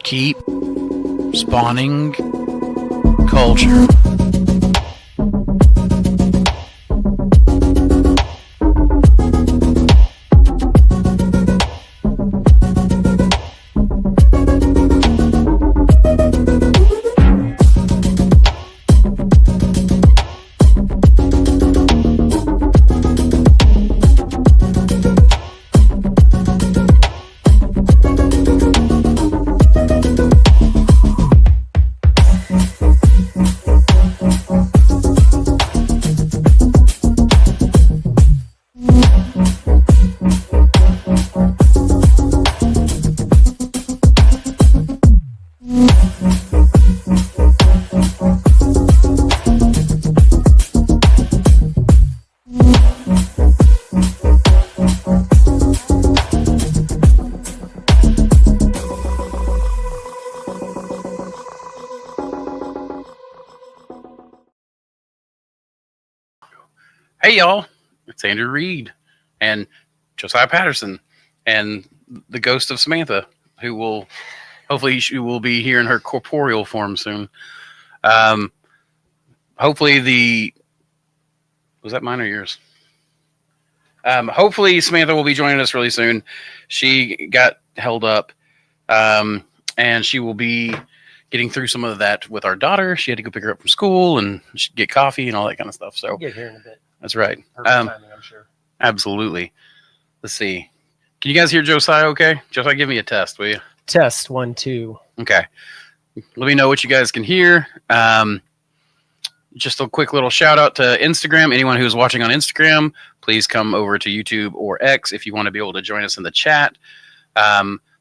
Keep spawning culture. Hey y'all, it's Andrew Reed and Josiah Patterson and the ghost of Samantha, who will hopefully she will be here in her corporeal form soon. Hopefully was that mine or yours? Hopefully Samantha will be joining us really soon. She got held up, and she will be getting through some of that with our daughter. She had to go pick her up from school and get coffee and all that kind of stuff. So we'll get here in a bit. That's right. Perfect timing, I'm sure. Absolutely. Let's see. Can you guys hear Josiah okay? Josiah, give me a test, will you? Test 1, 2. Okay. Let me know what you guys can hear. Just a quick little shout out to Instagram. Anyone who's watching on Instagram, please come over to YouTube or X if you want to be able to join us in the chat.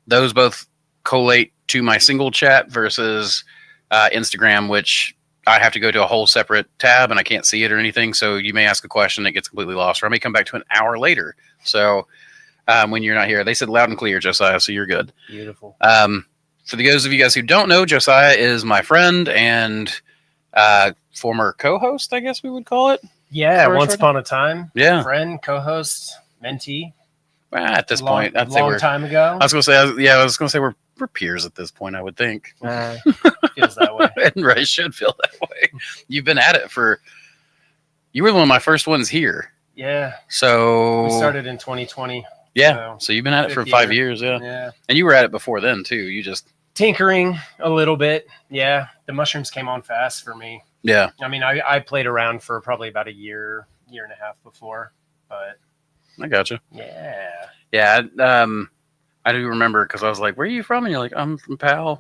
Those both collate to my single chat versus Instagram, which I have to go to a whole separate tab and I can't see it or anything. So you may ask a question that gets completely lost, or I may come back to an hour later. So when you're not here, they said loud and clear, Josiah, so you're good. Beautiful. For those of you guys who don't know, Josiah is my friend and former co-host, I guess we would call it. Yeah, once upon a time. Yeah. Friend, co-host, mentee. Well, at this point, I'd say long time ago. I was going to say we're peers at this point, I would think. Feels that way. And right, should feel that way. You've been at it you were one of my first ones here. Yeah. So we started in 2020. Yeah. So you've been at it for 5 years. Yeah. Yeah. And you were at it before then too. You just tinkering a little bit. Yeah. The mushrooms came on fast for me. Yeah. I mean, I played around for probably about a year and a half before, but I gotcha. Yeah. Yeah. I do remember because I was like, "Where are you from?" And you're like, "I'm from Pal."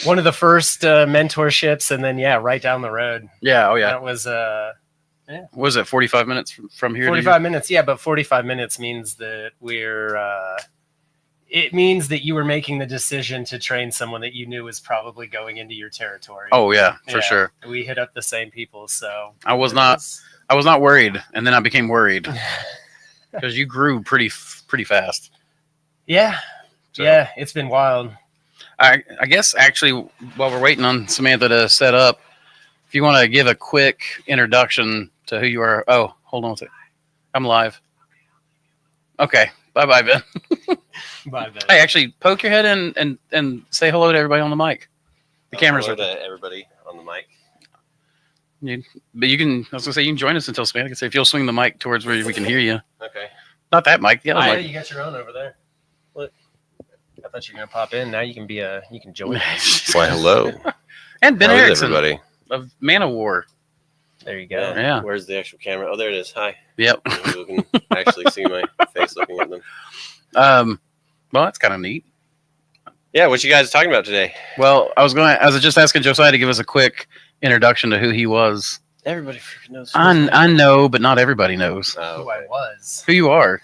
One of the first mentorships, and then right down the road. Yeah. Oh yeah. That was Was it 45 minutes from here? 45 minutes. Yeah, but 45 minutes means that it means that you were making the decision to train someone that you knew was probably going into your territory. Oh yeah, for sure. We hit up the same people, so I was not worried, and then I became worried because you grew pretty fast. Yeah. So, yeah, it's been wild. I guess actually while we're waiting on Samantha to set up, if you want to give a quick introduction to who you are. Oh, hold on a second. I'm live. Okay. Bye-bye, Ben. Bye, Ben. Hey, actually, poke your head in and say hello to everybody on the mic. The cameras are to everybody on the mic. But you can, I was going to say, you can join us until Samantha can say, if you'll swing the mic towards where we can hear you. Okay. Not that mic, the other mic. You got your own over there. Look. I thought you were going to pop in. Now you can you can join us. Why, hello. And Ben Erickson everybody of Man of War. There you go. Yeah. Where's the actual camera? Oh, there it is. Hi. Yep. You can actually see my face looking at them. Well, that's kind of neat. Yeah, what you guys talking about today? Well, I was just asking Josiah to give us a quick introduction to who he was. Everybody freaking knows. I know, but not everybody knows Who I was. who you are.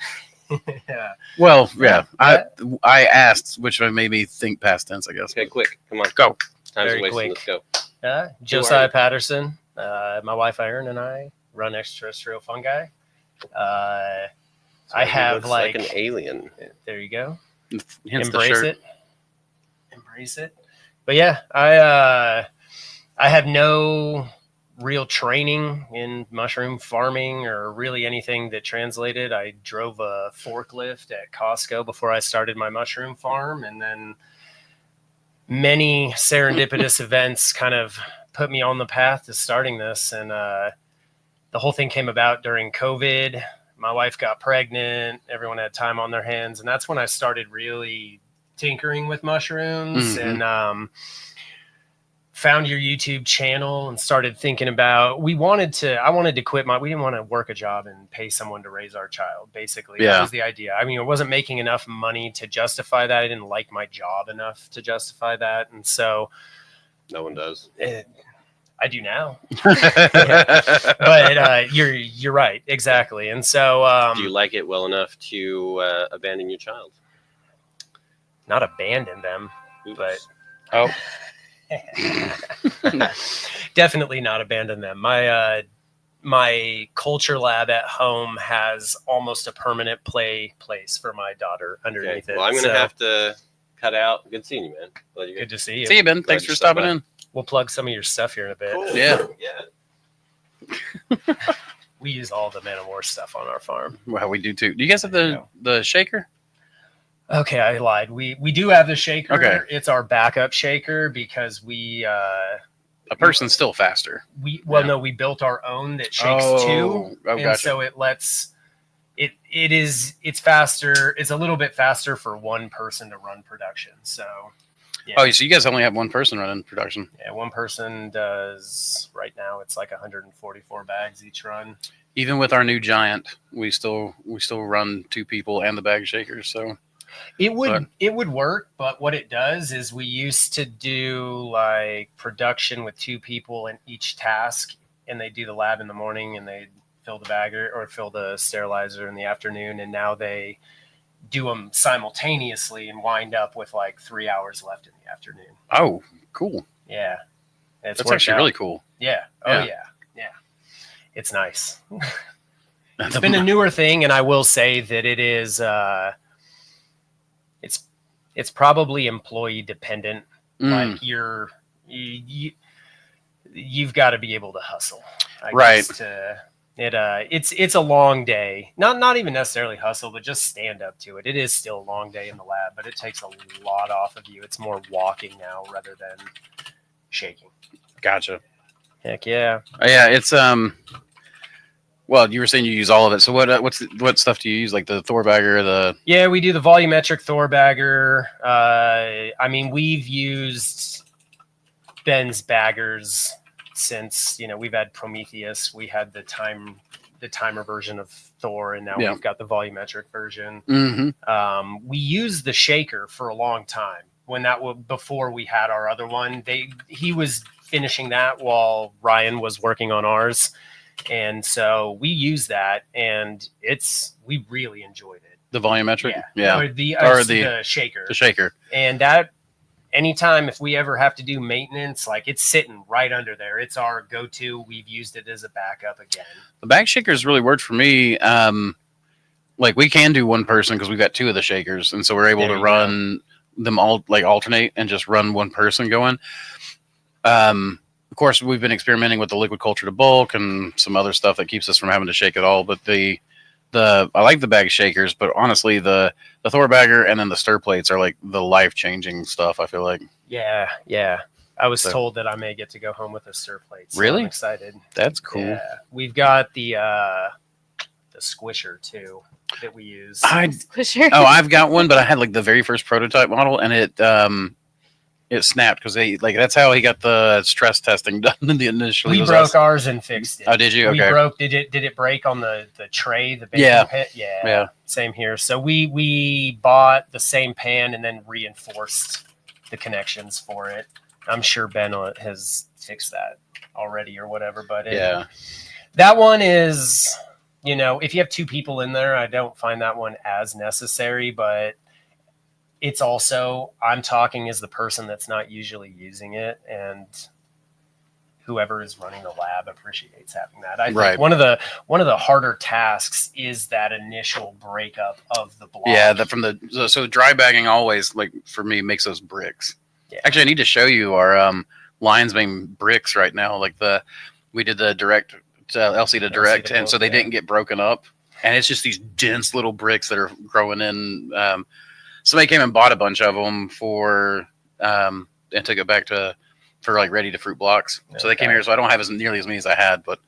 Yeah. Well, yeah. I asked, which made me think past tense, I guess. Okay, quick. Come on. Go. Time's Very wasting. quick. Let's go. Josiah Patterson. My wife Erin and I run Extraterrestrial Fungi. I have like an alien. There you go. Hence Embrace it. Embrace it. But yeah, I have no real training in mushroom farming or really anything that translated. I drove a forklift at Costco before I started my mushroom farm, and then many serendipitous events kind of put me on the path to starting this. And the whole thing came about during COVID. My wife got pregnant. Everyone had time on their hands. And that's when I started really tinkering with mushrooms and found your YouTube channel and started thinking about, I wanted to quit we didn't want to work a job and pay someone to raise our child. Basically, that was the idea. I mean, I wasn't making enough money to justify that. I didn't like my job enough to justify that. And so No one does. I do now. But you're right. Exactly. And so, do you like it well enough to abandon your child? Not abandon them, but definitely not abandon them. My culture lab at home has almost a permanent place for my daughter underneath it. Well, I'm going to have to cut out. Good seeing you, man. Good to see you. See you, Ben. Thanks for stopping in. We'll plug some of your stuff here in a bit. Cool. Yeah. We use all the Manowar stuff on our farm. Well, we do too. Do you guys have the shaker? Okay, I lied. We do have the shaker. Okay. It's our backup shaker because we a person's still faster. No, we built our own that shakes two. And gotcha. so it lets it's faster. It's a little bit faster for one person to run production. So yeah. Oh, so you guys only have one person running production? Yeah, one person does right now. It's like 144 bags each run. Even with our new giant, we still run two people and the bag shakers. So it would work, but what it does is we used to do like production with two people in each task, and they do the lab in the morning and they fill the bagger or fill the sterilizer in the afternoon, and now they do them simultaneously and wind up with like 3 hours left in the afternoon. Oh, cool. Yeah. That's actually really cool. Yeah. Oh yeah. It's nice. It's been a newer thing, and I will say that it is it's probably employee dependent. Like you've got to be able to hustle. I guess, it's a long day. Not even necessarily hustle, but just stand up to it. It is still a long day in the lab, but it takes a lot off of you. It's more walking now rather than shaking. Gotcha. Heck yeah. Yeah, it's well, you were saying you use all of it. So what stuff do you use? Like the Thor bagger, Yeah, we do the volumetric Thor bagger. I mean, we've used Ben's baggers since, we've had Prometheus, we had the timer version of Thor, and now we've got the volumetric version. We used the shaker for a long time. When before we had our other one, he was finishing that while Ryan was working on ours, and so we used that, and we really enjoyed it. the volumetric, or the shaker, and that. Anytime if we ever have to do maintenance, like it's sitting right under there. It's our go-to. We've used it as a backup again. The bag shakers really worked for me. Like we can do one person because we've got two of the shakers, and so we're able to run them all, like alternate and just run one person going. Of course, we've been experimenting with the liquid culture to bulk and some other stuff that keeps us from having to shake it all. But I like the bag shakers, but honestly, the Thor bagger and then the stir plates are like the life-changing stuff, I feel like. Yeah. I was told that I may get to go home with a stir plate. So really? I'm excited. That's cool. Yeah. We've got the squisher too that we use. Squisher. Oh, I've got one, but I had like the very first prototype model, and it snapped because that's how he got the stress testing done in the initial. We broke ours and fixed it. Oh, did you? Okay. We broke. Did it break on the tray? The baking pan? Yeah. Same here. So we bought the same pan and then reinforced the connections for it. I'm sure Ben has fixed that already or whatever. But that one is, if you have two people in there, I don't find that one as necessary, but. It's also, I'm talking as the person that's not usually using it, and whoever is running the lab appreciates having that. I think one of the harder tasks is that initial breakup of the block. Yeah, so dry bagging always, like for me, makes those bricks. Yeah. Actually, I need to show you our lines being bricks right now. Like We did the direct LC to direct, to and so they bulk, yeah. didn't get broken up. And it's just these dense little bricks that are growing in. Somebody came and bought a bunch of them for and took it back for like ready to fruit blocks. So they came Okay. here. So I don't have nearly as many as I had, but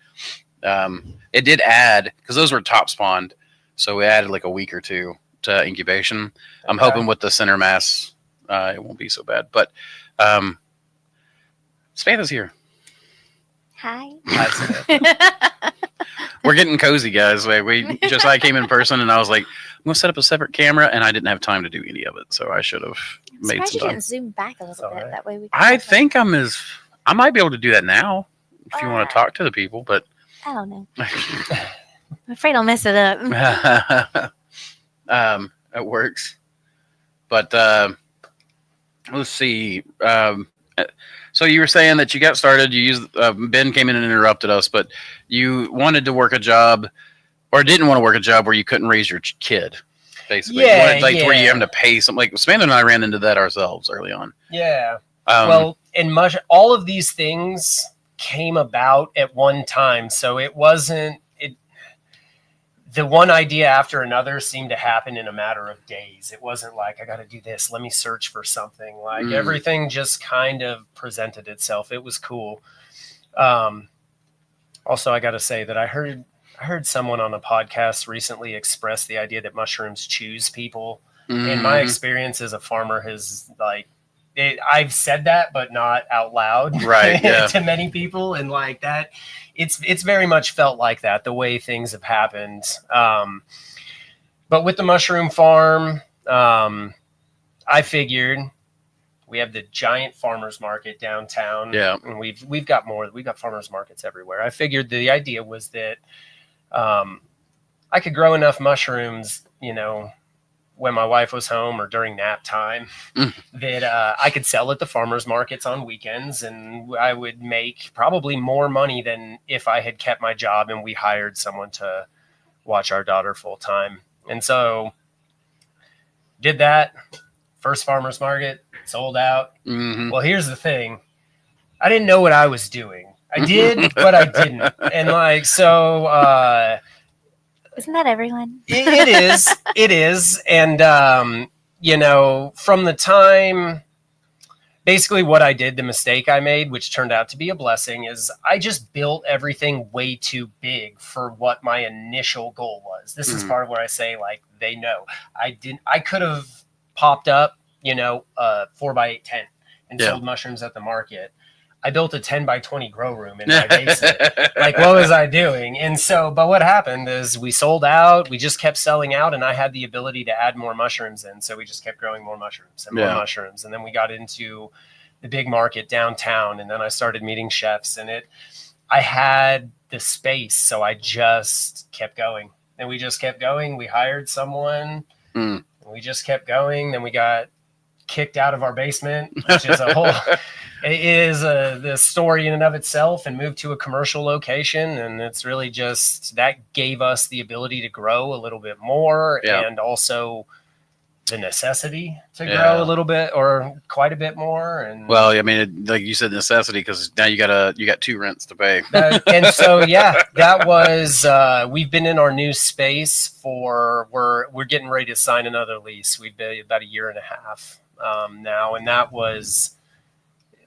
it did add, because those were top spawned. So we added like a week or two to incubation. I'm Okay. hoping with the center mass, it won't be so bad. But Samantha's here. Hi. We're getting cozy, guys. Josiah came in person, and I was like, I'm going to set up a separate camera, and I didn't have time to do any of it. So I should have made Surprised some you time. didn't zoom back a little bit. alright. That way we. I think I might be able to do that now if you want Alright. to talk to the people, but I don't know. I'm afraid I'll mess it up. it works. But let's see. So you were saying that you got started. You used Ben came in and interrupted us, but you wanted to work a job, or didn't want to work a job where you couldn't raise your kid. Basically, Yeah, you wanted, like where you yeah. having to pay something. Like Samantha and I ran into that ourselves early on. Yeah. Well, All of these things came about at one time, so it wasn't. The one idea after another seemed to happen in a matter of days. It wasn't like, I got to do this. Let me search for something. Like everything just kind of presented itself. It was cool. Also, I got to say that I heard someone on a podcast recently express the idea that mushrooms choose people. And my experience as a farmer has I've said that, but not out loud, Right, yeah. to many people, and like that, it's very much felt like that the way things have happened. But with the mushroom farm, I figured we have the giant farmers market downtown, Yeah. and we've got farmers markets everywhere. I figured the idea was that I could grow enough mushrooms, when my wife was home or during nap time, that I could sell at the farmers markets on weekends, and I would make probably more money than if I had kept my job and we hired someone to watch our daughter full time. And so did that. First farmers market, sold out. Mm-hmm. Well, here's the thing. I didn't know what I was doing. I did, but I didn't. And Isn't that everyone? It is. And, from the time, basically what I did, the mistake I made, which turned out to be a blessing, is I just built everything way too big for what my initial goal was. This is part of where I say, they know. I could have popped up, a 4x8 tent and sold mushrooms at the market. I built a 10x20 grow room in my basement. What was I doing? And so, but what happened is we sold out, we just kept selling out, and I had the ability to add more mushrooms in. So we just kept growing more mushrooms and more mushrooms. And then we got into the big market downtown, and then I started meeting chefs, and I had the space. So I just kept going, and we just kept going. We hired someone, and we just kept going. Then we got kicked out of our basement, which is the story in and of itself, and moved to a commercial location. And it's really just that gave us the ability to grow a little bit more, and also the necessity to grow a little bit or quite a bit more. And well, I mean, like you said, necessity, because now you got 2 rents to pay. and so that was we've been in our new space we're getting ready to sign another lease. We've been about a year and a half now, and that was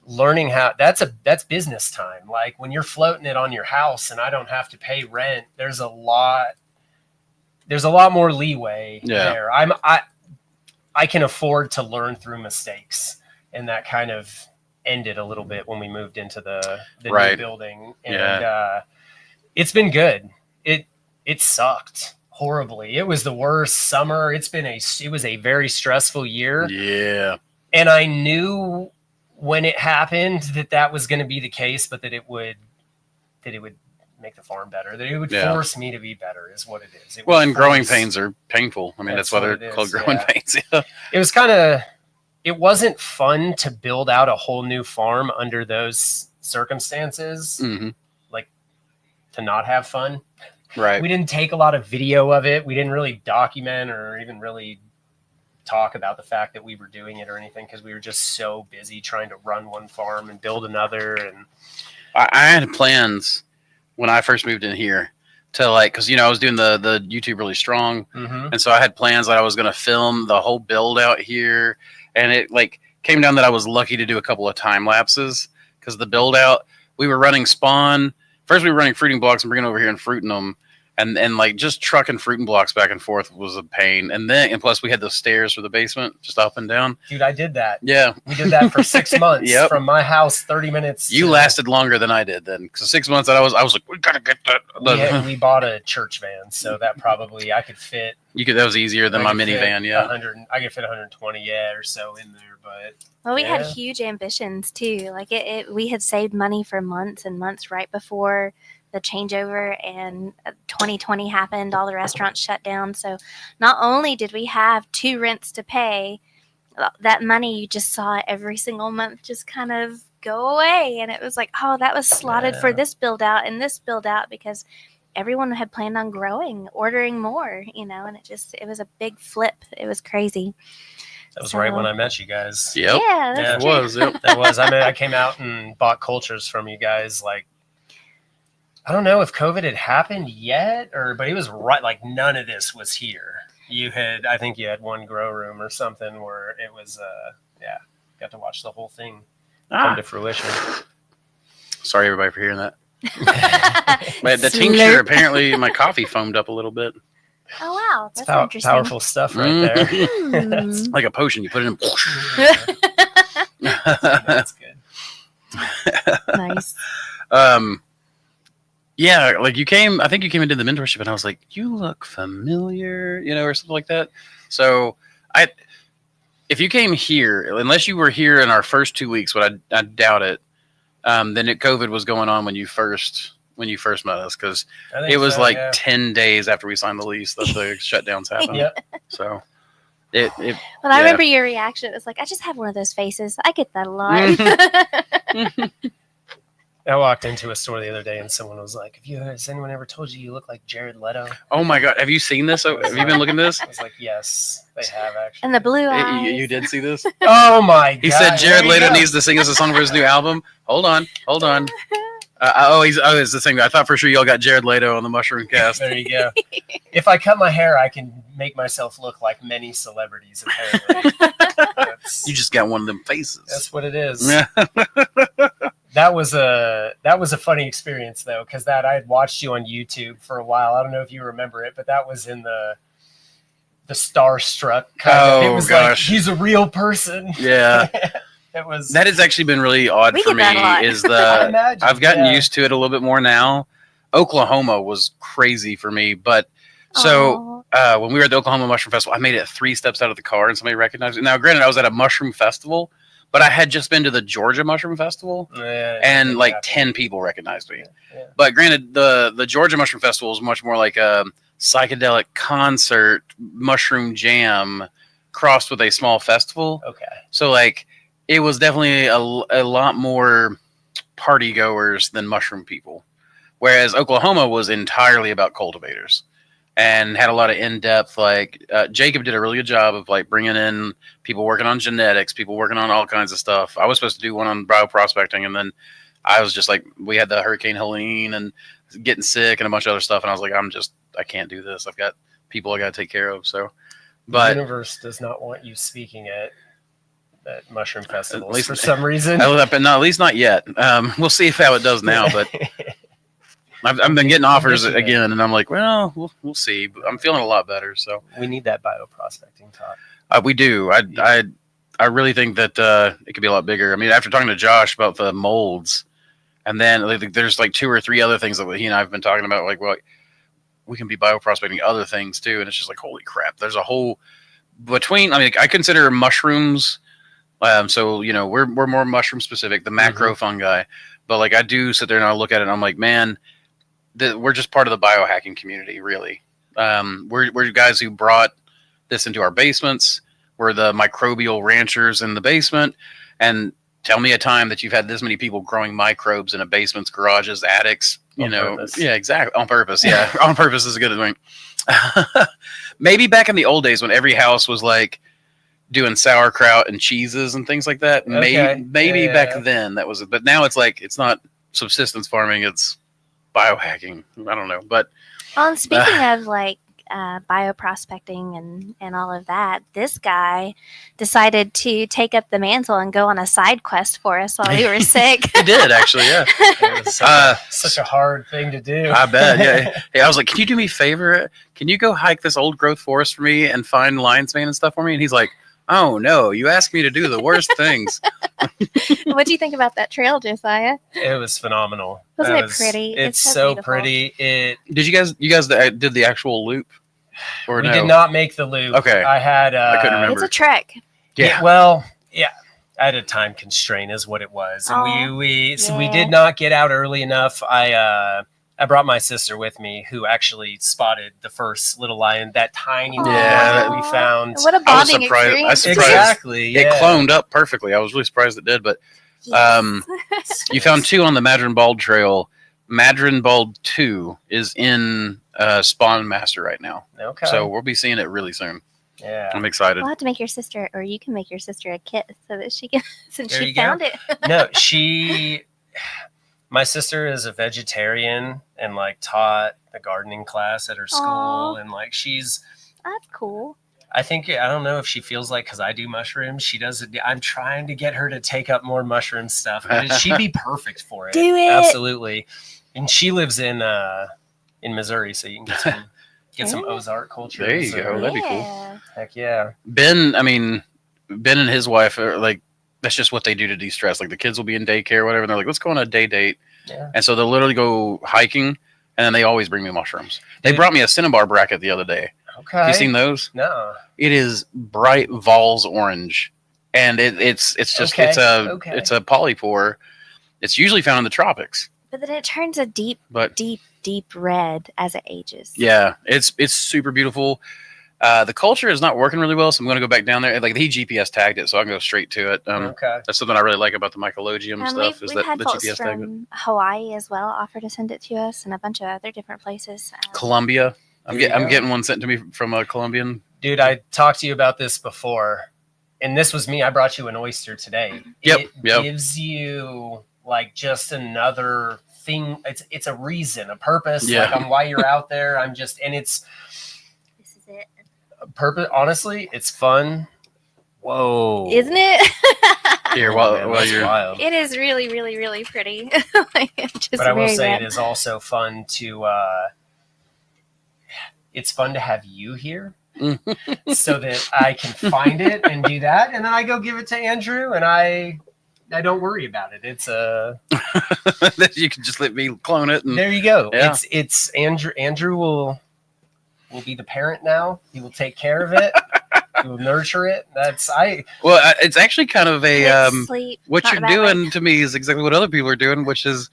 learning how that's business time. Like when you're floating it on your house and I don't have to pay rent, there's a lot more leeway there. I can afford to learn through mistakes, and that kind of ended a little bit when we moved into the new building. And it's been good. It sucked horribly. It was the worst summer. It was a very stressful year. Yeah. And I knew when it happened that was going to be the case, but that it would make the farm better, that it would force me to be better, is what it is. And growing pains are painful. I mean, that's why they're called growing pains. It was it wasn't fun to build out a whole new farm under those circumstances, like to not have fun. Right. We didn't take a lot of video of it. We didn't really document or even really talk about the fact that we were doing it or anything, because we were just so busy trying to run one farm and build another. And I had plans when I first moved in here to like, because I was doing the YouTube really strong, and so I had plans that I was going to film the whole build out here, and it like came down that I was lucky to do a couple of time lapses because the build out we were running spawn. First we were running fruiting blocks and bringing over here and fruiting them. And like just trucking fruiting blocks back and forth was a pain. And plus we had those stairs for the basement, just up and down. Dude, I did that. Yeah. We did that for 6 months from my house, 30 minutes. You lasted longer than I did then. Because 6 months I was like, we got to get that. We bought a church van, so that probably I could fit. That was easier than my minivan, yeah. I could fit 120 or so in there, but. Well, we had huge ambitions too. Like we had saved money for months and months right before the changeover, and 2020 happened. All the restaurants shut down. So not only did we have 2 rents to pay, that money you just saw every single month just kind of go away. And it was like, oh, that was slotted for this build out and this build out because everyone had planned on ordering more, and it was a big flip. It was crazy. That was right when I met you guys. Yep. Yeah, it was. Yep. That was. I mean, I came out and bought cultures from you guys. Like, I don't know if COVID had happened yet, but it was right. Like, none of this was here. I think you had one grow room or something where it was. Got to watch the whole thing come to fruition. Sorry, everybody, for hearing that. But the tincture, apparently, my coffee foamed up a little bit. Oh wow, that's interesting. Powerful stuff right there. It's like a potion. You put it in. That's good. Nice. Yeah, like you came. I think you came into the mentorship, and I was like, "You look familiar," or something like that. So if you came here, unless you were here in our first 2 weeks, but I doubt it. Then COVID was going on when you first met us, because it was 10 days after we signed the lease that the shutdowns happened. Yep. So I remember your reaction. It was like, I just have one of those faces. I get that a lot. I walked into a store the other day and someone was like, has anyone ever told you look like Jared Leto? Oh my God. Have you seen this? Have you been looking at this? I was like, yes, they have actually. And the blue eyes. You did see this? Oh my God. He said Jared Leto needs to sing us a song for his new album. Hold on. It's the same guy. I thought for sure y'all got Jared Leto on the MushRune Cast. There you go. If I cut my hair, I can make myself look like many celebrities, apparently. You just got one of them faces. That's what it is. That was a funny experience though, because I had watched you on YouTube for a while. I don't know if you remember it, but that was in the starstruck kind of. It was like he's a real person. Yeah. That has actually been really odd for me. I've gotten used to it a little bit more now. Oklahoma was crazy for me, but when we were at the Oklahoma Mushroom Festival, I made it 3 steps out of the car and somebody recognized it. Now, granted, I was at a mushroom festival, but I had just been to the Georgia Mushroom Festival, and 10 people recognized me. Yeah. But granted, the Georgia Mushroom Festival is much more like a psychedelic concert, mushroom jam, crossed with a small festival. Okay. So it was definitely a lot more party goers than mushroom people. Whereas Oklahoma was entirely about cultivators and had a lot of in-depth, Jacob did a really good job of bringing in people working on genetics, people working on all kinds of stuff. I was supposed to do one on bioprospecting, and then I was just we had the Hurricane Helene and getting sick and a bunch of other stuff. And I was like, I can't do this. I've got people I got to take care of. So, but the universe does not want you speaking at mushroom festivals for some reason. At least not yet. We'll see how it does now, but I've been getting offers again, and I'm like, well, we'll see. But I'm feeling a lot better. So we need that bioprospecting talk. We do. I really think that it could be a lot bigger. I mean, after talking to Josh about the molds, and then there's 2 or 3 other things that he and I have been talking about. We can be bioprospecting other things too, and it's just holy crap. There's a whole between. I mean, I consider mushrooms. So we're more mushroom specific, the macro fungi, but I do sit there and I look at it and I'm like, man, we're just part of the biohacking community, really. We're guys who brought this into our basements. We're the microbial ranchers in the basement. And tell me a time that you've had this many people growing microbes in a basements, garages, attics. Purpose. Yeah, exactly, on purpose. Yeah, on purpose is a good thing. Maybe back in the old days when every house was doing sauerkraut and cheeses and things like that. Okay. Maybe back then that was it, but now it's it's not subsistence farming, it's biohacking. I don't know, but Well, and speaking of like bioprospecting and all of that, this guy decided to take up the mantle and go on a side quest for us while we were sick. he did actually. Yeah, It was such a hard thing to do. I bet. Yeah. Hey, I was like, can you do me a favor? Can you go hike this old growth forest for me and find lion's mane and stuff for me? And he's like, oh no, you asked me to do the worst things. What do you think about that trail, Josiah? It was phenomenal. Wasn't That it pretty? It's It's so so beautiful. pretty. Did you guys did the actual loop? Or We no? did not make the loop. Okay. I had. I couldn't remember. It's a trek. Yeah. Well, yeah. I had a time constraint, is what it was, and Aw, we yeah. did not get out early enough. I brought my sister with me, who actually spotted the first little lion, that tiny little one that we Aw. found. What a I was bonding surprised. experience. Exactly. It Yeah. cloned up perfectly. I was really surprised it did, but you found 2 on the Madron Bald Trail. Madron Bald 2 is in Spawn Master right now. Okay. So we'll be seeing it really soon. yeah. I'm excited. We'll have to make your sister, or you can make your sister a kit so that she can, since There she you go. found it. No, my sister is a vegetarian and like taught the gardening class at her school, Aw. and like she's. That's cool. I don't know if she feels like, because I do mushrooms, she doesn't. I'm trying to get her to take up more mushroom stuff, but she'd be perfect for it. Do it. Absolutely. And she lives in Missouri, so you can get some Yeah. Ozark culture. There you go. That'd be cool. Yeah. Heck yeah. Ben and his wife are like, that's just what they do to de-stress. Like the kids will be in daycare or whatever, and they're like, let's go on a day date. Yeah. And so they'll literally go hiking, and then they always bring me mushrooms. They Dude. brought me a cinnabar bracket the other day. Okay. You seen those? No. It is bright Vols orange, and it's just Okay, it's okay. a polypore. It's usually found in the tropics, But then it turns a deep, but deep, deep red as it ages. yeah, it's super beautiful. The culture is not working really well, so I'm going to go back down there. Like he GPS tagged it, so I can go straight to it. Okay. That's something I really like about the mycologium stuff is We've that had the folks GPS tagged it. from Hawaii as well offer to send it to us, and a bunch of other different places. Colombia. I'm There you go. getting one sent to me from a Colombian. Dude, I talked to you about this before, and this was me. I brought you an oyster today. Yep, It yep. gives you like just another thing. It's a reason, a purpose. Yeah. Like on why you're out there. And it's This is it, a purpose. Honestly, it's fun. Whoa. isn't it? Here, Oh, while man, that's you're wild. It is really, really, really pretty. Just But I will very say red. it is also fun to it's fun to have you here so that I can find it and do that, and then I go give it to Andrew, and I don't worry about it. It's you can just let me clone it. And there you go. Yeah. It's Andrew will be the parent now. He will take care of it. He will nurture it. It's actually kind of a It's sleep, what not you're a bad way. doing to me is exactly what other people are doing, which is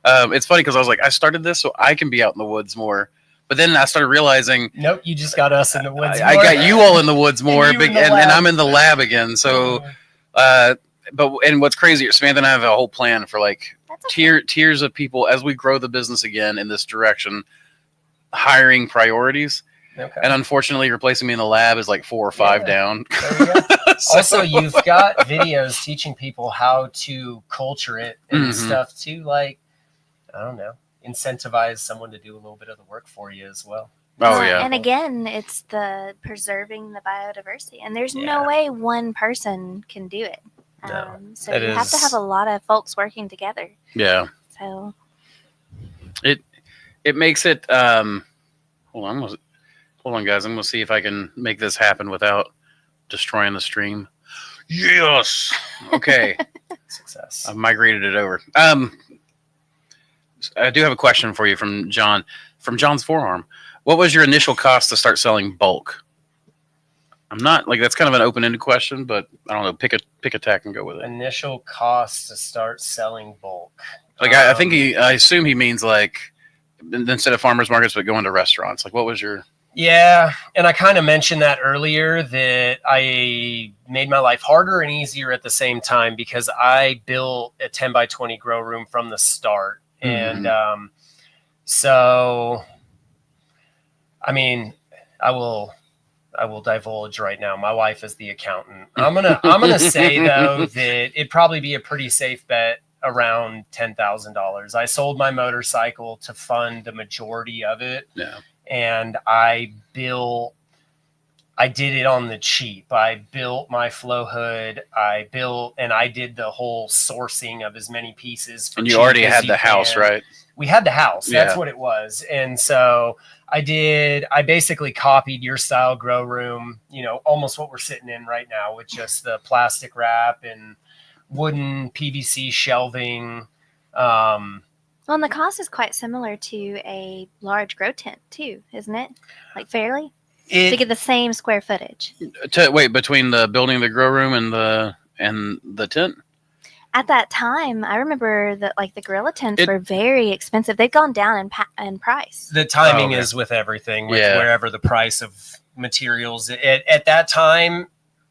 it's funny because I was like, I started this so I can be out in the woods more, but then I started realizing Nope, you just got us in the woods. I more. got you all in the woods more, And you in and, the and lab. I'm in the lab again. So, but what's crazy, Samantha and I have a whole plan for like That's okay. tiers of people as we grow the business again in this direction, hiring priorities. Okay. And unfortunately, replacing me in the lab is like 4 or 5 Yeah. down. There you go. So- Also, you've got videos teaching people how to culture it and Mhm. stuff too. Like, I don't know, incentivize someone to do a little bit of the work for you as well. Oh Well, yeah. And again, it's the preserving the biodiversity, and there's Yeah. no way one person can do it. No, So it you have to is- have a lot of folks working together. Yeah. So It makes it hold on guys, I'm gonna see if I can make this happen without destroying the stream. Yes. Okay. Success. I've migrated it over. I do have a question for you from John. From John's Forearm. What was your initial cost to start selling bulk? I'm not like that's kind of an open-ended question, but I don't know. Pick a tack and go with it. Initial cost to start selling bulk. Like I think I assume he means like instead of farmers markets, but going to restaurants. Like what was your? Yeah, and I kind of mentioned that earlier, that I made my life harder and easier at the same time because I built a 10 by 20 grow room from the start. And so, I mean, I will divulge right now. My wife is the accountant. I'm gonna say though that it'd probably be a pretty safe bet around $10,000. I sold my motorcycle to fund the majority of it. Yeah. And I did it on the cheap. I built my flow hood. I did the whole sourcing of as many pieces. And you already had the house, right? We had the house. That's Yeah. what it was. And so I basically copied your style grow room, almost what we're sitting in right now, with just the plastic wrap and wooden PVC shelving. Well, and the cost is quite similar to a large grow tent too, isn't it? Like fairly? To get the same square footage. Wait, between the building the grow room and the tent? At that time, I remember that the gorilla tents were very expensive. They've gone down in price. The timing is with everything, with wherever the price of materials. At that time,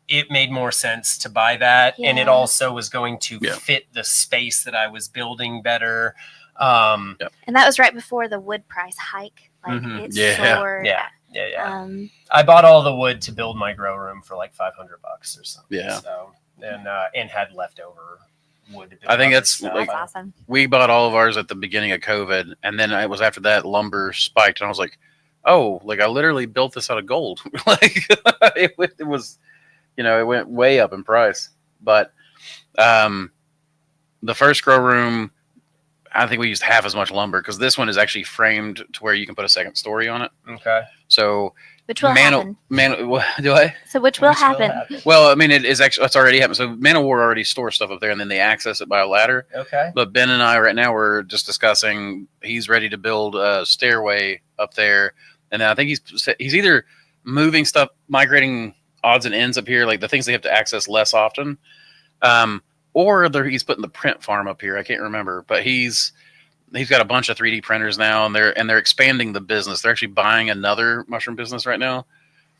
it made more sense to buy that, and it also was going to fit the space that I was building better. And that was right before the wood price hike. It soared. Yeah. I bought all the wood to build my grow room for like $500 or something. Yeah. So and had leftover wood. To build I think that's awesome. We bought all of ours at the beginning of COVID, and then it was after that lumber spiked, and I was like, oh, I literally built this out of gold. It was, it went way up in price. But the first grow room, I think we used half as much lumber, because this one is actually framed to where you can put a second story on it. Okay. So which will happen. Do I? So which will happen. Well, I mean, it's already happened. So Man of War already stores stuff up there, and then they access it by a ladder. Okay. But Ben and I right now, we're just discussing, he's ready to build a stairway up there. And then I think he's either moving stuff, migrating odds and ends up here, like the things they have to access less often. Or he's putting the print farm up here. I can't remember, but he's got a bunch of 3D printers now, and they're expanding the business. They're actually buying another mushroom business right now,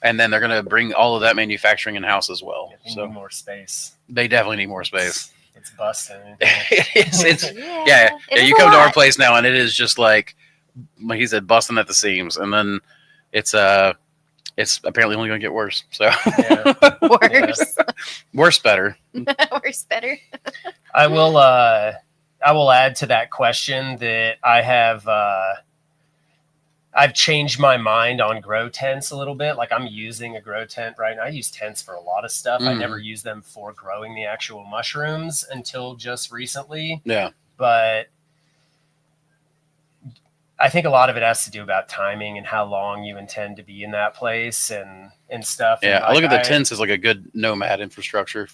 and then they're going to bring all of that manufacturing in house as well. They need more space. They definitely need more space. It's busting. It's you come to our place now, and it is just like he said, busting at the seams, and then it's apparently only going to get worse. So worse better. Worse better. I will add to that question that I've changed my mind on grow tents a little bit. Like, I'm using a grow tent right now. I use tents for a lot of stuff. I never use them for growing the actual mushrooms until just recently. Yeah. But I think a lot of it has to do about timing and how long you intend to be in that place and stuff. Yeah, and I look at the tents as like a good nomad infrastructure.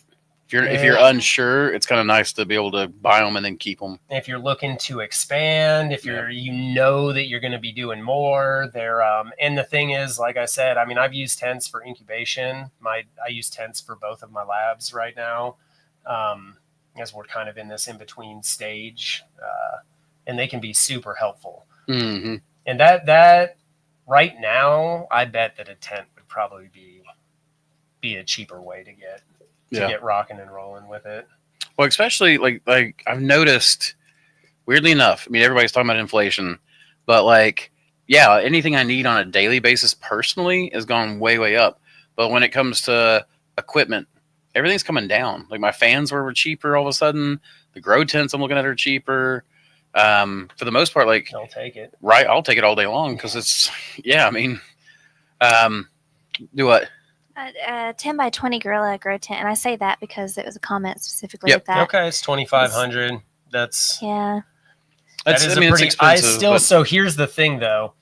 If you're unsure, it's kind of nice to be able to buy them and then keep them. If you're looking to expand, if you're that you're going to be doing more, and the thing is, like I said, I mean, I've used tents for incubation. I use tents for both of my labs right now, as we're kind of in this in between stage, and they can be super helpful. Mm-hmm. And that right now, I bet that a tent would probably be a cheaper way to get rocking and rolling with it. Well, especially like I've noticed, weirdly enough, I mean, everybody's talking about inflation, but anything I need on a daily basis personally has gone way, way up. But when it comes to equipment, everything's coming down. Like, my fans were cheaper all of a sudden. The grow tents I'm looking at are cheaper. For the most part, I'll take it. Right, I'll take it all day long, because it's I mean, do what? 10 by 20 gorilla grow tent, and I say that because it was a comment specifically with that. Okay, it's 2,500. That's that is it's expensive. So here's the thing, though.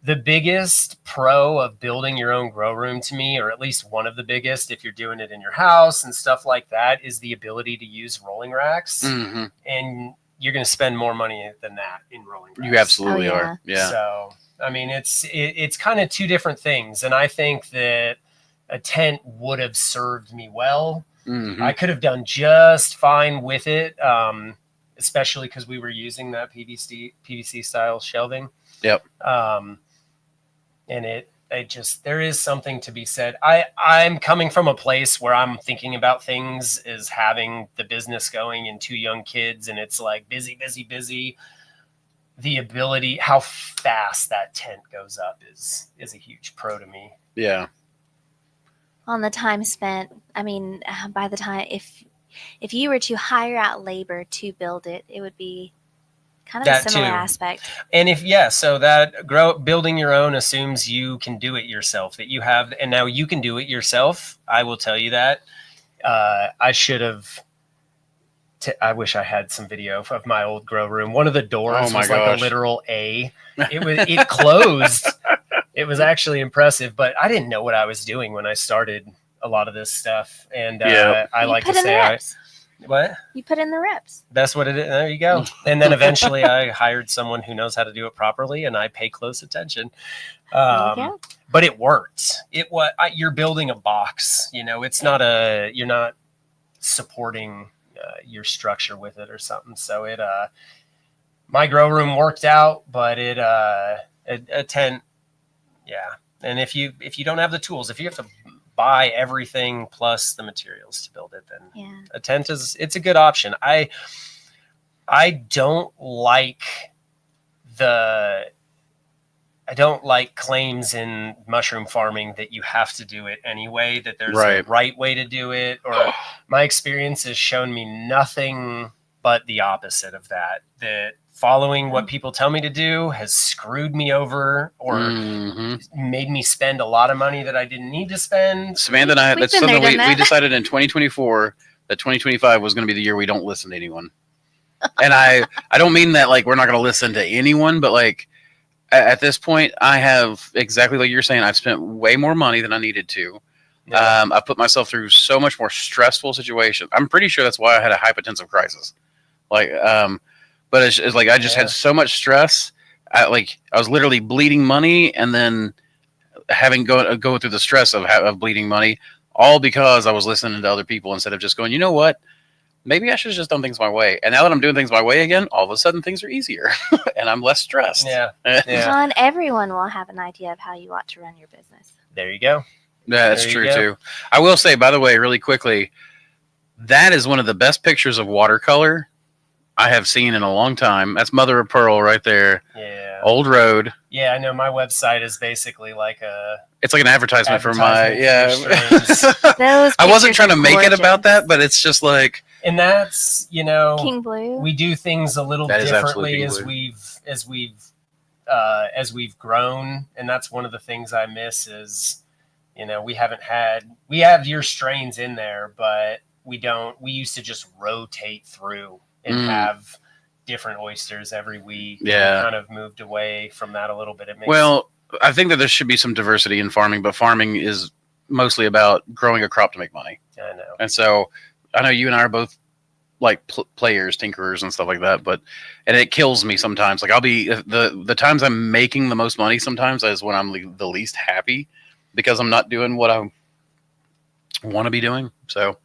The biggest pro of building your own grow room, to me, or at least one of the biggest, if you're doing it in your house and stuff like that, is the ability to use rolling racks. Mm-hmm. And you're going to spend more money than that in rolling racks. You absolutely are. Yeah. So, I mean, it's kind of two different things. And I think that a tent would have served me well. Mm-hmm. I could have done just fine with it, especially because we were using that PVC style shelving. Yep. And there is something to be said. I'm coming from a place where I'm thinking about things as having the business going and 2 young kids, and it's like busy, busy, busy. The ability, how fast that tent goes up is a huge pro to me. Yeah. On the time spent, I mean, by the time, if if you were to hire out labor to build it, it would be kind of That a similar too. aspect. And so that building your own assumes you can do it yourself, that you have, and now you can do it yourself. I will tell you that. I should have. I wish I had some video of my old grow room. One of the doors was like a literal A. It closed. It was actually impressive, but I didn't know what I was doing when I started a lot of this stuff. And I like to say, what? You put in the reps. That's what it is. There you go. And then eventually I hired someone who knows how to do it properly, and I pay close attention. But it worked. You're building a box. It's not you're not supporting your structure with it or something. So my grow room worked out, but a tent, yeah. And if you don't have the tools, if you have to buy everything plus the materials to build it, then a tent it's a good option. I don't like claims in mushroom farming that you have to do it anyway, that there's a right way to do it, or my experience has shown me nothing but the opposite of that, that following what people tell me to do has screwed me over or made me spend a lot of money that I didn't need to spend. Samantha and I, that's something we decided in 2024 that 2025 was going to be the year we don't listen to anyone. And I don't mean that like we're not going to listen to anyone, but like at this point, I have exactly like you're saying. I've spent way more money than I needed to. Yeah. I've put myself through so much more stressful situations. I'm pretty sure that's why I had a hypertensive crisis. Like, but it's like I just had so much stress. I was literally bleeding money, and then having go through the stress of bleeding money, all because I was listening to other people instead of just going, you know what? Maybe I should have just done things my way. And now that I'm doing things my way again, all of a sudden things are easier and I'm less stressed. Yeah. And everyone will have an idea of how you ought to run your business. There you go. Yeah, that's true too. I will say, by the way, really quickly, that is one of the best pictures of watercolor I have seen in a long time. That's Mother of Pearl right there. Yeah. Old Road. Yeah, I know. My website is basically like it's like an advertisement for my Those I wasn't trying to make it about that, but it's just like, and that's King Blue. We do things a little differently as we've grown, and that's one of the things I miss is we have your strains in there, but we used to just rotate through and have different oysters every week. Yeah. We kind of moved away from that a little bit. I think that there should be some diversity in farming, but farming is mostly about growing a crop to make money. I know. And so I know you and I are both like players, tinkerers and stuff like that, and it kills me sometimes. Like I'll be the times I'm making the most money sometimes is when I'm the least happy because I'm not doing what I want to be doing. So,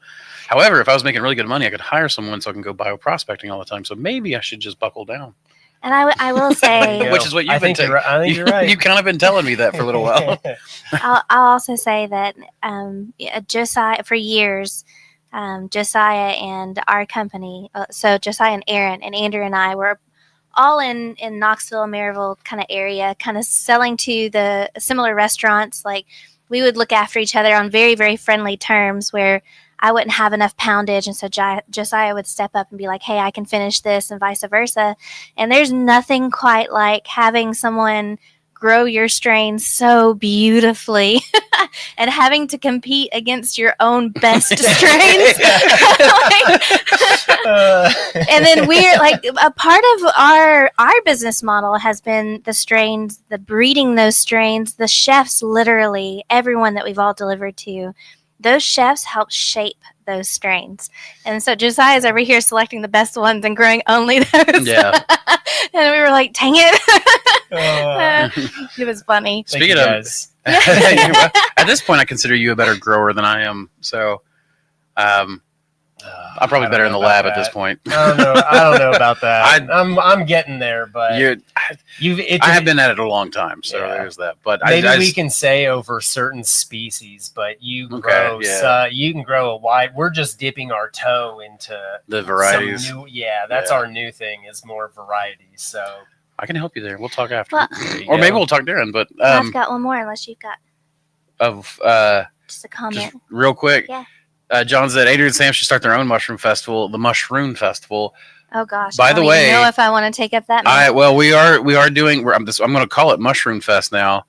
however, if I was making really good money, I could hire someone so I can go bioprospecting all the time. So maybe I should just buckle down. And I will say, which is what you've been saying. I think you're right. You've kind of been telling me that for a little while. I'll also say that Josiah, for years, Josiah and our company, so Josiah and Erin and Andrew and I were all in Knoxville, Maryville kind of area, kind of selling to the similar restaurants. Like we would look after each other on very, very friendly terms where I wouldn't have enough poundage. And so Josiah would step up and be like, hey, I can finish this and vice versa. And there's nothing quite like having someone grow your strains so beautifully and having to compete against your own best strains. And then we're like, a part of our business model has been the strains, the breeding those strains, the chefs, literally everyone that we've all delivered to. Those chefs help shape those strains. And so Josiah's over here selecting the best ones and growing only those. Yeah. And we were like, dang it. It was funny. Speaking of, at this point, I consider you a better grower than I am. So I'm probably better in the lab at this point. I don't know about that. I'm getting there, but I have been at it a long time, so there's that. But maybe we can say over certain species, but you grow, you can grow a wide. We're just dipping our toe into the varieties. That's our new thing is more variety. So I can help you there. We'll talk after, or maybe we'll talk during. But I've got one more, unless you've got just a comment, real quick. Yeah. John said Adrian and Sam should start their own mushroom festival, the MushRune Festival. Oh gosh! By I the don't way, even know if I want to take up that. well, we are doing. I'm going to call it MushRune Fest now.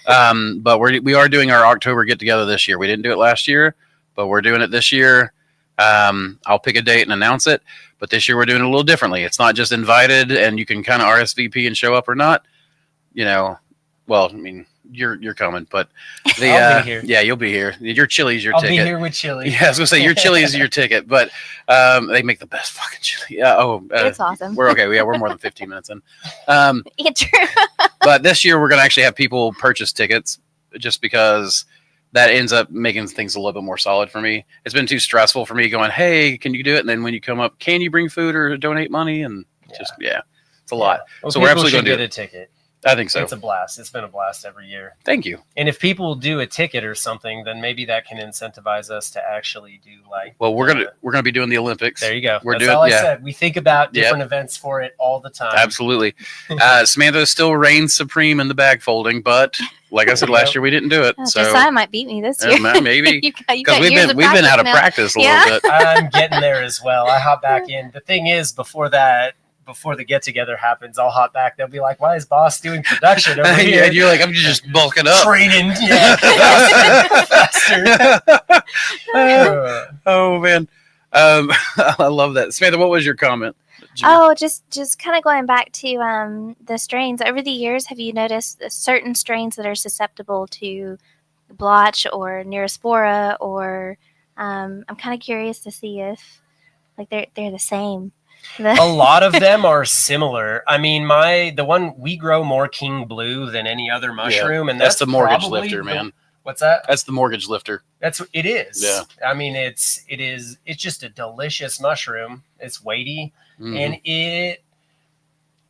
But we are doing our October get together this year. We didn't do it last year, but we're doing it this year. I'll pick a date and announce it. But this year we're doing it a little differently. It's not just invited and you can kind of RSVP and show up or not. You know, well, I mean, you're coming, but I'll be here. Yeah, you'll be here. Your chili's your I'll ticket. be here with chili. Yeah, I was gonna say your chili is your ticket, but they make the best fucking chili. Yeah, It's awesome. We're okay. Yeah, we're more than 15 minutes in. Yeah, true. But this year we're gonna actually have people purchase tickets, just because that ends up making things a little bit more solid for me. It's been too stressful for me going, hey, can you do it? And then when you come up, can you bring food or donate money? And it's a lot. Well, so we're absolutely going gonna to do get a ticket. I think so. It's a blast. It's been a blast every year. Thank you. And if people do a ticket or something, then maybe that can incentivize us to actually do like. Well, we're gonna be doing the Olympics. There you go. We're That's doing. all I said. We think about different Yep. events for it all the time. Absolutely. Samantha still reigns supreme in the bag folding, but like I said last year, we didn't do it. So Josiah might beat me this year. maybe You because got we've years been out of now. practice a Yeah. little bit. I'm getting there as well. I hop back in. The thing is, before the get together happens, I'll hop back. They'll be like, "Why is Boss doing production over here?" And you're like, I'm just bulking up. Training, yeah, faster. Oh man, I love that. Samantha, what was your comment? Oh, just kind of going back to the strains. Over the years, have you noticed certain strains that are susceptible to blotch or neurospora? Or I'm kind of curious to see if like they're the same. A lot of them are similar. I mean, the one we grow more king blue than any other mushroom, and that's the mortgage probably lifter, man. What's that? That's the mortgage lifter. It is. Yeah. I mean, it's just a delicious mushroom. It's weighty, and it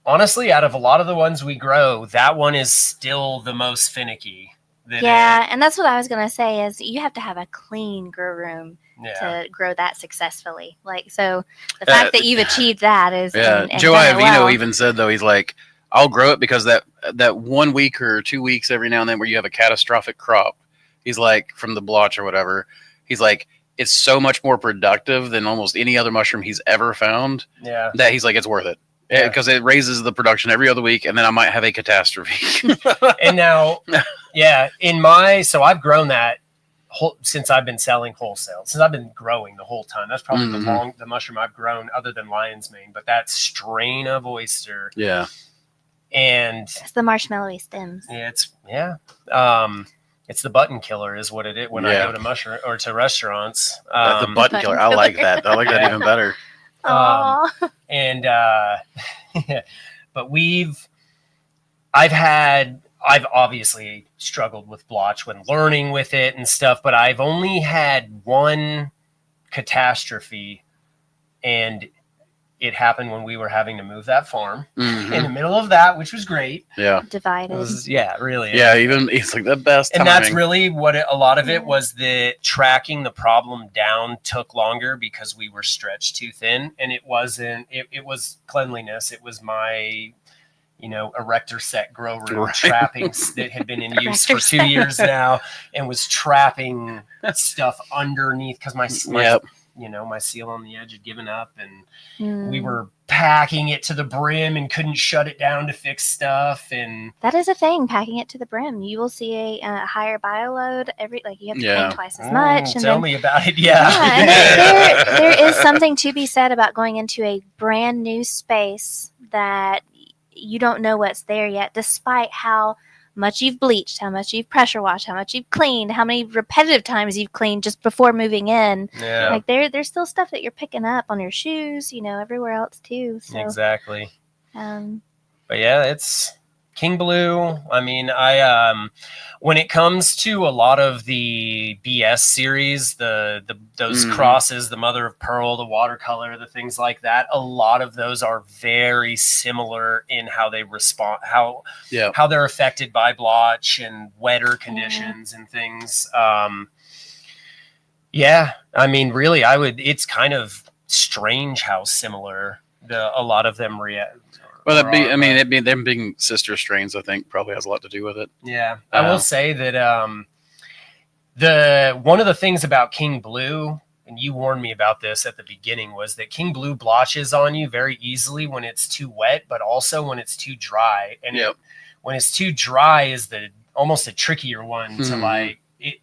honestly, out of a lot of the ones we grow, that one is still the most finicky. Yeah, and that's what I was gonna say is you have to have a clean grow room to grow that successfully. Like, so the fact that you've achieved that is and Joe done it Iovino well. even said though, he's like, I'll grow it because that 1 week or 2 weeks every now and then where you have a catastrophic crop, he's like, from the blotch or whatever, he's like, it's so much more productive than almost any other mushroom he's ever found. Yeah, that he's like, it's worth it. Because it raises the production every other week, and then I might have a catastrophe. And now, so I've grown that since I've been selling wholesale, since I've been growing the whole time. That's probably the mushroom I've grown other than lion's mane, but that strain of oyster. Yeah. And it's the marshmallowy stems. It's the button killer is what it is when I go to mushroom or to restaurants. The button killer. I like that. I like that even better. But I've obviously struggled with blotch when learning with it and stuff, but I've only had one catastrophe, and it happened when we were having to move that farm in the middle of that, which was great. Yeah. Divided. Really. Yeah. Even it's like the best. And timing. that's really what a lot of it was. The tracking the problem down took longer because we were stretched too thin, and it wasn't, it was cleanliness. It was my, erector set grow room trapping that had been in use for 2 years now and was trapping stuff underneath because my seal on the edge had given up, and we were packing it to the brim and couldn't shut it down to fix stuff. And that is a thing, packing it to the brim. You will see a higher bioload you have to clean twice as much. And tell me about it. And there is something to be said about going into a brand new space that you don't know what's there yet, despite how much you've bleached, how much you've pressure washed, how much you've cleaned, how many repetitive times you've cleaned just before moving in. Yeah. Like there's still stuff that you're picking up on your shoes, everywhere else too. So, exactly. But yeah, it's King Blue. I mean, when it comes to a lot of the BS series, those crosses, the mother of pearl, the watercolor, the things like that, a lot of those are very similar in how they respond, how they're affected by blotch and wetter conditions and things. I mean, really, it's kind of strange how similar a lot of them react. Well, them being sister strains, I think, probably has a lot to do with it. Yeah, I will say that one of the things about King Blue and you warned me about this at the beginning, was that king blue blotches on you very easily when it's too wet, but also when it's too dry. And Yep. when it's too dry is almost a trickier one to Mhm. like it.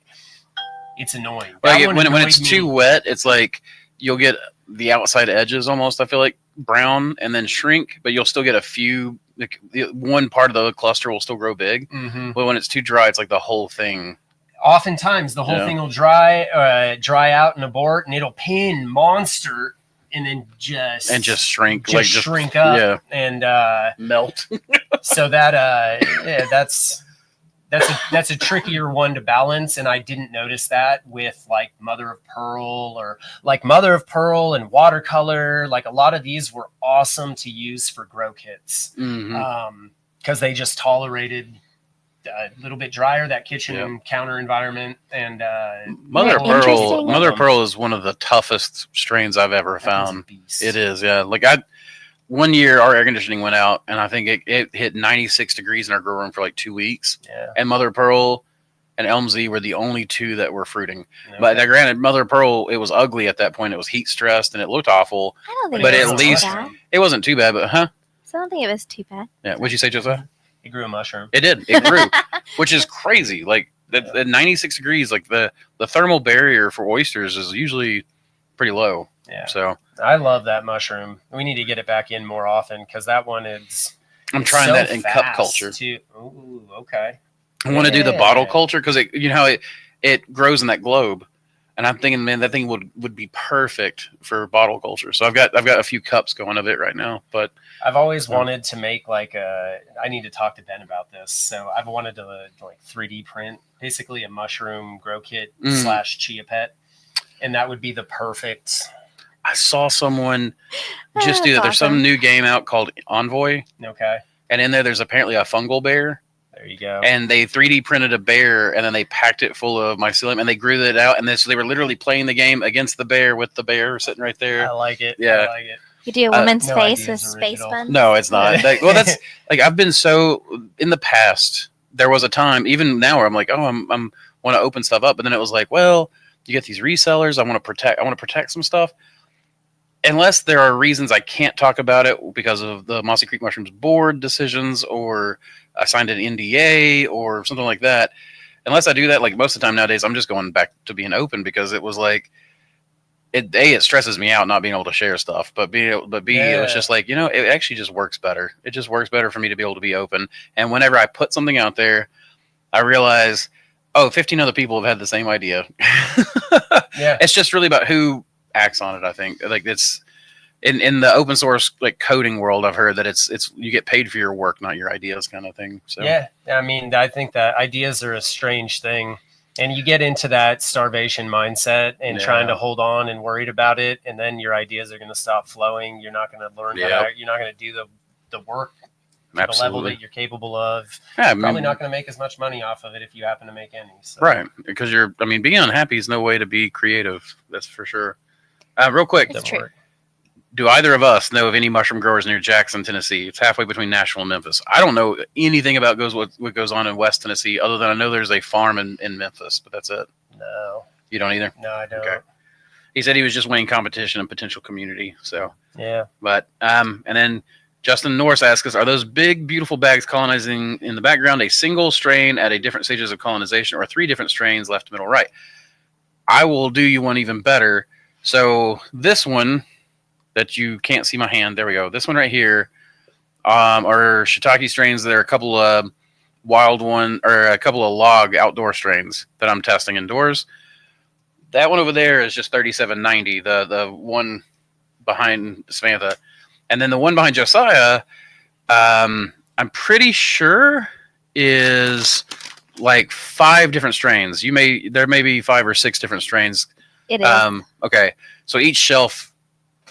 It's annoying. Like That one when annoyed it's me. too wet, it's like you'll get the outside edges almost, I feel like, brown and then shrink, but you'll still get a few, like, one part of the cluster will still grow big. Mhm. But when it's too dry, it's like the whole thing. Oftentimes the whole Yeah. thing will dry out and abort, and it'll pin monster and then just shrink. just like shrink up. Yeah. And Melt. so that that's a trickier one to balance, and I didn't notice that with like mother of pearl and watercolor. Like a lot of these were awesome to use for grow kits Mhm. because they just tolerated a little bit drier, that kitchen Yeah. and counter environment. And Mother of Yeah, interesting. Mother of Pearl is one of the toughest strains I've ever that thing's a found. beast. It is, yeah. Like one year our air conditioning went out, and I think it hit 96 degrees in our grow room for like 2 weeks. Yeah. And Mother of Pearl and Elmsy were the only two that were fruiting. Okay. But granted, Mother of Pearl, it was ugly at that point. It was heat stressed and it looked awful. I don't think But it at was too least- bad. It wasn't too bad, but So I don't think it was too bad. Yeah. What'd you say, Josiah? It grew a mushroom. It did. It grew, which is crazy. Like at 96 degrees, like the thermal barrier for oysters is usually pretty low. Yeah. So I love that mushroom. We need to get it back in more often because that one is. I'm it's trying so that in cup fast, culture. too. Ooh, okay. I want to do the bottle Yeah. culture because it grows in that globe, and I'm thinking, man, that thing would be perfect for bottle culture. So I've got a few cups going of it right now, but I've always wanted to make like I need to talk to Ben about this. So I've wanted to like 3D print basically a mushroom grow kit / chia pet, and that would be the perfect. I saw someone just do that. That's There's some awesome. new game out called Envoy, Okay, and in there's apparently a fungal bear, there you go. and they 3D printed a bear, and then they packed it full of mycelium, and they grew it out, and so they were literally playing the game against the bear with the bear sitting right there. I like it. Yeah. I like it. You do a woman's no face idea with is space original. buns. No, it's not. Well, that's like I've been so in the past. There was a time, even now, where I'm like, oh, I'm want to open stuff up, but then it was like, well, you get these resellers. I want to protect some stuff. Unless there are reasons I can't talk about it because of the Mossy Creek Mushrooms board decisions, or I signed an NDA or something like that. Unless I do that, like most of the time nowadays, I'm just going back to being open because it was like, it stresses me out not being able to share stuff, but B, it was just like, it actually just works better. It just works better for me to be able to be open. And whenever I put something out there, I realize, 15 other people have had the same idea. Yeah. It's just really about who acts on it. I think like it's in the open source like coding world. I've heard that it's you get paid for your work, not your ideas, kind of thing. So Yeah, I mean, I think that ideas are a strange thing, and you get into that starvation mindset and trying to Yeah. hold on and worried about it, and then your ideas are going to stop flowing. You're not going to learn. Yep. You're not going to do the work to the level absolutely. that you're capable of. Yeah, I mean, Probably not going to make as much money off of it if you happen to make any. So. right, because being unhappy is no way to be creative. That's for sure. Real quick, It's Doesn't true. work. do either of us know of any mushroom growers near Jackson, Tennessee? It's halfway between Nashville and Memphis. I don't know anything about what goes on in West Tennessee, other than I know there's a farm in Memphis, but that's it. No, You don't either? no, I don't. Okay. He said he was just weighing competition and potential community. So, Yeah. but and then Justin Norris asks us, are those big, beautiful bags colonizing in the background a single strain at a different stages of colonization, or 3 different strains left, middle, right? I will do you one even better. So this one that you can't see my hand, there we go. This one right here are shiitake strains that are a couple of wild one, or a couple of log outdoor strains that I'm testing indoors. That one over there is just 3790, the one behind Samantha. And then the one behind Josiah, I'm pretty sure is like 5 different strains. There may be 5 or 6 different strains. It is. Okay. So each shelf,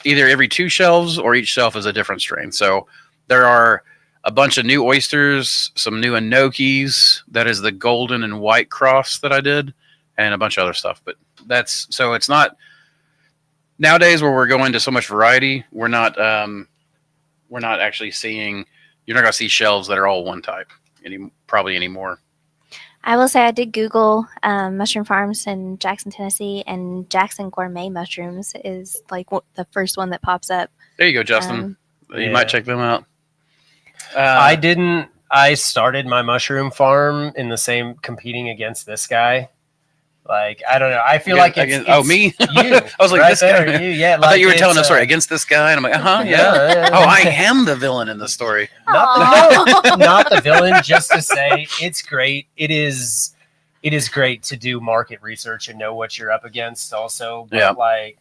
either every 2 shelves or each shelf is a different strain. So there are a bunch of new oysters, some new enokis. That is the golden and white cross that I did, and a bunch of other stuff. But so it's not nowadays where we're going to so much variety. We're not actually seeing. You're not going to see shelves that are all one type probably anymore. I will say I did Google mushroom farms in Jackson, Tennessee, and Jackson Gourmet Mushrooms is like the first one that pops up. There you go, Justin. You might check them out. I started my mushroom farm in the same competing against this guy. Like, I don't know. I feel like it's me? You. I was like, right this there, guy. you. Yeah, I thought you were telling a story against this guy, and I'm like, yeah. Oh, I am the villain in the story. Not the villain. Just to say, it's great. It is great to do market research and know what you're up against. Also, but like,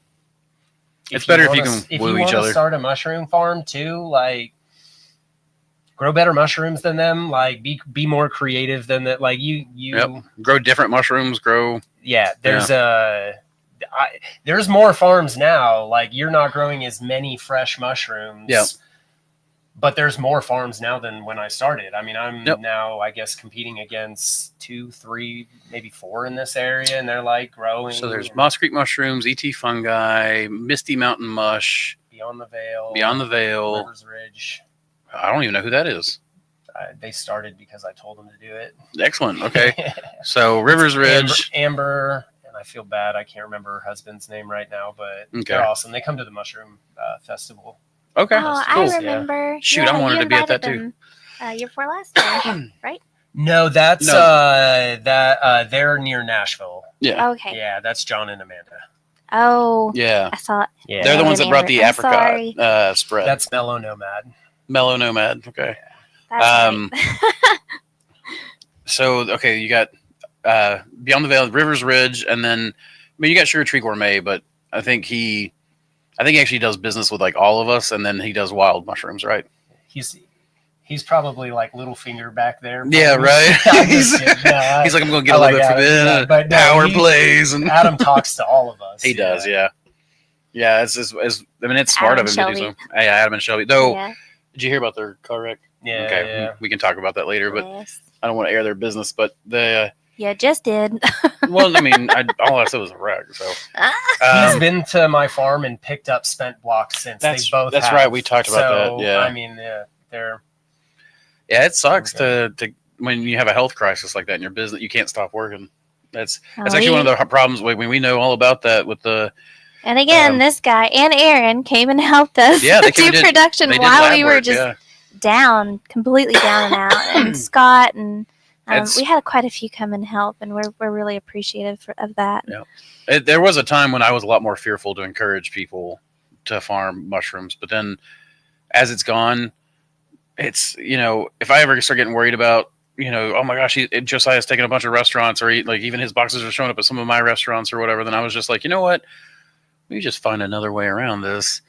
it's better if you can woo each other. Start a mushroom farm too, like. Grow better mushrooms than them. Like be more creative than that. Like you grow different mushrooms. There's more farms now. Like you're not growing as many fresh mushrooms. Yeah. But there's more farms now than when I started. I mean, I'm now, I guess, competing against 2, 3, maybe 4 in this area, and they're like growing. So there's Moss Creek mushrooms, ET fungi, Misty Mountain mush, Beyond the Veil, Rivers Ridge. I don't even know who that is. They started because I told them to do it. Excellent. Okay. So Rivers Ridge. Amber, and I feel bad. I can't remember her husband's name right now, but they're awesome. They come to the Mushroom Festival. Okay. Oh, cool. I remember. Shoot, I wanted to be at that too. Year before last year, right? No, that's they're near Nashville. Yeah. Okay. Yeah, that's John and Amanda. Oh. Yeah. I saw it. Yeah. They're the ones that brought the apricot spread. That's Mellow Nomad. Mellow Nomad. Okay. That's right. So okay, you got Beyond the Veil, Rivers Ridge, and then I mean you got Sugar Tree Gourmet, but I think he actually does business with like all of us, and then he does wild mushrooms, right? He's probably like Littlefinger back there. Yeah, right. he's like, I'm going to get a little bit from it. But power plays, and Adam talks to all of us. He does, yeah. It's I mean, it's smart of him to do so. Hey, Adam and Shelby. Though, did you hear about their car wreck? Yeah. Okay, yeah. We can talk about that later, but I don't want to air their business. But yeah, just did. Well, I mean, all I said was a wreck. So he's been to my farm and picked up spent blocks since. They both. That's have. right. We talked about that. Yeah. I mean, they're. Yeah, it sucks to when you have a health crisis like that in your business, you can't stop working. That's actually one of the problems. When we know all about that with the. And again, this guy and Erin came and helped us do production while we were just completely down and out. And Scott and we had quite a few come and help, and we're really appreciative of that. Yeah, there was a time when I was a lot more fearful to encourage people to farm mushrooms, but then as it's gone, it's if I ever start getting worried about oh my gosh, Josiah's taking a bunch of restaurants, or even his boxes are showing up at some of my restaurants or whatever, then I was just like, you know what? We just find another way around this.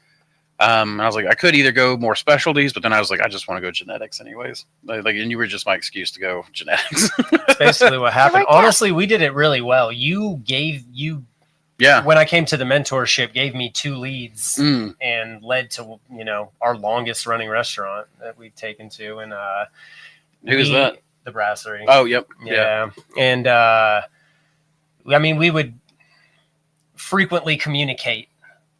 And I was like, I could either go more specialties, but then I was like, I just want to go genetics anyways. Like, and you were just my excuse to go genetics. That's basically what happened. Honestly, we did it really well. When I came to the mentorship, gave me 2 leads and led to, our longest running restaurant that we've taken to. And who is that? The Brasserie. Oh, yep. Yeah. And I mean, we would frequently communicate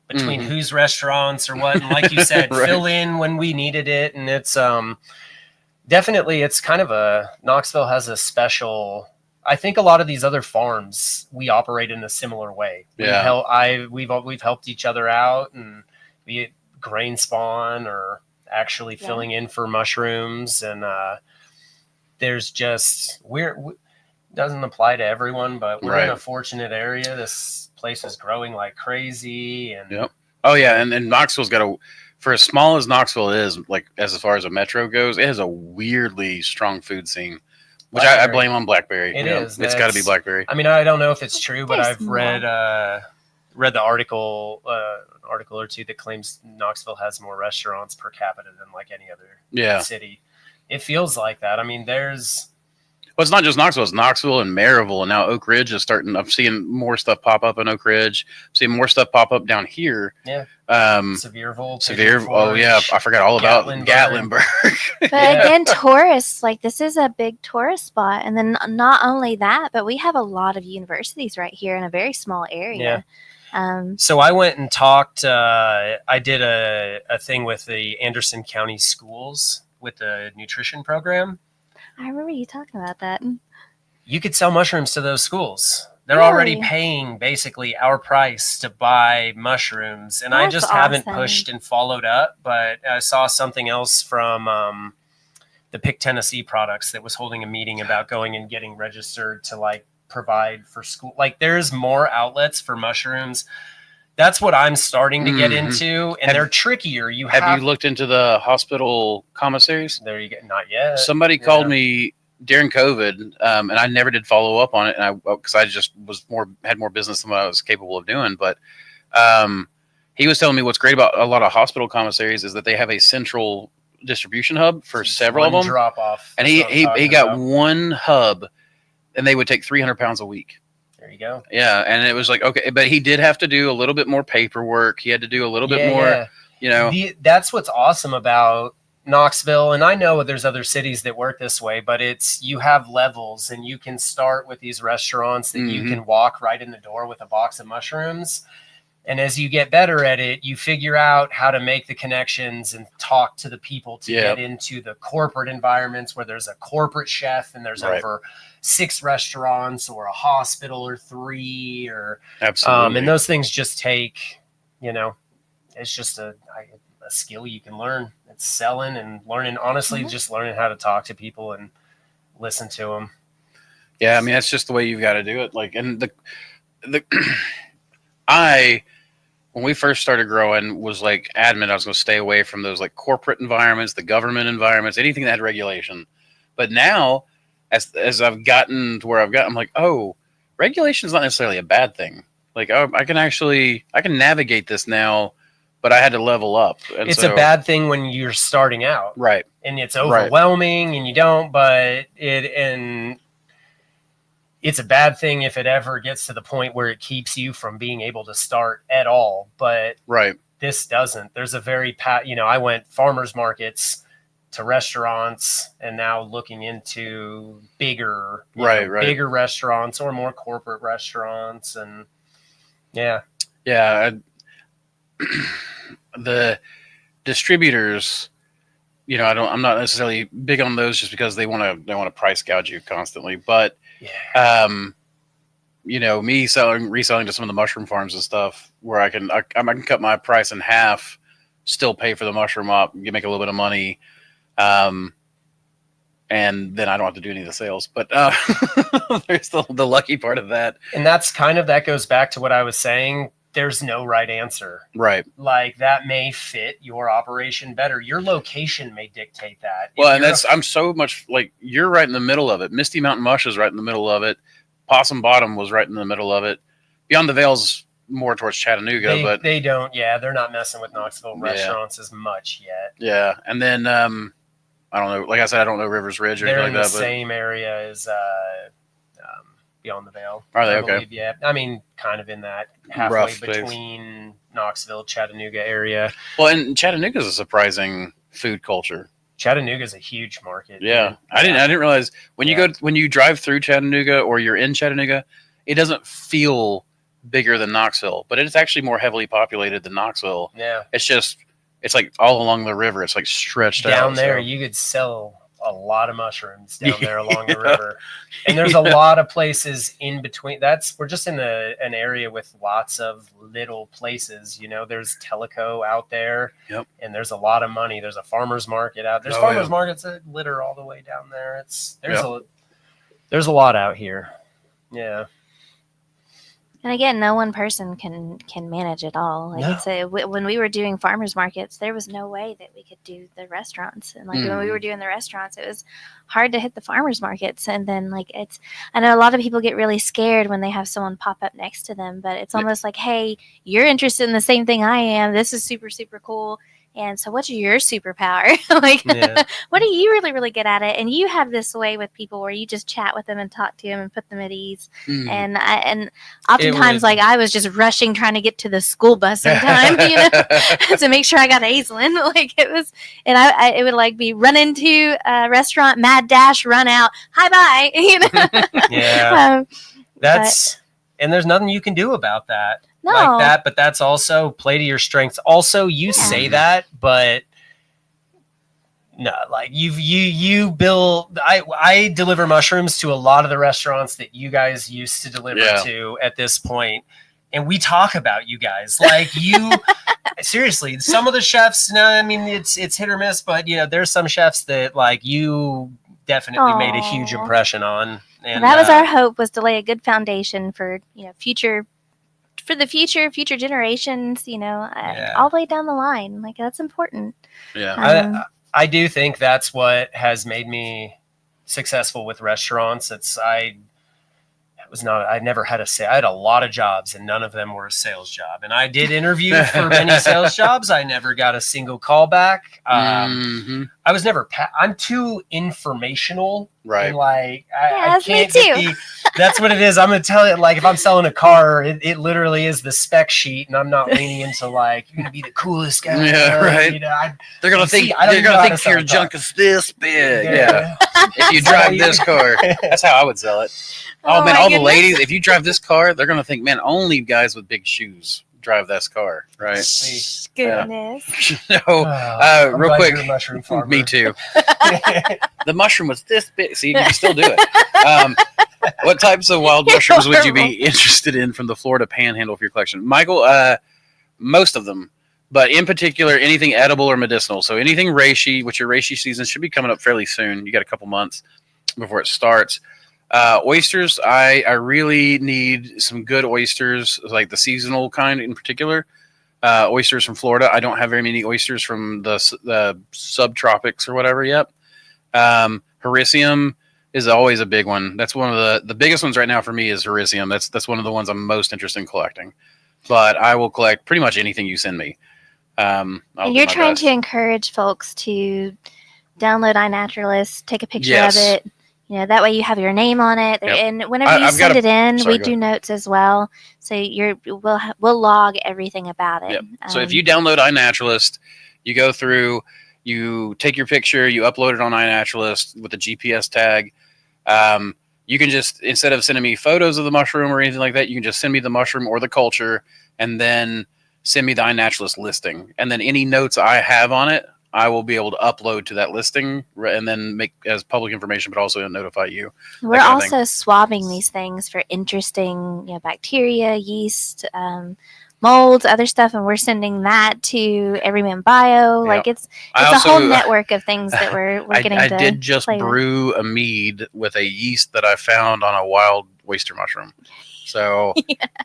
between whose restaurants or what, and like you said, fill in when we needed it. And it's definitely, it's kind of Knoxville has a special. I think a lot of these other farms we operate in a similar way. Yeah, we've helped each other out, and be it grain spawn or actually filling in for mushrooms, and there's just doesn't apply to everyone, but we're in a fortunate area. This place is growing like crazy, and oh yeah, and Knoxville's got for as small as Knoxville is, like as far as a metro goes, it has a weirdly strong food scene, which I blame on Blackberry. It is. It's got to be Blackberry. I mean, I don't know if it's true, but I've read the article or two that claims Knoxville has more restaurants per capita than like any other city. It feels like that. I mean, well, it's not just Knoxville. It's Knoxville and Maryville, and now Oak Ridge is starting. I'm seeing more stuff pop up in Oak Ridge. I'm seeing more stuff pop up down here. Yeah. Sevierville. Oh yeah, I forgot all about Gatlinburg. But again, tourists, like this is a big tourist spot, and then not only that, but we have a lot of universities right here in a very small area. Yeah. So I went and talked. I did a thing with the Anderson County Schools with the nutrition program. I remember you talking about that. you could sell mushrooms to those schools. They're Really? already paying basically our price to buy mushrooms. And I That's just haven't awesome. pushed and followed up, but I saw something else from the Pick Tennessee products that was holding a meeting about going and getting registered to like provide for school. Like there's more outlets for mushrooms. That's what I'm starting to get into, and they're trickier. Have you looked into the hospital commissaries? There you go. Not yet. Somebody called me during COVID, and I never did follow up on it, and because I just had more business than what I was capable of doing. But he was telling me what's great about a lot of hospital commissaries is that they have a central distribution hub for several of them. Drop off, and he got one hub, and they would take 300 pounds a week. There you go. Yeah, and it was like, okay, but he did have to do a little bit more paperwork. He had to do a little bit more, you know. That's what's awesome about Knoxville, and I know there's other cities that work this way, but you have levels, and you can start with these restaurants that you can walk right in the door with a box of mushrooms. And as you get better at it, you figure out how to make the connections and talk to the people to get into the corporate environments where there's a corporate chef and there's over 6 restaurants or a hospital or 3 or absolutely. And those things just take, it's just a skill you can learn. It's selling and learning, honestly, just learning how to talk to people and listen to them. Yeah. I mean, that's just the way you've got to do it. Like, and when we first started growing was like adamant I was going to stay away from those like corporate environments, the government environments, anything that had regulation. But now as I've gotten to where I've got, I'm like, oh, regulation is not necessarily a bad thing. Like I can navigate this now, but I had to level up. And it's a bad thing when you're starting out. Right. And it's overwhelming and you don't, but it's a bad thing if it ever gets to the point where it keeps you from being able to start at all. But this doesn't. There's a very, I went farmers markets to restaurants and now looking into bigger, bigger restaurants or more corporate restaurants. And the distributors, I'm not necessarily big on those just because they want to price gouge you constantly, but me reselling to some of the mushroom farms and stuff where I can cut my price in half, still pay for the mushroom up, make a little bit of money. And then I don't have to do any of the sales, but there's the lucky part of that. And that goes back to what I was saying. There's no right answer. Right. Like that may fit your operation better. Your location may dictate that. Well, and I'm so much like you're right in the middle of it. Misty Mountain Mush is right in the middle of it. Possum Bottom was right in the middle of it. Beyond the Veil's more towards Chattanooga, but they don't. Yeah, they're not messing with Knoxville restaurants as much yet. Yeah, and then I don't know. Like I said, I don't know Rivers Ridge or anything like that. They're in the same area as Beyond the Veil. Are they? Okay. Yeah. I mean, kind of in that halfway between Knoxville, Chattanooga area. Well, and Chattanooga is a surprising food culture. Chattanooga is a huge market. Yeah. I didn't realize when you drive through Chattanooga or you're in Chattanooga, it doesn't feel bigger than Knoxville, but it's actually more heavily populated than Knoxville. Yeah. It's like all along the river. It's like stretched out. Down there, you could sell a lot of mushrooms down there along the river. And there's a lot of places in between. We're just in an area with lots of little places. There's Tellico out there, and there's a lot of money. There's a farmer's market out. There's farmer's markets that litter all the way down there. There's a lot out here. Yeah. And again, no one person can manage it all. When we were doing farmers markets, there was no way that we could do the restaurants. And when we were doing the restaurants, it was hard to hit the farmers markets. And then I know a lot of people get really scared when they have someone pop up next to them, but it's almost like, hey, you're interested in the same thing I am. This is super, super cool. And so what's your superpower? What are you really, really good at it? And you have this way with people where you just chat with them and talk to them and put them at ease. And oftentimes, I was just rushing trying to get to the school bus in time, to make sure I got Hazelin. It would be run into a restaurant, mad dash, run out, hi, bye, Yeah. And there's nothing you can do about that. No. Like that, but that's also play to your strengths. Also, you say that, but No, like you build. I deliver mushrooms to a lot of the restaurants that you guys used to deliver to at this point, and we talk about you guys like you. Seriously, some of the chefs. No, I mean it's hit or miss, but there's some chefs that like you definitely made a huge impression on. And that was our hope, was to lay a good foundation for future generations. All the way down the line. Like that's important. Yeah. I do think that's what has made me successful with restaurants. I never had I had a lot of jobs and none of them were a sales job. And I did interview for many sales jobs. I never got a single call back. I was never, I'm too informational. Right. And like, I can't get that's what it is. I'm going to tell it, like, if I'm selling a car, it literally is the spec sheet, and I'm not leaning into like, you're going to be the coolest guy. Yeah, right. They're going to think your junk is this big. Yeah. If you drive this car, that's how I would sell it. Oh man, all the ladies, if you drive this car, they're going to think, man, only guys with big shoes drive this car, right? Goodness. Real quick, mushroom farmer. Me too. The mushroom was this big. See, you can still do it. What types of wild mushrooms would you be interested in from the Florida Panhandle for your collection, Michael? Most of them, but in particular, anything edible or medicinal. So anything reishi, which your reishi season should be coming up fairly soon. You got a couple months before it starts. Oysters, I really need some good oysters, like the seasonal kind in particular. Oysters from Florida. I don't have very many oysters from the subtropics or whatever yet. Hericium is always a big one. That's one of the biggest ones right now for me is Hericium. That's one of the ones I'm most interested in collecting. But I will collect pretty much anything you send me. And you're trying to encourage folks to download iNaturalist, take a picture of it. That way you have your name on it, and whenever you send it in, we do notes as well. So we'll log everything about it. Yep. So if you download iNaturalist, you go through, you take your picture, you upload it on iNaturalist with a GPS tag. You can just, instead of sending me photos of the mushroom or anything like that, you can just send me the mushroom or the culture, and then send me the iNaturalist listing, and then any notes I have on it, I will be able to upload to that listing and then make as public information, but also notify you. We're also swabbing these things for interesting, bacteria, yeast, molds, other stuff, and we're sending that to Everyman Bio. Yep. Like it's a whole network of things that we're getting. I did just brew a mead with a yeast that I found on a wild oyster mushroom. So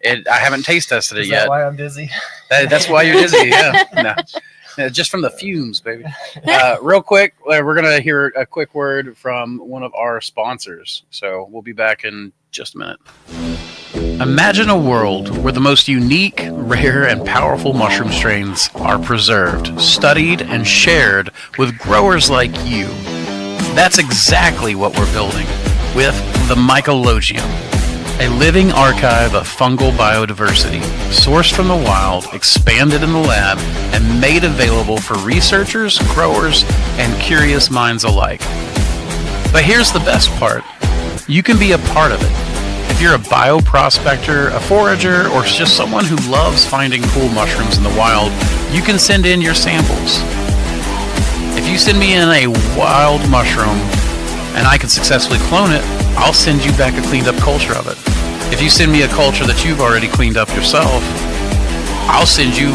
I haven't taste tested it yet. That's why I'm dizzy. That's why you're dizzy. Yeah. No. Just from the fumes, baby. Real quick, we're going to hear a quick word from one of our sponsors. So we'll be back in just a minute. Imagine a world where the most unique, rare, and powerful mushroom strains are preserved, studied, and shared with growers like you. That's exactly what we're building with the Mycologium. A living archive of fungal biodiversity, sourced from the wild, expanded in the lab, and made available for researchers, growers, and curious minds alike. But here's the best part. You can be a part of it. If you're a bioprospector, a forager, or just someone who loves finding cool mushrooms in the wild, you can send in your samples. If you send me in a wild mushroom, and I can successfully clone it, I'll send you back a cleaned up culture of it. If you send me a culture that you've already cleaned up yourself, I'll send you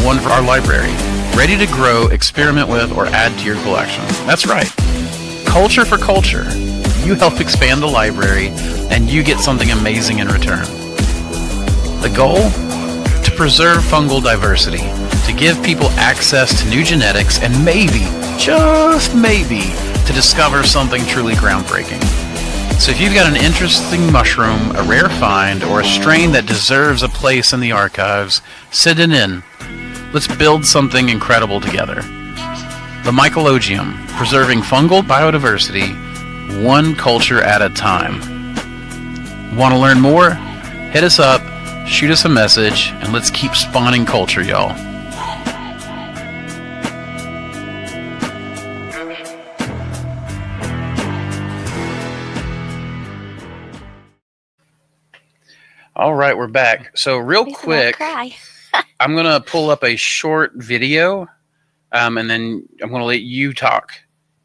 one for our library, ready to grow, experiment with, or add to your collection. That's right. Culture for culture. You help expand the library, and you get something amazing in return. The goal? To preserve fungal diversity, to give people access to new genetics, and maybe, just maybe, to discover something truly groundbreaking. So if you've got an interesting mushroom, a rare find, or a strain that deserves a place in the archives, send it in. Let's build something incredible together. The Mycologium, preserving fungal biodiversity, one culture at a time. Want to learn more? Hit us up, shoot us a message, and let's keep spawning culture, y'all. All right, we're back. So real quick, I'm going to pull up a short video And then I'm going to let you talk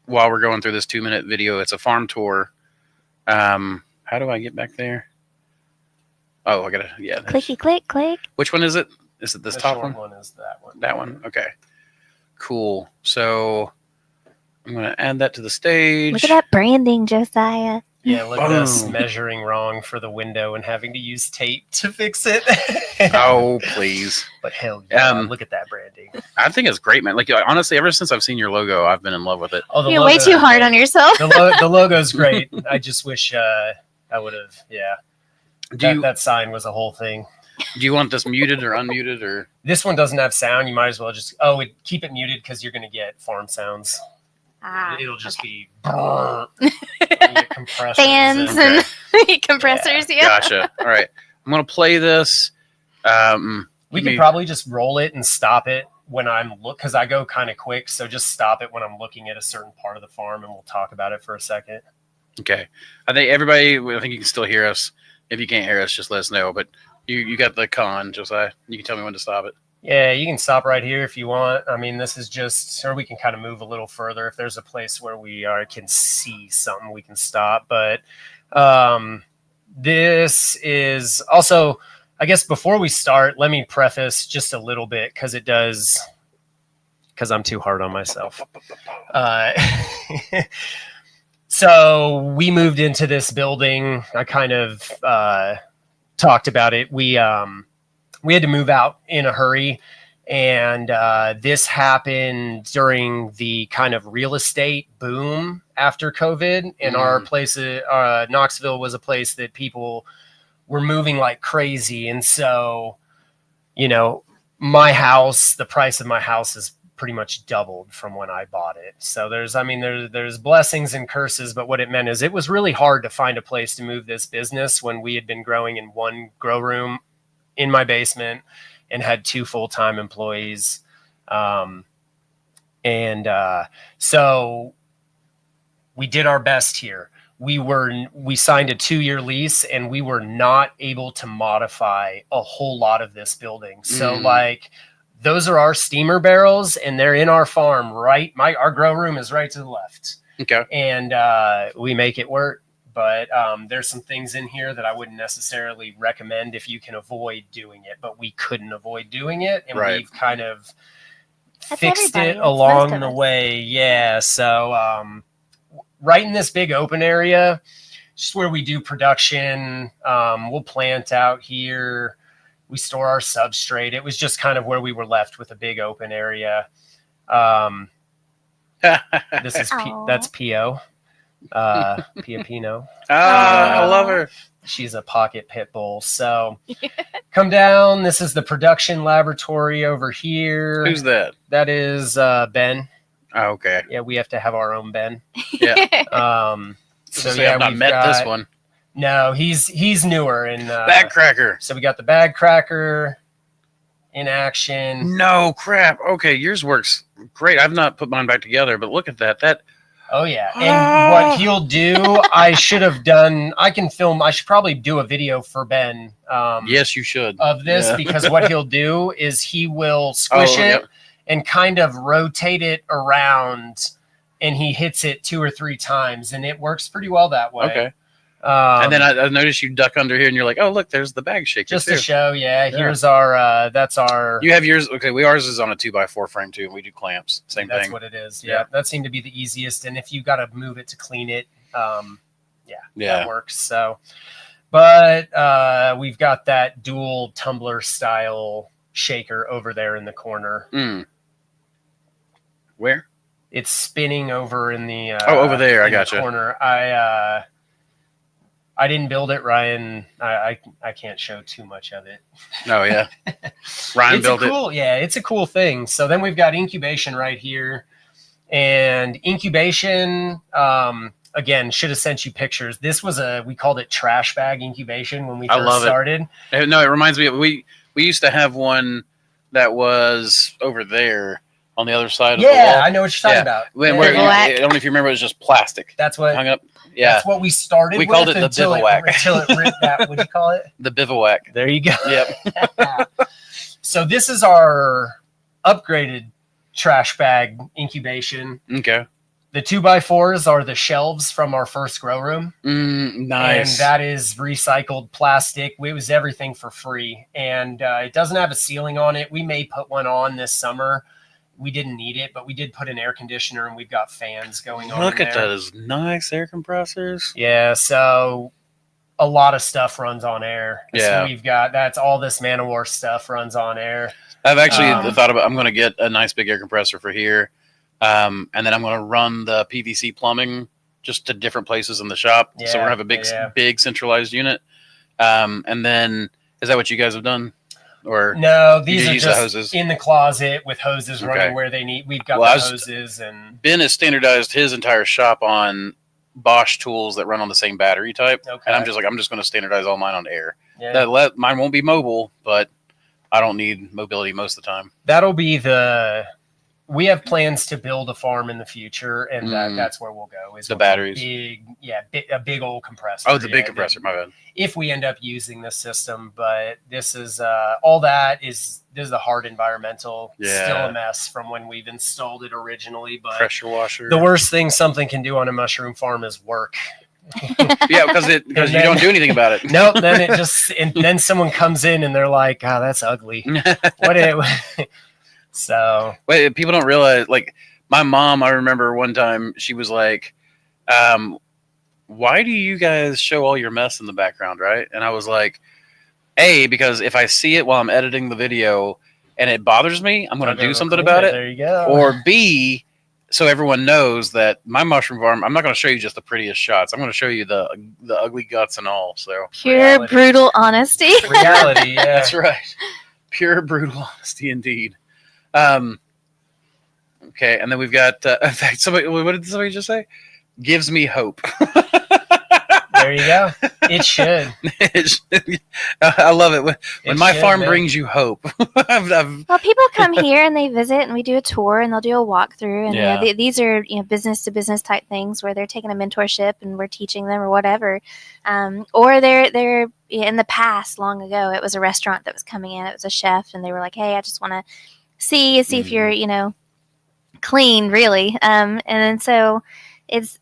while we're going through this 2-minute video. It's a farm tour. How do I get back there? Oh, I got to, yeah. Clicky click click. Which one is it? Is it this The top short one? one is that one. That one? Okay. Cool. So I'm going to add that to the stage. Look at that branding, Josiah. Yeah, look at us Boom. measuring wrong for the window and having to use tape to fix it. Oh, please. But hell yeah, Um, look at that branding. I think it's great, man. Like, honestly, ever since I've seen your logo, I've been in love with it. Oh, the You're way logo- too hard on yourself. The logo's great. I just wish I would have. Yeah, Do that sign was a whole thing. you want this muted or unmuted or? This one doesn't have sound. You might as well just keep it muted because you're going to get farm sounds. It'll just be compressors Fans and- and compressors. Yeah. Gotcha. All right. I'm going to play this. We Give me- could probably just roll it and stop it when I'm because I go kind of quick. So just stop it when I'm looking at a certain part of the farm, and we'll talk about it for a second. Okay. I think I think you can still hear us. If you can't hear us, just let us know. But you got the con, Josiah. You can tell me when to stop it. Yeah, you can stop right here if you want. I mean, this is just, or we can kind of move a little further. If there's a place where we can see something, we can stop. But this is also, I guess before we start, let me preface just a little bit because I'm too hard on myself. So we moved into this building. I kind of talked about it. We had to move out in a hurry, and this happened during the kind of real estate boom after COVID. And our place, Knoxville, was a place that people were moving like crazy. And so, my house, the price of my house is pretty much doubled from when I bought it. So there's blessings and curses, but what it meant is it was really hard to find a place to move this business when we had been growing in one grow room in my basement and had 2 full-time employees. So we did our best here. We signed a 2-year lease, and we were not able to modify a whole lot of this building. So those are our steamer barrels, and they're in our farm, right? Our grow room is right to the left. Okay. And we make it work. But there's some things in here that I wouldn't necessarily recommend if you can avoid doing it. But we couldn't avoid doing it, and Right. we've kind of That's fixed everybody. it That's along most of the us. way. Yeah. So right in this big open area, just where we do production, we'll plant out here. We store our substrate. It was just kind of where we were left with a big open area. This is Aw. that's Pio. Pia Pino. I love her. She's a pocket pit bull. So come down. This is the production laboratory over here. Who's that? That is Ben. Oh, okay. Yeah, we have to have our own Ben. Yeah. So So yeah, I've not we've met this got- one. No, he's newer and Bag cracker. so we got the bag cracker in action. No crap. Okay, yours works great. I've not put mine back together, but look at that. That Oh yeah. And what he'll do, I should have done. I can film. I should probably do a video for Ben. yes, you should. Of this Yeah. because what he'll do is he will squish it yep. and kind of rotate it around, and he hits it 2 or 3 times, and it works pretty well that way. Okay. And then I noticed you duck under here, and you're like, "Oh, look, there's the bag shaker just too." to show, Yeah. here's our. That's our. You have yours. Okay, ours is on a 2x4 frame too, and we do clamps. Same That's thing. what it is. Yeah. Yeah, that seemed to be the easiest. And if you got to move it to clean it, Yeah. that works. So, but we've got that dual tumbler style shaker over there in the corner. Where? It's spinning over in the over there. I in the gotcha. corner. I didn't build it, Ryan. I can't show too much of it. Oh yeah. Ryan It's built a cool, yeah, it's a cool thing. So then we've got incubation right here, and incubation. Again, should have sent you pictures. This was we called it trash bag incubation when we I first love it. started. No, it reminds me of we used to have one that was over there on the other side of the Yeah, wall. I know what you're talking about. When, Yeah, where, yeah. I don't know if you remember, it was just plastic That's what. hung up. Yeah, That's what we started. We called with it the until bivouac. Until it ripped that. What'd you call it? the bivouac. There you go. Yep. So this is our upgraded trash bag incubation. Okay. The 2x4s are the shelves from our first grow room. Nice. And that is recycled plastic. It was everything for free. And it doesn't have a ceiling on it. We may put one on this summer. We didn't need it, but we did put an air conditioner and we've got fans going on. Look in at there. those nice air compressors. Yeah, so a lot of stuff runs on air. Yeah. So that's all this Man-O-War stuff runs on air. I've actually thought about, I'm going to get a nice big air compressor for here. And then I'm going to run the PVC plumbing just to different places in the shop. So we're going to have a big centralized unit. And then, is that what you guys have done? Or no, these are the just hoses in the closet with hoses running where they need. We've got the hoses. And Ben has standardized his entire shop on Bosch tools that run on the same battery type. Okay. And I'm just going to standardize all mine on air. Yeah. Mine won't be mobile, but I don't need mobility most of the time. That'll be we have plans to build a farm in the future, and that's where we'll go. Is the batteries? A big old compressor. Oh, the big compressor. My bad. If we end up using this system, but this is all that is. This is the hard environmental. Still a mess from when we've installed it originally. But pressure washer. The worst thing something can do on a mushroom farm is work. Yeah, because you don't do anything about it. No, then it just and then someone comes in and they're like, "Oh, that's ugly." So wait, people don't realize. Like my mom, I remember one time she was like, "Why do you guys show all your mess in the background?" Right? And I was like, "A, because if I see it while I'm editing the video and it bothers me, I'm going to do something about it." There you go. Or B, so everyone knows that my mushroom farm, I'm not going to show you just the prettiest shots. I'm going to show you the ugly guts and all. So pure brutal honesty. Reality, yeah. That's right. Pure brutal honesty indeed. Okay, and then we've got in fact, what did somebody just say? Gives me hope. There you go. It should. I love it when my farm brings you hope. Well, people come here and they visit, and we do a tour, and they'll do a walkthrough, and these are business to business type things where they're taking a mentorship and we're teaching them or whatever, or they're in the past long ago. It was a restaurant that was coming in. It was a chef, and they were like, "Hey, I just want to see if you're clean, really," and then so it's.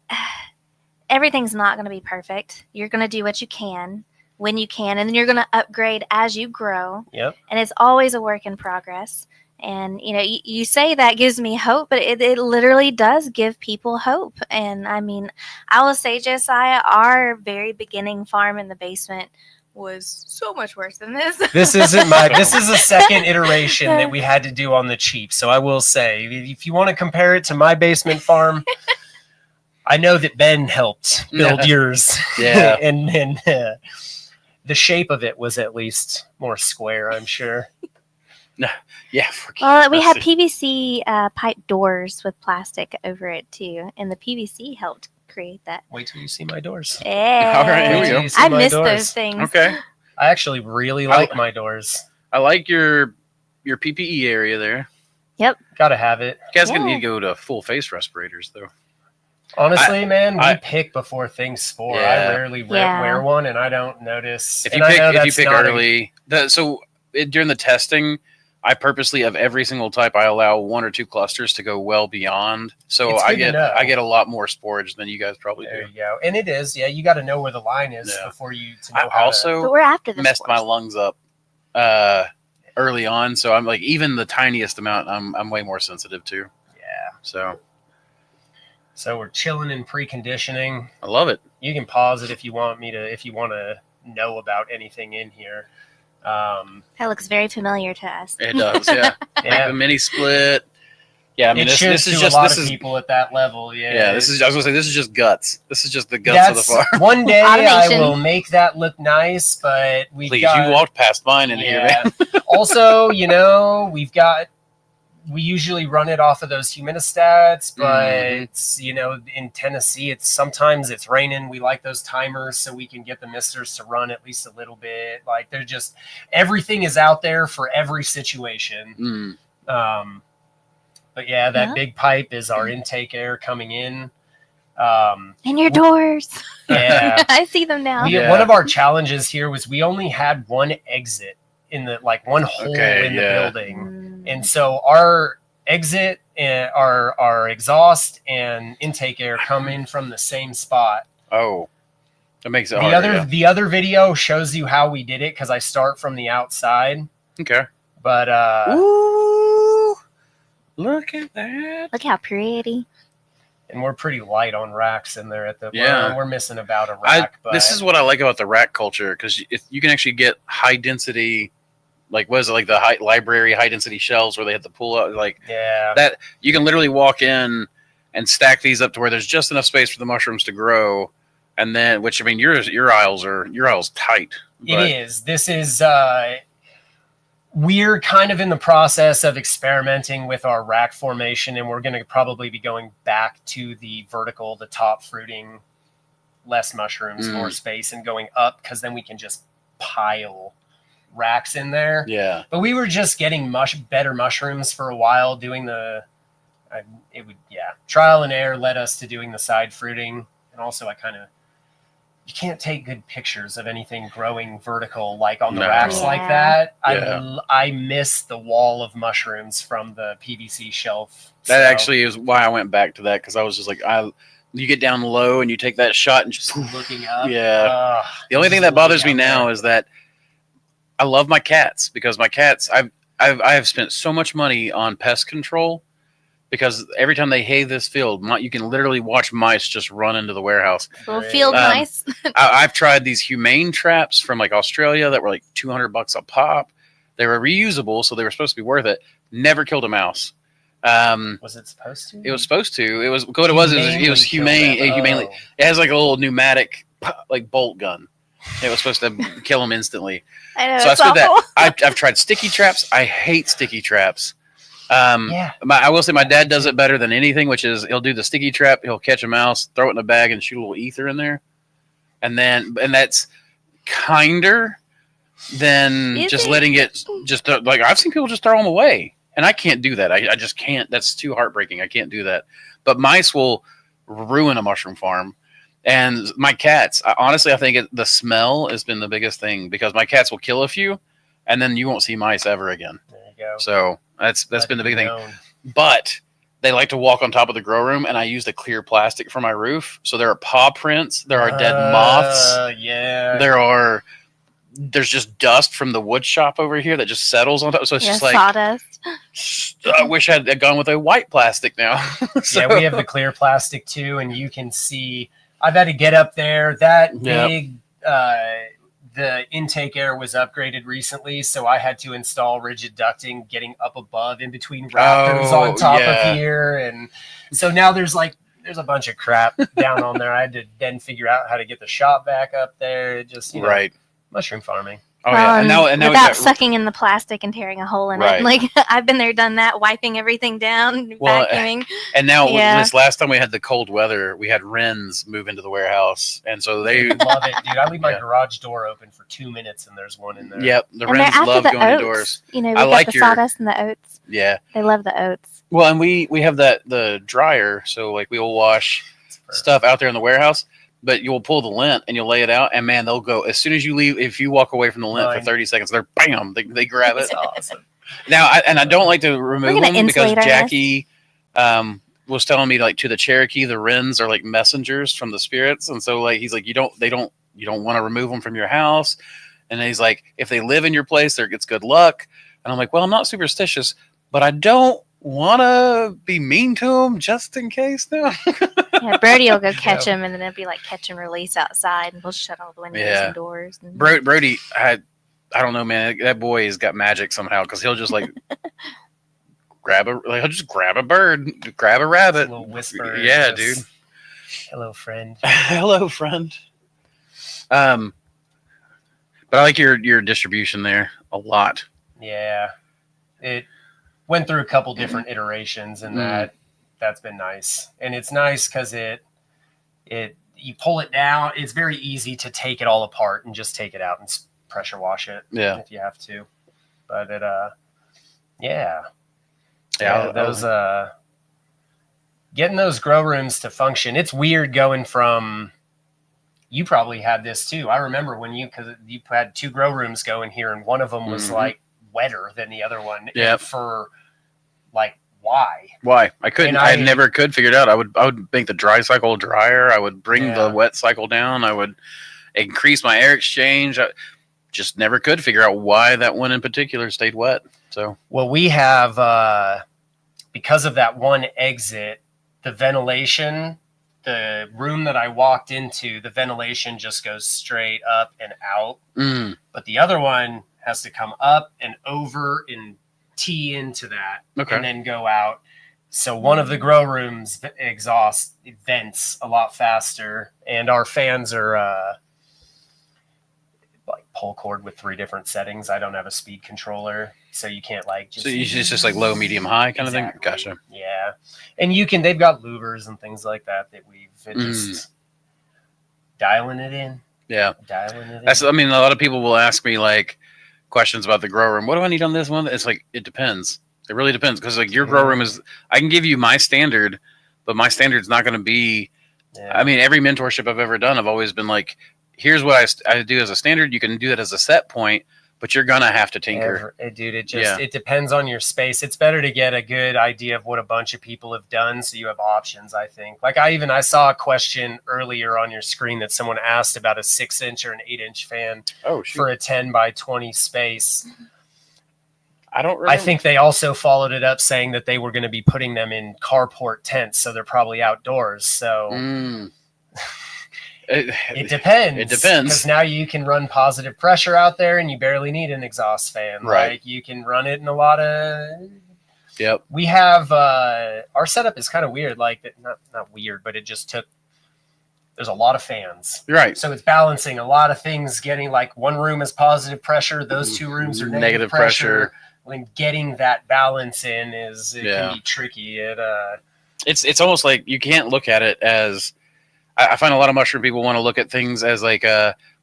Everything's not going to be perfect. You're going to do what you can when you can, and then you're going to upgrade as you grow. Yep. And it's always a work in progress. And, you say that gives me hope, but it literally does give people hope. And, I mean, I will say, Josiah, our very beginning farm in the basement was so much worse than this. This is a second iteration that we had to do on the cheap. So I will say, if you want to compare it to my basement farm, I know that Ben helped build yours. Yeah. and the shape of it was at least more square, I'm sure. Yeah. Well, we had PVC pipe doors with plastic over it too, and the PVC helped create that. Wait till you see my doors. Yeah. All right, here we go. I miss those things. Okay. I actually really like my doors. I like your PPE area there. Yep. Gotta have it. You guys gonna need to go to full face respirators though. Honestly, man, we pick before things spore. Yeah. I rarely wear one, and I don't notice. If you pick early, during the testing, I purposely of every single type I allow 1 or 2 clusters to go well beyond. So I get a lot more sporage than you guys probably do. There you go, and it is you got to know where the line is before you. But we're after this. Messed my lungs up early on, so I'm like even the tiniest amount I'm way more sensitive to. Yeah. So we're chilling and preconditioning. I love it. You can pause it if you want to know about anything in here. That looks very familiar to us. It does, yeah. A mini split. Yeah, I mean, this is just a lot of people at that level. Yeah. Yeah, I was gonna say this is just guts. This is just the guts of the farm. One day I will make that look nice, but you walked past mine in here, man. Also, we usually run it off of those humidistats, but in Tennessee, sometimes it's raining. We like those timers so we can get the misters to run at least a little bit. Like they're just everything is out there for every situation. But yeah, that big pipe is our intake air coming in. And your doors. Yeah, I see them now. One of our challenges here was we only had one exit in the one hole in the building. And so our exit and our exhaust and intake air come in from the same spot. Oh, that makes it harder. The other video shows you how we did it because I start from the outside. Okay. But Ooh, look at that. Look how pretty. and we're pretty light on racks in there at the Yeah. we're missing about a rack. But This is what I like about the rack culture, because if you can actually get high density, like what is it, like the library high density shelves where they have to pull up, like yeah, that. You can literally walk in and stack these up to where there's just enough space for the mushrooms to grow, and then which I mean your aisles tight. it is. This is we're kind of in the process of experimenting with our rack formation, and we're going to probably be going back to the vertical, the top fruiting, less mushrooms, more space, and going up because then we can just pile racks in there. Yeah. But we were just getting better mushrooms for a while, doing trial and error led us to doing the side fruiting, and also you can't take good pictures of anything growing vertical like on the racks like that. Yeah. I miss the wall of mushrooms from the PVC shelf. That actually is why I went back to that, because I was just like, you get down low and you take that shot and just looking up. Yeah. The only thing that bothers me now is that I love my cats, because my cats, I have spent so much money on pest control, because every time they hay this field, you can literally watch mice just run into the warehouse. Little field mice. I've tried these humane traps from like Australia that were like $200 a pop. They were reusable, so they were supposed to be worth it. Never killed a mouse. Was it supposed to? It was supposed to. It was what it was. It was humane. Humanely, it has like a little pneumatic like bolt gun. It was supposed to kill them instantly. I know. So I It's said that. awful. I've tried sticky traps. I hate sticky traps. I will say my dad does it better than anything, which is he'll do the sticky trap. He'll catch a mouse, throw it in a bag, and shoot a little ether in there, and that's kinder than just letting it just like I've seen people just throw them away, and I can't do that. I just can't. That's too heartbreaking. I can't do that. But mice will ruin a mushroom farm. And my cats, honestly, I think the smell has been the biggest thing, because my cats will kill a few, and then you won't see mice ever again. There you go. So that's been the big thing. But they like to walk on top of the grow room, and I used a clear plastic for my roof. So there are paw prints. There are dead moths. Yeah. There's just dust from the wood shop over here that just settles on top. So it's just like sawdust. I wish I'd gone with a white plastic now. So, yeah, we have the clear plastic too, and you can see I've had to get up there. That big the intake air was upgraded recently, so I had to install rigid ducting getting up above in between rafters on top of here. And so now there's a bunch of crap down on there. I had to then figure out how to get the shop back up there. It just, mushroom farming. Oh, yeah. And now without sucking in the plastic and tearing a hole in it. Like I've been there, done that, wiping everything down, vacuuming. And now this last time we had the cold weather, we had wrens move into the warehouse, and so they love it, dude. I leave my garage door open for 2 minutes, and there's one in there. Yep, the wrens love going indoors. You know, we got the sawdust and the oats. Yeah, they love the oats. Well, and we have the dryer, so like we will wash stuff out there in the warehouse. But you'll pull the lint and you'll lay it out, and man, they'll go as soon as you leave. If you walk away from the lint for 30 seconds, they're bam, they grab it. Awesome. Now, I don't like to remove them because Jackie was telling me like to the Cherokee, the wrens are like messengers from the spirits, and so like he's like you don't want to remove them from your house, and he's like if they live in your place, it's good luck. And I'm like, well, I'm not superstitious, but I don't want to be mean to them just in case now. Yeah, Brody will go catch him, and then it'll be like catch and release outside, and we'll shut all the windows and doors. And Brody, I don't know, man. That boy has got magic somehow, because he'll just like he'll just grab a bird, grab a rabbit, a little whisper. Yeah, dude. Hello, friend. Hello, friend. But I like your distribution there a lot. Yeah, it went through a couple different iterations, and that's been nice. And it's nice because you pull it down. It's very easy to take it all apart and just take it out and pressure wash it if you have to. But getting those grow rooms to function. It's weird going from. You probably had this too. I remember because you had 2 grow rooms going here, and one of them was like wetter than the other one. Yeah. For like why. Why? I couldn't. And I I- never could figure it out. I would make the dry cycle drier. I would bring Yeah. the wet cycle down. I would increase my air exchange. I just never could figure out why that one in particular stayed wet. So Well, we have, because of that one exit, the ventilation, the room that I walked into, the ventilation just goes straight up and out. But the other one has to come up and over and tee into that Okay. and then go out. So one of the grow rooms exhaust vents a lot faster, and our fans are like pull cord with 3 different settings. I don't have a speed controller, so you can't like just. so it's just like low, medium, high kind of thing. Exactly. Gotcha. Yeah, and they've got louvers and things like that we've just dialing it in. Yeah. Dialing it in. That's. I mean, a lot of people will ask me like questions about the grow room. What do I need on this one? It's like it depends. It really depends because like your grow room is. I can give you my standard, but my standard's not going to be. Yeah. I mean, every mentorship I've ever done, I've always been like, here's what I do as a standard. You can do that as a set point, but you're gonna have to tinker. Dude, it depends on your space. It's better to get a good idea of what a bunch of people have done, so you have options. I think. Like I saw a question earlier on your screen that someone asked about a 6-inch or an 8-inch fan Oh, shoot. for a 10 by 20 space. I don't. Remember. I think they also followed it up saying that they were going to be putting them in carport tents, so they're probably outdoors. So. It depends. It depends. Because now you can run positive pressure out there and you barely need an exhaust fan. Right. Like you can run it in a lot of. Yep. We have our setup is kind of weird. Like not weird, but it just took. There's a lot of fans. You're right. So it's balancing a lot of things, getting like one room is positive pressure, those 2 rooms are negative pressure. When getting that balance in can be tricky. It's almost like you can't look at it as. I find a lot of mushroom people want to look at things as like,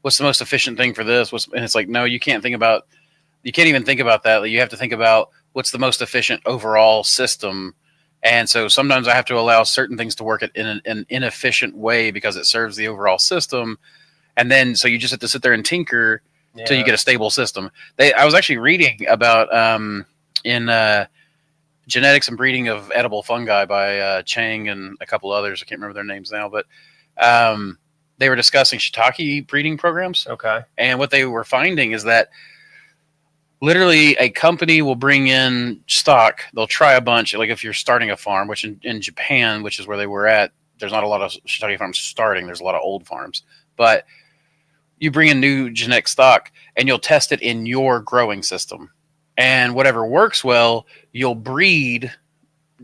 what's the most efficient thing for this? And it's like, no, you can't even think about that. Like, you have to think about what's the most efficient overall system. And so sometimes I have to allow certain things to work in an inefficient way because it serves the overall system. And then, so you just have to sit there and tinker till you get a stable system. I was actually reading about, in Genetics and Breeding of Edible Fungi by Chang and a couple others. I can't remember their names now, but they were discussing shiitake breeding programs. Okay. And what they were finding is that literally a company will bring in stock. They'll try a bunch. Like if you're starting a farm, which in Japan, which is where they were at, there's not a lot of shiitake farms starting. There's a lot of old farms. But you bring in new genetic stock and you'll test it in your growing system. And whatever works well, you'll breed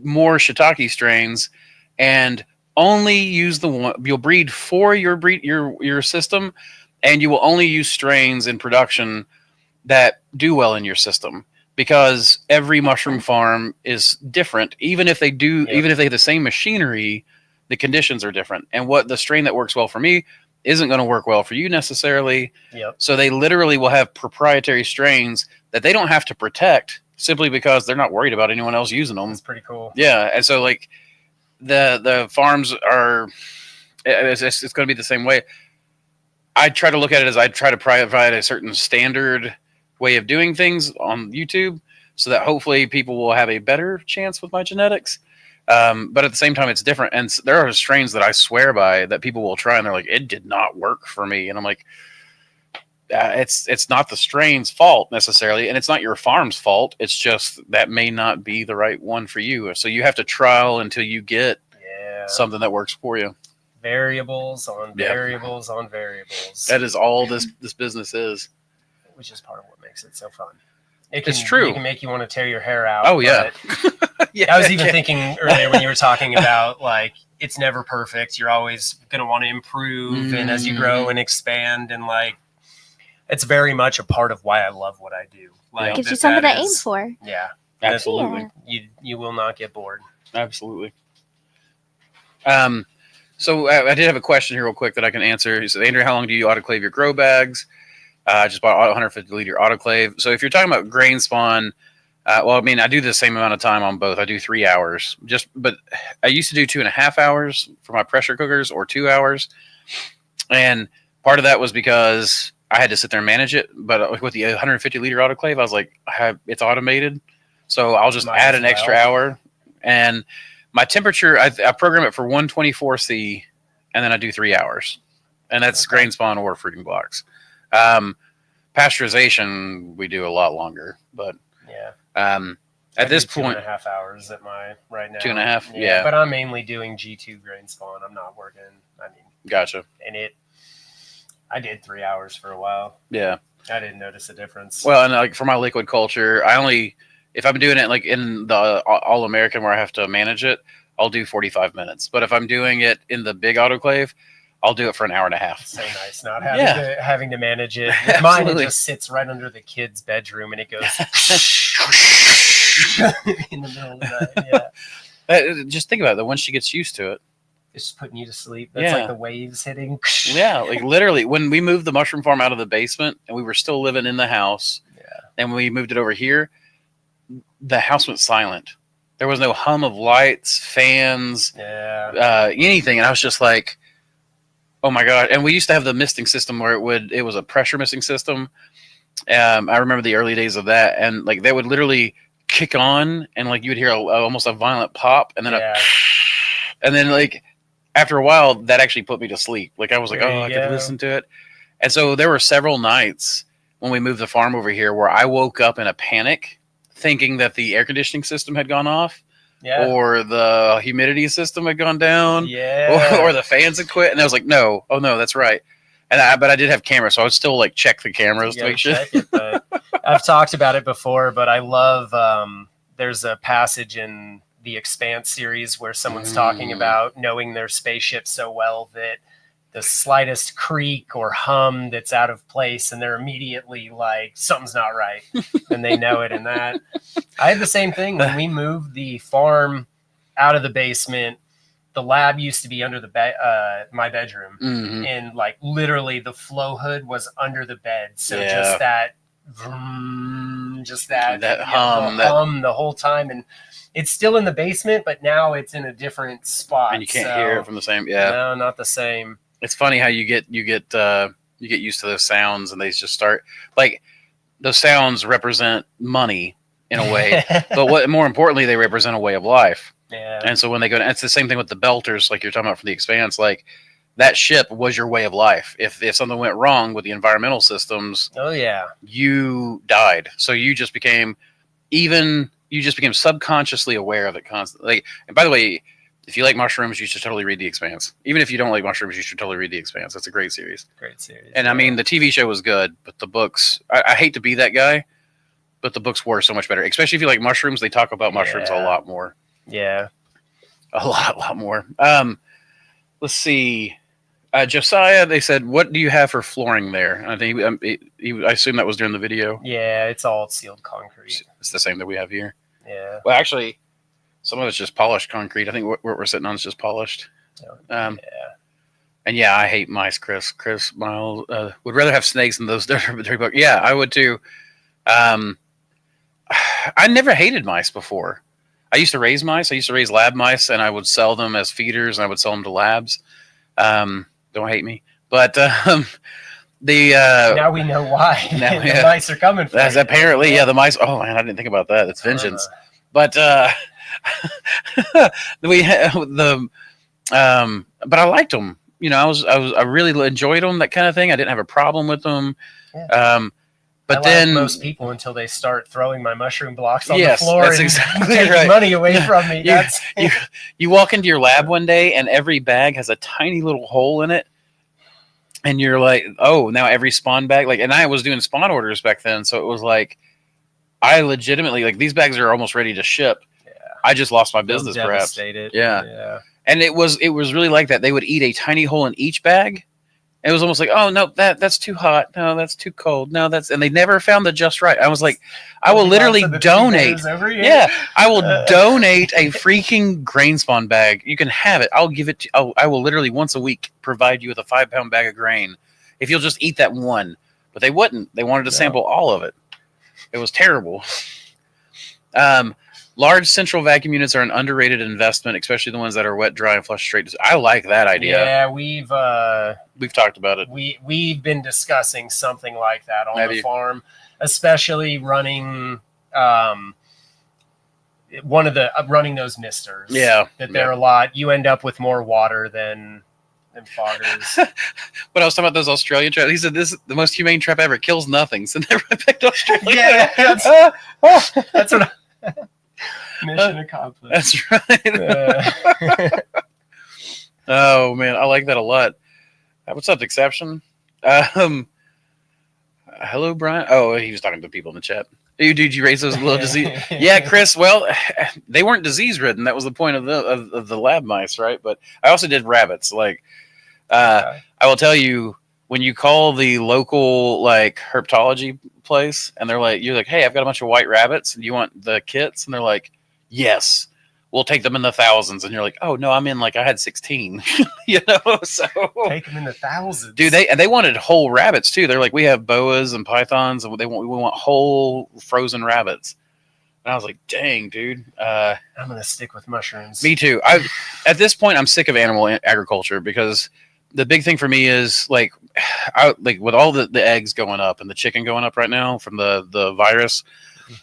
more shiitake strains and only use the one. You'll breed for your system, and you will only use strains in production that do well in your system. Because every mushroom farm is different. Even if they have the same machinery, the conditions are different. And what the strain that works well for me isn't going to work well for you necessarily. Yep. So they literally will have proprietary strains that they don't have to protect simply because they're not worried about anyone else using them. That's pretty cool. Yeah, and so like the farms are, it's going to be the same way. I try to look at it as I try to provide a certain standard way of doing things on YouTube, so that hopefully people will have a better chance with my genetics. But at the same time, it's different. And there are strains that I swear by that people will try and they're like, it did not work for me. And I'm like, it's not the strain's fault necessarily. And it's not your farm's fault. It's just that may not be the right one for you. So you have to trial until you get something that works for you. Variables on variables on variables. That is all this business is. Which is part of what makes it so fun. It's true. It can make you want to tear your hair out. Oh, yeah. I was even thinking earlier when you were talking about like it's never perfect. You're always going to want to improve, and as you grow and expand, and like it's very much a part of why I love what I do. Like gives you something to aim for. Yeah, absolutely. You will not get bored. Absolutely. So I did have a question here real quick that I can answer. He said, Andrew, how long do you autoclave your grow bags? I just bought a 150 liter autoclave. So if you're talking about grain spawn, well, I mean, I do the same amount of time on both. I do 3 hours, but I used to do 2.5 hours for my pressure cookers or 2 hours. And part of that was because I had to sit there and manage it. But with the 150 liter autoclave, I was like, it's automated. So I'll just add an extra hour And my temperature, I program it for 124C, and then I do 3 hours, and that's grain spawn or fruiting blocks. Pasteurization we do a lot longer, but at this point, 2.5 hours at my right now. 2.5, yeah. But I'm mainly doing G2 grain spawn. I'm not working. Gotcha. And I did 3 hours for a while. Yeah. I didn't notice a difference. Well, and like for my liquid culture, if I'm doing it like in the All American where I have to manage it, I'll do 45 minutes. But if I'm doing it in the big autoclave, I'll do it for an hour and a half. So nice, not having to manage it. With mine, it just sits right under the kid's bedroom, and it goes in the middle of the night. Just think about it. Once she gets used to it, it's just putting you to sleep. That's like the waves hitting. Yeah, like literally, when we moved the mushroom farm out of the basement, and we were still living in the house, and we moved it over here, the house went silent. There was no hum of lights, fans, anything, and I was just like, oh my god! And we used to have the misting system where it was a pressure misting system. I remember the early days of that, and like they would literally kick on, and like you would hear almost a violent pop, and then and then like after a while, that actually put me to sleep. Like I was like, I could listen to it. And so there were several nights when we moved the farm over here where I woke up in a panic, thinking that the air conditioning system had gone off. Yeah. Or the humidity system had gone down. Yeah. Or the fans had quit. And I was like, no. Oh, no, that's right. But I did have cameras, so I would still like check the cameras to make sure. I've talked about it before, but I love there's a passage in the Expanse series where someone's talking about knowing their spaceship so well that the slightest creak or hum that's out of place, and they're immediately like, something's not right, and they know it. And that I had the same thing when we moved the farm out of the basement. The lab used to be under the my bedroom, and like literally the flow hood was under the bed. So just that hum, the whole time, and it's still in the basement, but now it's in a different spot, and you can't hear it from the same. Yeah, no, not the same. It's funny how you get used to those sounds, and they just start like those sounds represent money in a way, but what more importantly, they represent a way of life. Yeah. And so when they go, it's the same thing with the belters, like you're talking about from the Expanse. Like that ship was your way of life. If something went wrong with the environmental systems, you died. So you just became subconsciously aware of it constantly. And by the way, if you like mushrooms, you should totally read The Expanse. Even if you don't like mushrooms, you should totally read The Expanse. That's a great series. And I mean, the TV show was good, but the books, I hate to be that guy, but the books were so much better. Especially if you like mushrooms, they talk about mushrooms a lot more. Yeah. A lot more. Let's see. Josiah, they said, what do you have for flooring there? And I think I assume that was during the video. Yeah, it's all sealed concrete. It's the same that we have here. Yeah. Well, actually, some of it's just polished concrete. I think what we're sitting on is just polished. And I hate mice, Chris. Chris Miles would rather have snakes than those dirty bugs. Yeah, I would too. I never hated mice before. I used to raise mice. I used to raise lab mice, and I would sell them as feeders, and I would sell them to labs. Don't hate me, but now we know why the mice are coming from. That's apparently the mice. Oh man, I didn't think about that. It's vengeance. But we had but I liked them. You know, I really enjoyed them. That kind of thing. I didn't have a problem with them. Yeah. But then most people until they start throwing my mushroom blocks on the floor and taking money away from me. You walk into your lab one day and every bag has a tiny little hole in it, and you're like, oh, now every spawn bag, like, and I was doing spawn orders back then, so it was like I legitimately like these bags are almost ready to ship. Yeah. I just lost my business, perhaps. Yeah. And it was really like that. They would eat a tiny hole in each bag. It was almost like, oh no, that's too hot. No, that's too cold. No, and they never found the just right. I was like, I will literally donate. Yeah, I will donate a freaking grain spawn bag. You can have it. I'll give it to. I will literally once a week provide you with a 5-pound bag of grain if you'll just eat that one. But they wouldn't. They wanted to sample all of it. It was terrible. Large central vacuum units are an underrated investment, especially the ones that are wet, dry, and flush straight. I like that idea. Yeah, we've talked about it. We've been discussing something like that on the farm, especially running. one of the running those misters. Yeah. That they're a lot. You end up with more water than foggers. When I was talking about those Australian traps, he said this is the most humane trap ever. It kills nothing. So never picked Australia. Yeah, that's what mission accomplished. That's right. Oh man, I like that a lot. What's up, Exception? Hello, Brian. Oh, he was talking to people in the chat. Did you raise those little disease? Yeah, Chris. Well, they weren't disease ridden. That was the point of the lab mice, right? But I also did rabbits. Like, I will tell you, when you call the local like herpetology place, and they're like, you're like, hey, I've got a bunch of white rabbits, and you want the kits? And they're like, yes, we'll take them in the thousands. And you're like, oh no, I'm in like I had 16. You know, so take them in the thousands, dude. They wanted whole rabbits too. They're like, we have boas and pythons, and we want whole frozen rabbits. And I was like, dang, dude. I'm gonna stick with mushrooms. Me too. At this point, I'm sick of animal agriculture, because the big thing for me is like with all the eggs going up and the chicken going up right now from the virus,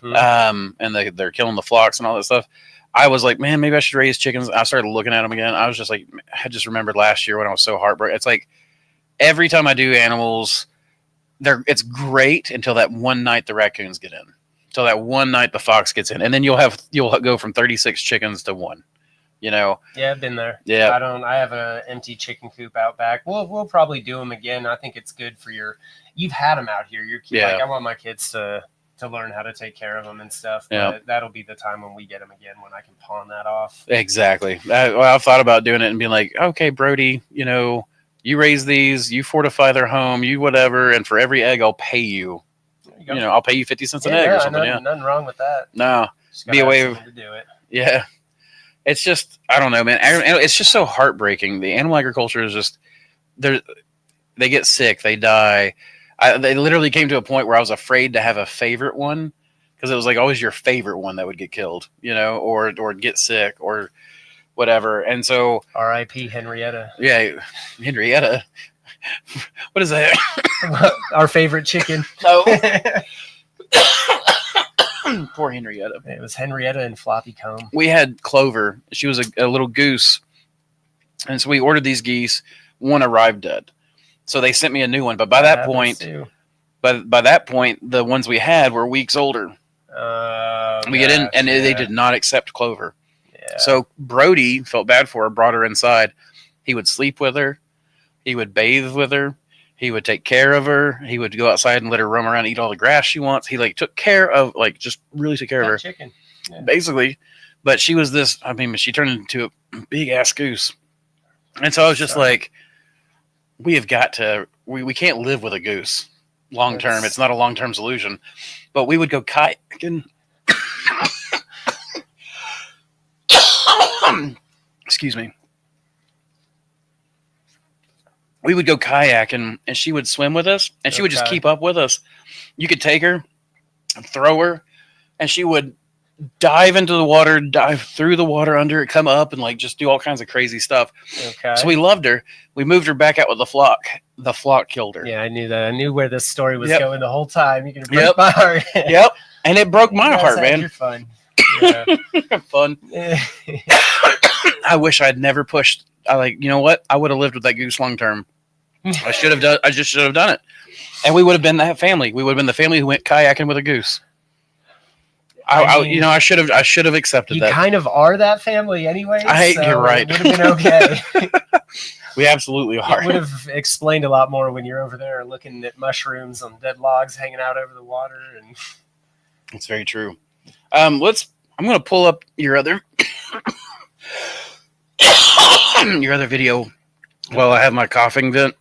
and they're killing the flocks and all that stuff. I was like, man, maybe I should raise chickens. I started looking at them again. I was just like, I just remembered last year when I was so heartbroken. It's like every time I do animals, it's great until that one night the raccoons get in, until that one night the fox gets in, and then you'll go from 36 chickens to 1. You know. Yeah, I've been there. Yeah. I have an empty chicken coop out back. We'll probably do them again. I think it's good for you've had them out here. Like, I want my kids to learn how to take care of them and stuff. But that'll be the time when we get them again, when I can pawn that off. Exactly. I've thought about doing it and being like, okay, Brody, you know, you raise these, you fortify their home, you whatever, and for every egg, I'll pay you. You know, I'll pay you 50 cents an egg or something. Nothing wrong with that. No. Be a way to do it. Yeah. It's just, I don't know, man. It's just so heartbreaking. The animal agriculture is just, they get sick, they die. They literally came to a point where I was afraid to have a favorite one, because it was like always your favorite one that would get killed, you know, or get sick or whatever. And so, R.I.P. Henrietta. Yeah, Henrietta. What is that? Our favorite chicken. No. Poor Henrietta. It was Henrietta and Floppy Comb. We had Clover. She was a little goose. And so we ordered these geese. One arrived dead. So they sent me a new one. But by that point, the ones we had were weeks older. We get in, and they did not accept Clover. Yeah. So Brody felt bad for her, brought her inside. He would sleep with her. He would bathe with her. He would take care of her. He would go outside and let her roam around and eat all the grass she wants. He took care of, just really took care of her. Chicken. Yeah. Basically. But she was she turned into a big ass goose. And so I was just like, we have got to, we can't live with a goose long term. It's not a long term solution. But we would go kayaking. Excuse me. We would go kayaking, and she would swim with us, and she would just keep up with us. You could take her, throw her, and she would dive into the water, dive through the water under it, come up, and just do all kinds of crazy stuff. Okay. So we loved her. We moved her back out with the flock. The flock killed her. Yeah, I knew that. I knew where this story was going the whole time. You're gonna break my heart. Yep. And it broke my heart, man. You're fun. Yeah. Fun. I wish I'd never pushed. You know what? I would have lived with that goose long term. I should have done. I just should have done it, and we would have been that family. We would have been the family who went kayaking with a goose. I should have accepted that. You kind of are that family anyway. You're right. It would have been okay. We absolutely are. It would have explained a lot more when you're over there looking at mushrooms on dead logs hanging out over the water. And it's very true. I'm going to pull up your other video while I have my coughing fit.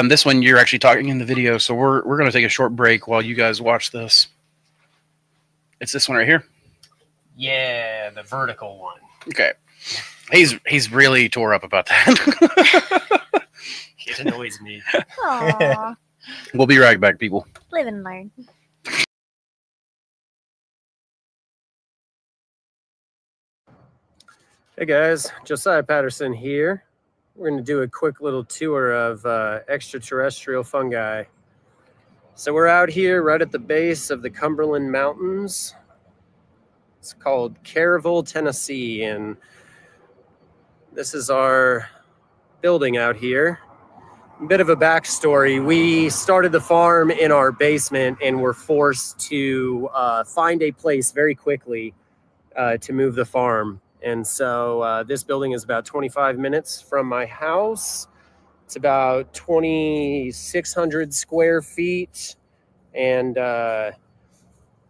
This one you're actually talking in the video, so we're going to take a short break while you guys watch this. It's this one right here. Yeah, the vertical one. Okay. He's really tore up about that. It annoys me. Aww. We'll be right back, people. Live and learn. Hey guys, Josiah Patterson here. We're going to do a quick little tour of extraterrestrial fungi. So we're out here right at the base of the Cumberland Mountains. It's called Caryville, Tennessee, and this is our building out here. A bit of a backstory. We started the farm in our basement and were forced to find a place very quickly to move the farm. And so this building is about 25 minutes from my house. It's about 2,600 square feet, and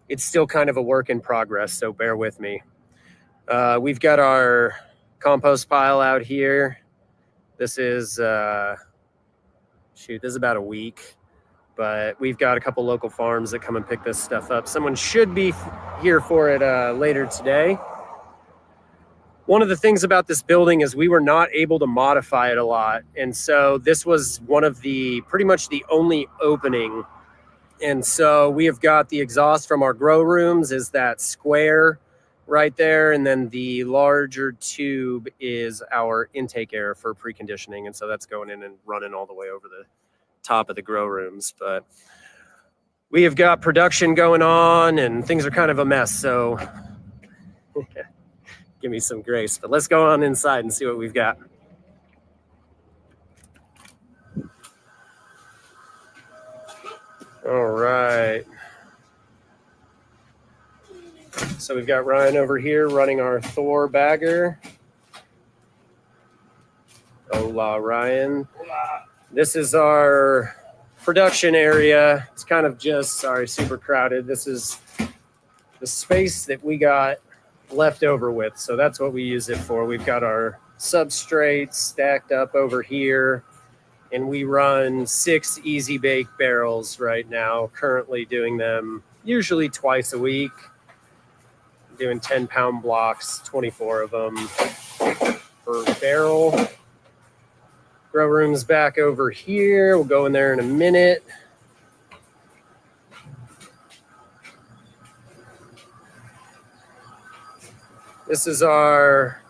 it's still kind of a work in progress, so bear with me. We've got our compost pile out here. This is, this is about a week, but we've got a couple local farms that come and pick this stuff up. Someone should be here for it later today. One of the things about this building is we were not able to modify it a lot. And so this was one of the, pretty much the only opening. And so we have got the exhaust from our grow rooms is that square right there. And then the larger tube is our intake air for preconditioning. And so that's going in and running all the way over the top of the grow rooms. But we have got production going on and things are kind of a mess. So give me some grace, but let's go on inside and see what we've got. All right. So we've got Ryan over here running our Thor bagger. Hola, Ryan. Hola. This is our production area. It's kind of just, super crowded. This is the space that we got left over with, so that's what we use it for. We've got our substrates stacked up over here, and we run 6 easy bake barrels right now, currently doing them usually twice a week, doing 10-pound blocks, 24 of them per barrel. Grow room's back over here. We'll go in there in a minute. This is our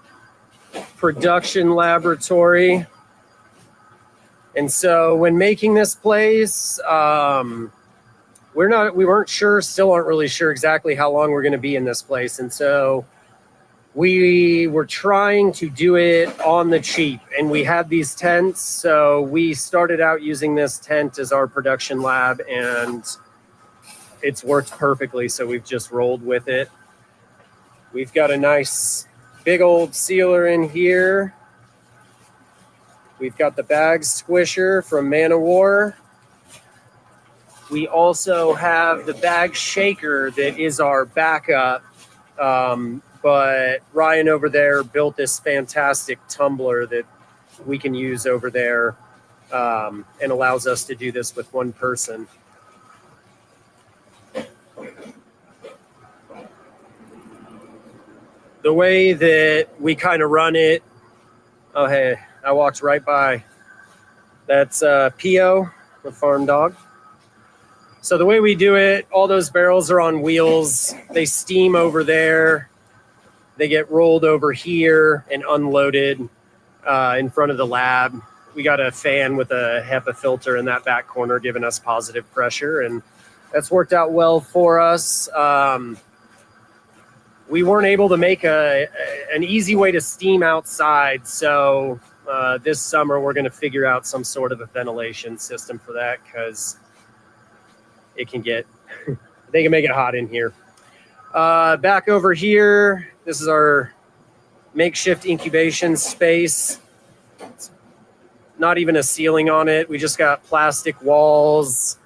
production laboratory. And so when making this place, we weren't sure, still aren't really sure exactly how long we're going to be in this place. And so we were trying to do it on the cheap, and we had these tents. So we started out using this tent as our production lab, and it's worked perfectly. So we've just rolled with it. We've got a nice big old sealer in here. We've got the bag squisher from Man of War. We also have the bag shaker that is our backup. But Ryan over there built this fantastic tumbler that we can use over there and allows us to do this with one person. The way that we kind of run it, oh, hey, I walked right by. That's Pio, the farm dog. So the way we do it, all those barrels are on wheels. They steam over there. They get rolled over here and unloaded in front of the lab. We got a fan with a HEPA filter in that back corner giving us positive pressure, and that's worked out well for us. We weren't able to make an easy way to steam outside, so this summer we're going to figure out some sort of a ventilation system for that, because it can get, they can make it hot in here. Back over here, this is our makeshift incubation space. It's not even a ceiling on it. We just got plastic walls.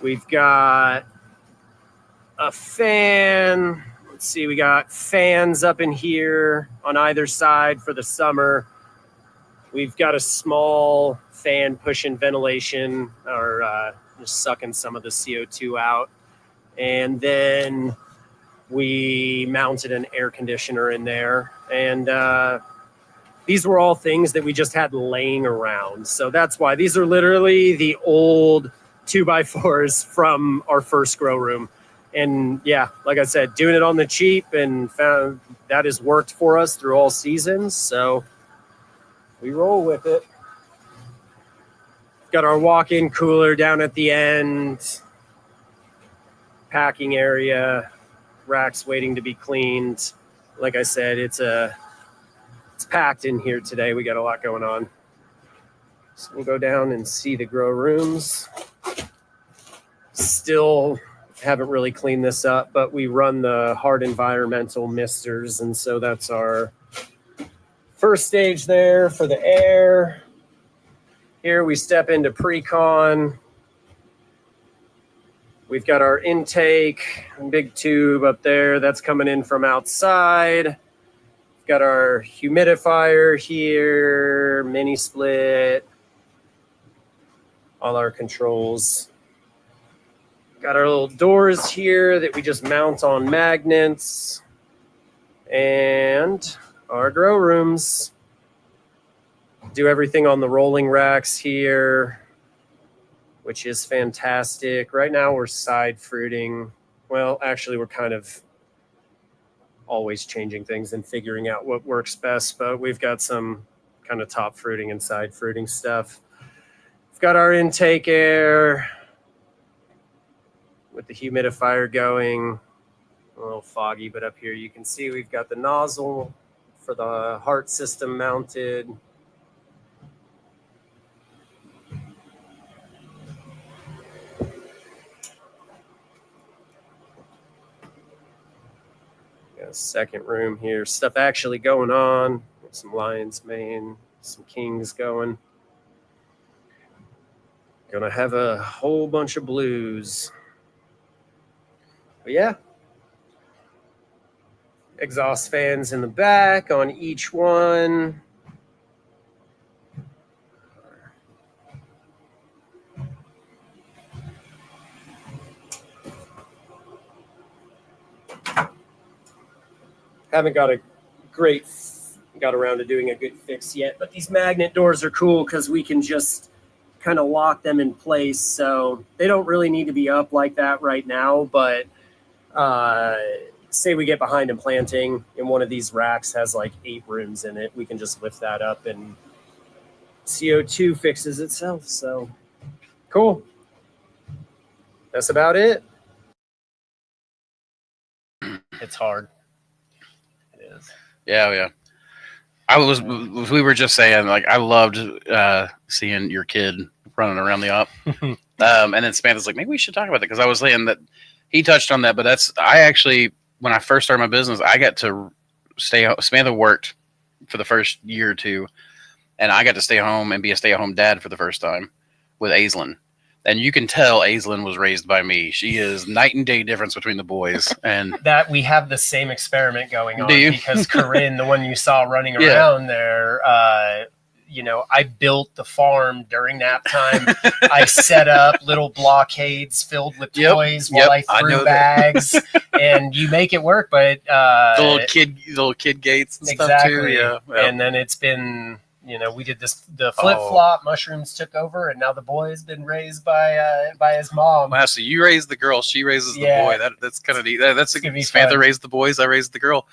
We've got a fan. Let's see, we got fans up in here on either side for the summer. We've got a small fan pushing ventilation, or just sucking some of the CO2 out. And then we mounted an air conditioner in there. And these were all things that we just had laying around. So that's why these are literally the old 2x4s from our first grow room. And yeah, like I said, doing it on the cheap, and found that has worked for us through all seasons. So we roll with it. Got our walk-in cooler down at the end. Packing area. Racks waiting to be cleaned. Like I said, it's packed in here today. We got a lot going on. So we'll go down and see the grow rooms. Still haven't really cleaned this up, but we run the hard environmental misters, and so that's our first stage there for the air. Here we step into pre-con. We've got our intake, big tube up there that's coming in from outside. We've got our humidifier here, mini split, all our controls. Got our little doors here that we just mount on magnets, and our grow rooms. Do everything on the rolling racks here, which is fantastic. Right now we're side fruiting. Well, actually we're kind of always changing things and figuring out what works best, but we've got some kind of top fruiting and side fruiting stuff. We've got our intake air with the humidifier going. A little foggy, but up here you can see we've got the nozzle for the heart system mounted. Got a second room here. Stuff actually going on. Some lion's mane, some kings going. Gonna have a whole bunch of blues. But yeah. Exhaust fans in the back on each one. Haven't got around to doing a good fix yet, but these magnet doors are cool because we can just kind of lock them in place. So they don't really need to be up like that right now, but say we get behind in planting and one of these racks has like 8 rooms in it, we can just lift that up and CO2 fixes itself. So cool. That's about it. It's hard. It is. Yeah. We were just saying, like, I loved seeing your kid running around the op. And then Samantha's like, maybe we should talk about it, because I was saying that he touched on that, but I actually, when I first started my business, I got to stay home. Samantha worked for the first year or two, and I got to stay home and be a stay-at-home dad for the first time with Aislinn. And you can tell Aislinn was raised by me. She is night and day difference between the boys. And that we have the same experiment going on. Do you? Because Corinne, the one you saw running around there, I built the farm during nap time. I set up little blockades filled with toys while I threw bags, and you make it work. But the little kid gates and stuff too. Yeah. And then it's been, we did the flip flop. Mushrooms took over, and now the boy's been raised by his mom. Wow, so you raised the girl, she raises the boy. That's kind of neat. That's Samantha raised the boys, I raised the girl.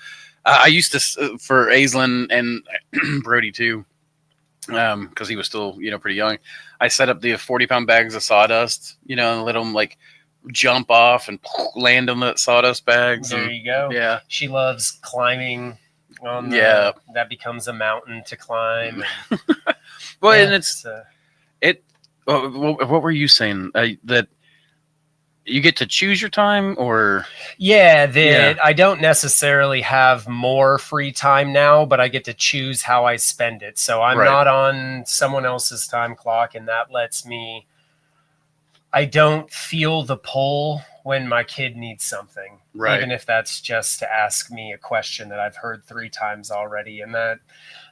I used to for Aislinn and Brody too. Because he was still, pretty young. I set up the 40-pound bags of sawdust, and let them like jump off and land on the sawdust bags. There you go. Yeah. She loves climbing on that becomes a mountain to climb. Well, and what were you saying? That you get to choose your time, or I don't necessarily have more free time now, but I get to choose how I spend it. So I'm not on someone else's time clock, and that lets me, I don't feel the pull when my kid needs something, even if that's just to ask me a question that I've heard 3 times already. And that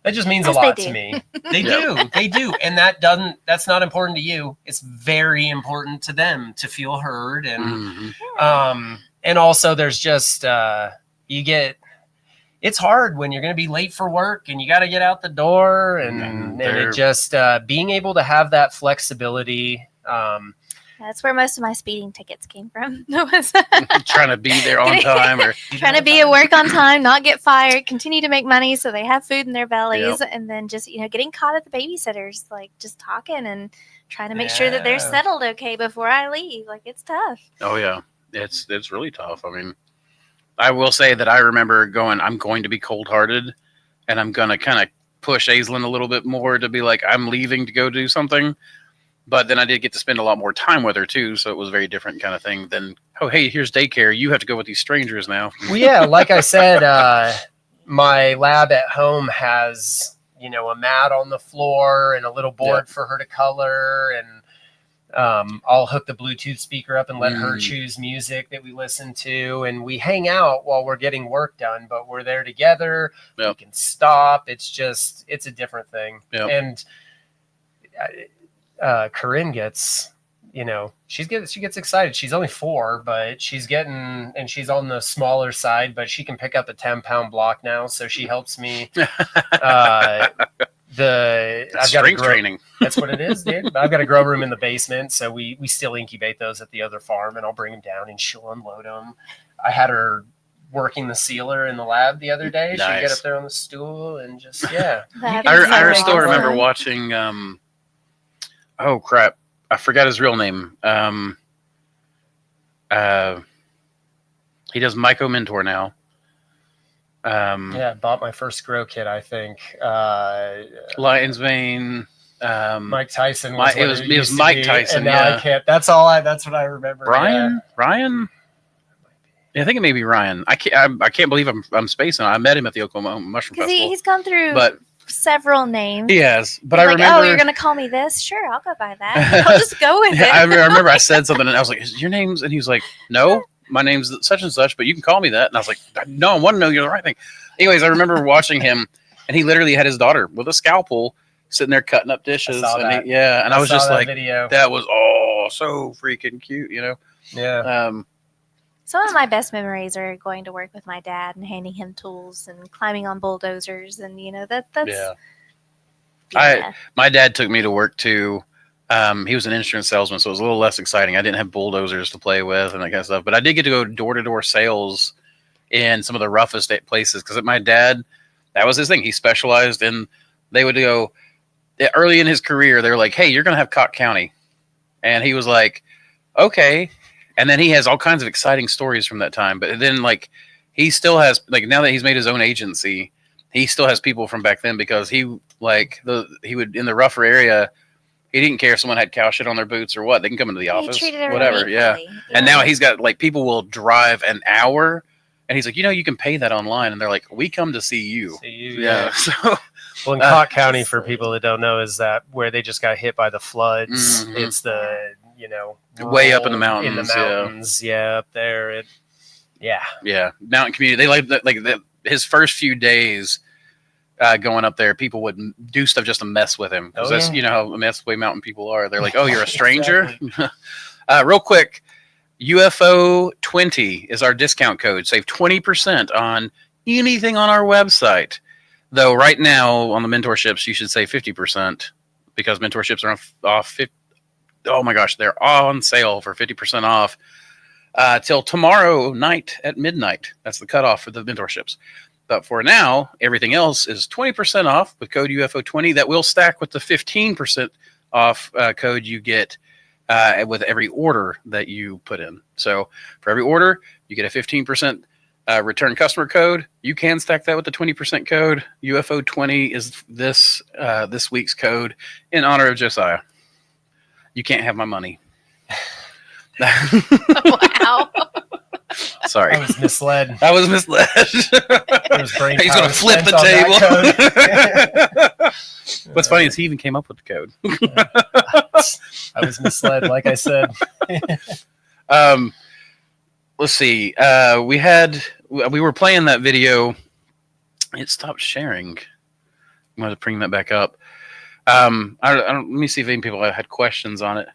just means a lot to me. They do. And that's not important to you. It's very important to them to feel heard. And, and also there's just, it's hard when you're going to be late for work and you got to get out the door, and it just, being able to have that flexibility. That's where most of my speeding tickets came from. Trying to be there on time, or Trying to be at work on time, not get fired, continue to make money so they have food in their bellies, and then just, getting caught at the babysitters, like just talking and trying to make sure that they're settled okay before I leave. Like, it's tough. oh yeah, it's really tough. I mean, I will say that I remember going, I'm going to be cold-hearted, and I'm going to kind of push Aislinn a little bit more to be like, I'm leaving to go do something. But then I did get to spend a lot more time with her too, so it was a very different kind of thing than, oh, hey, here's daycare. You have to go with these strangers now. Well, yeah, like I said, my lab at home has, a mat on the floor and a little board for her to color, and I'll hook the Bluetooth speaker up and let her choose music that we listen to, and we hang out while we're getting work done, but we're there together. We can stop. It's a different thing. And Corinne gets, she gets excited. She's only 4, but she's on the smaller side, but she can pick up a 10-pound block now. So she helps me. I've got training. That's what it is, dude. I've got a grow room in the basement. So we still incubate those at the other farm, and I'll bring them down and she'll unload them. I had her working the sealer in the lab the other day. Nice. She'd get up there on the stool and just, yeah. I still remember watching, oh crap, I forgot his real name. He does Myco Mentor now. I bought my first grow kit, I think. Lion's Mane. Mike Tyson. It was Mike Tyson. And now I can't. That's what I remember. Ryan. Yeah, I think it may be Ryan. I can't believe I'm spacing. I met him at the Oklahoma Mushroom Festival. He's gone through several names. He has, but I remember. Oh, you're gonna call me this? Sure, I'll go by that. I'll just go with it. I remember I said something, and I was like, "Is your name's?" And he was like, "No, my name's such and such, but you can call me that." And I was like, "No, I want to know you're the right thing." Anyways, I remember watching him, and he literally had his daughter with a scalpel sitting there cutting up dishes. And I was just like, video. That was so freaking cute, Yeah. Some of my best memories are going to work with my dad and handing him tools and climbing on bulldozers, and that's my dad took me to work too. He was an insurance salesman, so it was a little less exciting. I didn't have bulldozers to play with and that kind of stuff, but I did get to go door-to-door sales in some of the roughest places because my dad, that was his thing. He specialized in, they would go, early in his career, they were like, hey, you're going to have Cocke County. And he was like, okay. And then he has all kinds of exciting stories from that time. But then, he still has, now that he's made his own agency, he still has people from back then because he would, in the rougher area, he didn't care if someone had cow shit on their boots or what. They can come into the office, whatever. Yeah. And now he's got, people will drive an hour, and he's like, you can pay that online. And they're like, we come to see you. Yeah. So, well, in Cocke County, for people that don't know, is that where they just got hit by the floods. Mm-hmm. It's the, way up in the mountains. Up there. Yeah. Mountain community. They his first few days going up there, people would do stuff just to mess with him. Because that's, how that's the way mountain people are. They're like, oh, you're a stranger? Real quick, UFO 20 is our discount code. Save 20% on anything on our website. Though right now on the mentorships, you should save 50% because mentorships are off 50. Oh my gosh, they're on sale for 50% off till tomorrow night at midnight. That's the cutoff for the mentorships. But for now, everything else is 20% off with code UFO20. That will stack with the 15% off code you get with every order that you put in. So for every order, you get a 15% return customer code. You can stack that with the 20% code. UFO20 is this week's code in honor of Josiah. You can't have my money. Wow. Sorry. I was misled. He's going to flip the table. What's funny is he even came up with the code. I was misled, like I said. Let's see. We were playing that video. It stopped sharing. I'm going to bring that back up. Let me see if any people had questions on it.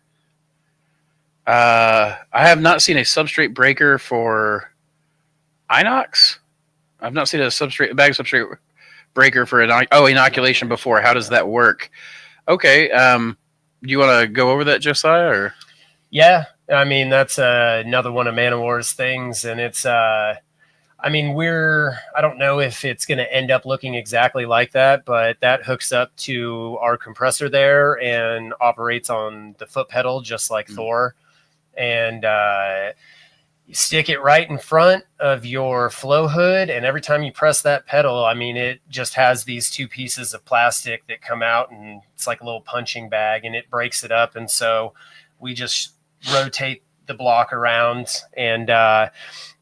I have not seen a substrate breaker for inox. I've not seen a bag substrate breaker for inoculation before. How does that work? Okay. Do you want to go over that, Josiah? Or? Yeah, I mean that's another one of Manowar's things, and it's I mean I don't know if it's going to end up looking exactly like that, but that hooks up to our compressor there and operates on the foot pedal just like Thor, and you stick it right in front of your flow hood, and every time you press that pedal, I mean, it just has these two pieces of plastic that come out, and it's like a little punching bag, and it breaks it up, and so we just rotate the block around, and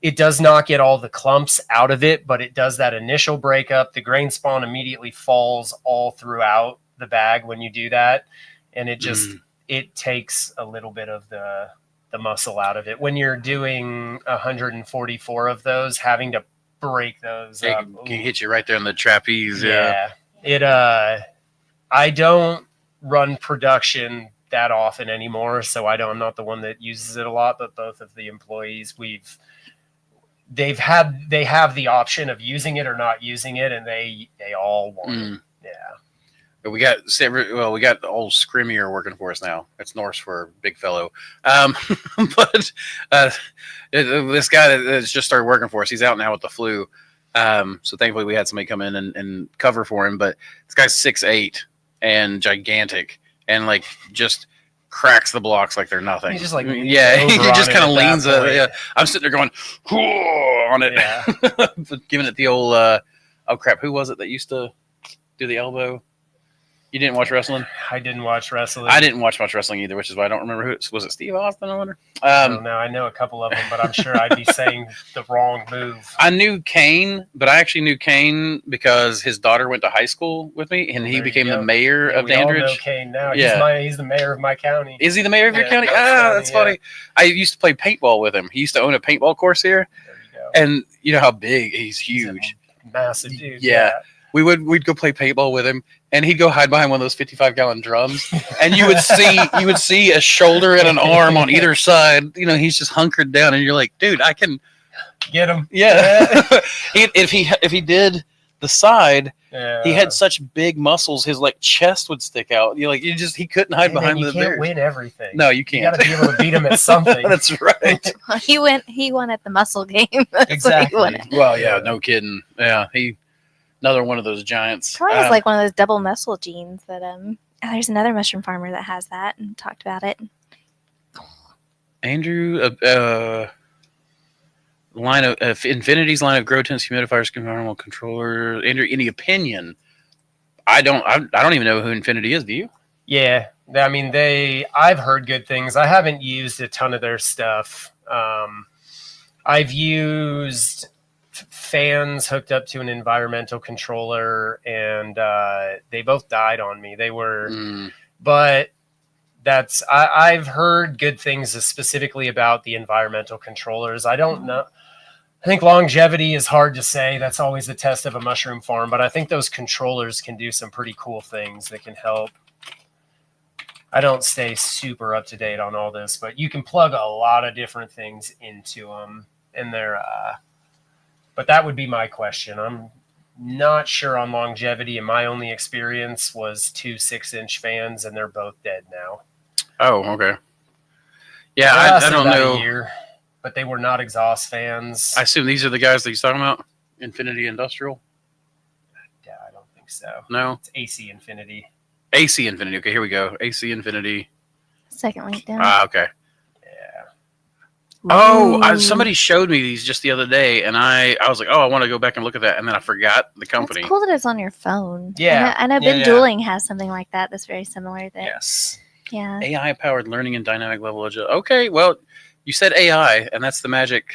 it does not get all the clumps out of it, but it does that initial breakup. The grain spawn immediately falls all throughout the bag when you do that, and it just it takes a little bit of the muscle out of it. When you're doing 144 of those, having to break those It up, can hit you right there in the trapeze. yeah. It I don't run production that often anymore, so I'm not the one that uses it a lot, but both of the employees they have the option of using it or not using it, and they all want it. Yeah. But we got the old Scrimmier working for us now. That's Norse for big fellow. But this guy that's just started working for us, he's out now with the flu. So thankfully we had somebody come in and cover for him. But this guy's 6'8" and gigantic, and like just cracks the blocks like they're nothing. He just like he just kind of leans. I'm sitting there going on it, giving it the old. Oh crap! Who was it that used to do the elbow? You didn't watch wrestling? I didn't watch wrestling. I didn't watch much wrestling either, which is why I don't remember who was it. Steve Austin? I wonder. I don't know. I know a couple of them, but I'm sure I'd be saying the wrong move. I knew Kane, but I actually knew Kane because his daughter went to high school with me, and he became the mayor of Dandridge. We all know Kane now. Yeah. He's the mayor of my county. Is he the mayor of your county? That's funny. I used to play paintball with him. He used to own a paintball course here. There you go. And you know how big? He's huge. He's a massive dude. Yeah. We'd go play paintball with him, and he'd go hide behind one of those 55-gallon drums, and you would see a shoulder and an arm on either side. You know, he's just hunkered down, and you're like, dude, I can get him. Yeah. if he did the side, he had such big muscles, his like chest would stick out. He couldn't hide behind the bears. You can't win everything. No, you can't. You got to be able to beat him at something. That's right. Well, he won at the muscle game. Exactly. Well, yeah, no kidding. Yeah, another one of those giants. Probably has like one of those double muscle genes that there's another mushroom farmer that has that and talked about it. Andrew, line of Infinity's line of grow tents, humidifiers, environmental controller. Andrew, any opinion? I don't even know who Infinity is. Do you? Yeah, I mean I've heard good things. I haven't used a ton of their stuff. I've used fans hooked up to an environmental controller, and they both died on me. They were, but I've heard good things specifically about the environmental controllers. I don't know. I think longevity is hard to say. That's always the test of a mushroom farm, but I think those controllers can do some pretty cool things that can help. I don't stay super up to date on all this, but you can plug a lot of different things into them, and they're but that would be my question. I'm not sure on longevity, and my only experience was 2 6-inch fans, and they're both dead now. Oh, okay. Yeah, I don't know. A year, but they were not exhaust fans. I assume these are the guys that he's talking about? Infinity Industrial? Yeah, I don't think so. No? It's AC Infinity. AC Infinity. Okay, here we go. AC Infinity. Second link down. Okay. Yeah. Oh, somebody showed me these just the other day, and I was like, oh, I want to go back and look at that, and then I forgot the company. It's cool that it's on your phone. Yeah. I know Ben Dueling has something like that that's very similar. Yes. Yeah. AI-powered learning and dynamic level adjust. Okay, well, you said AI, and that's the magic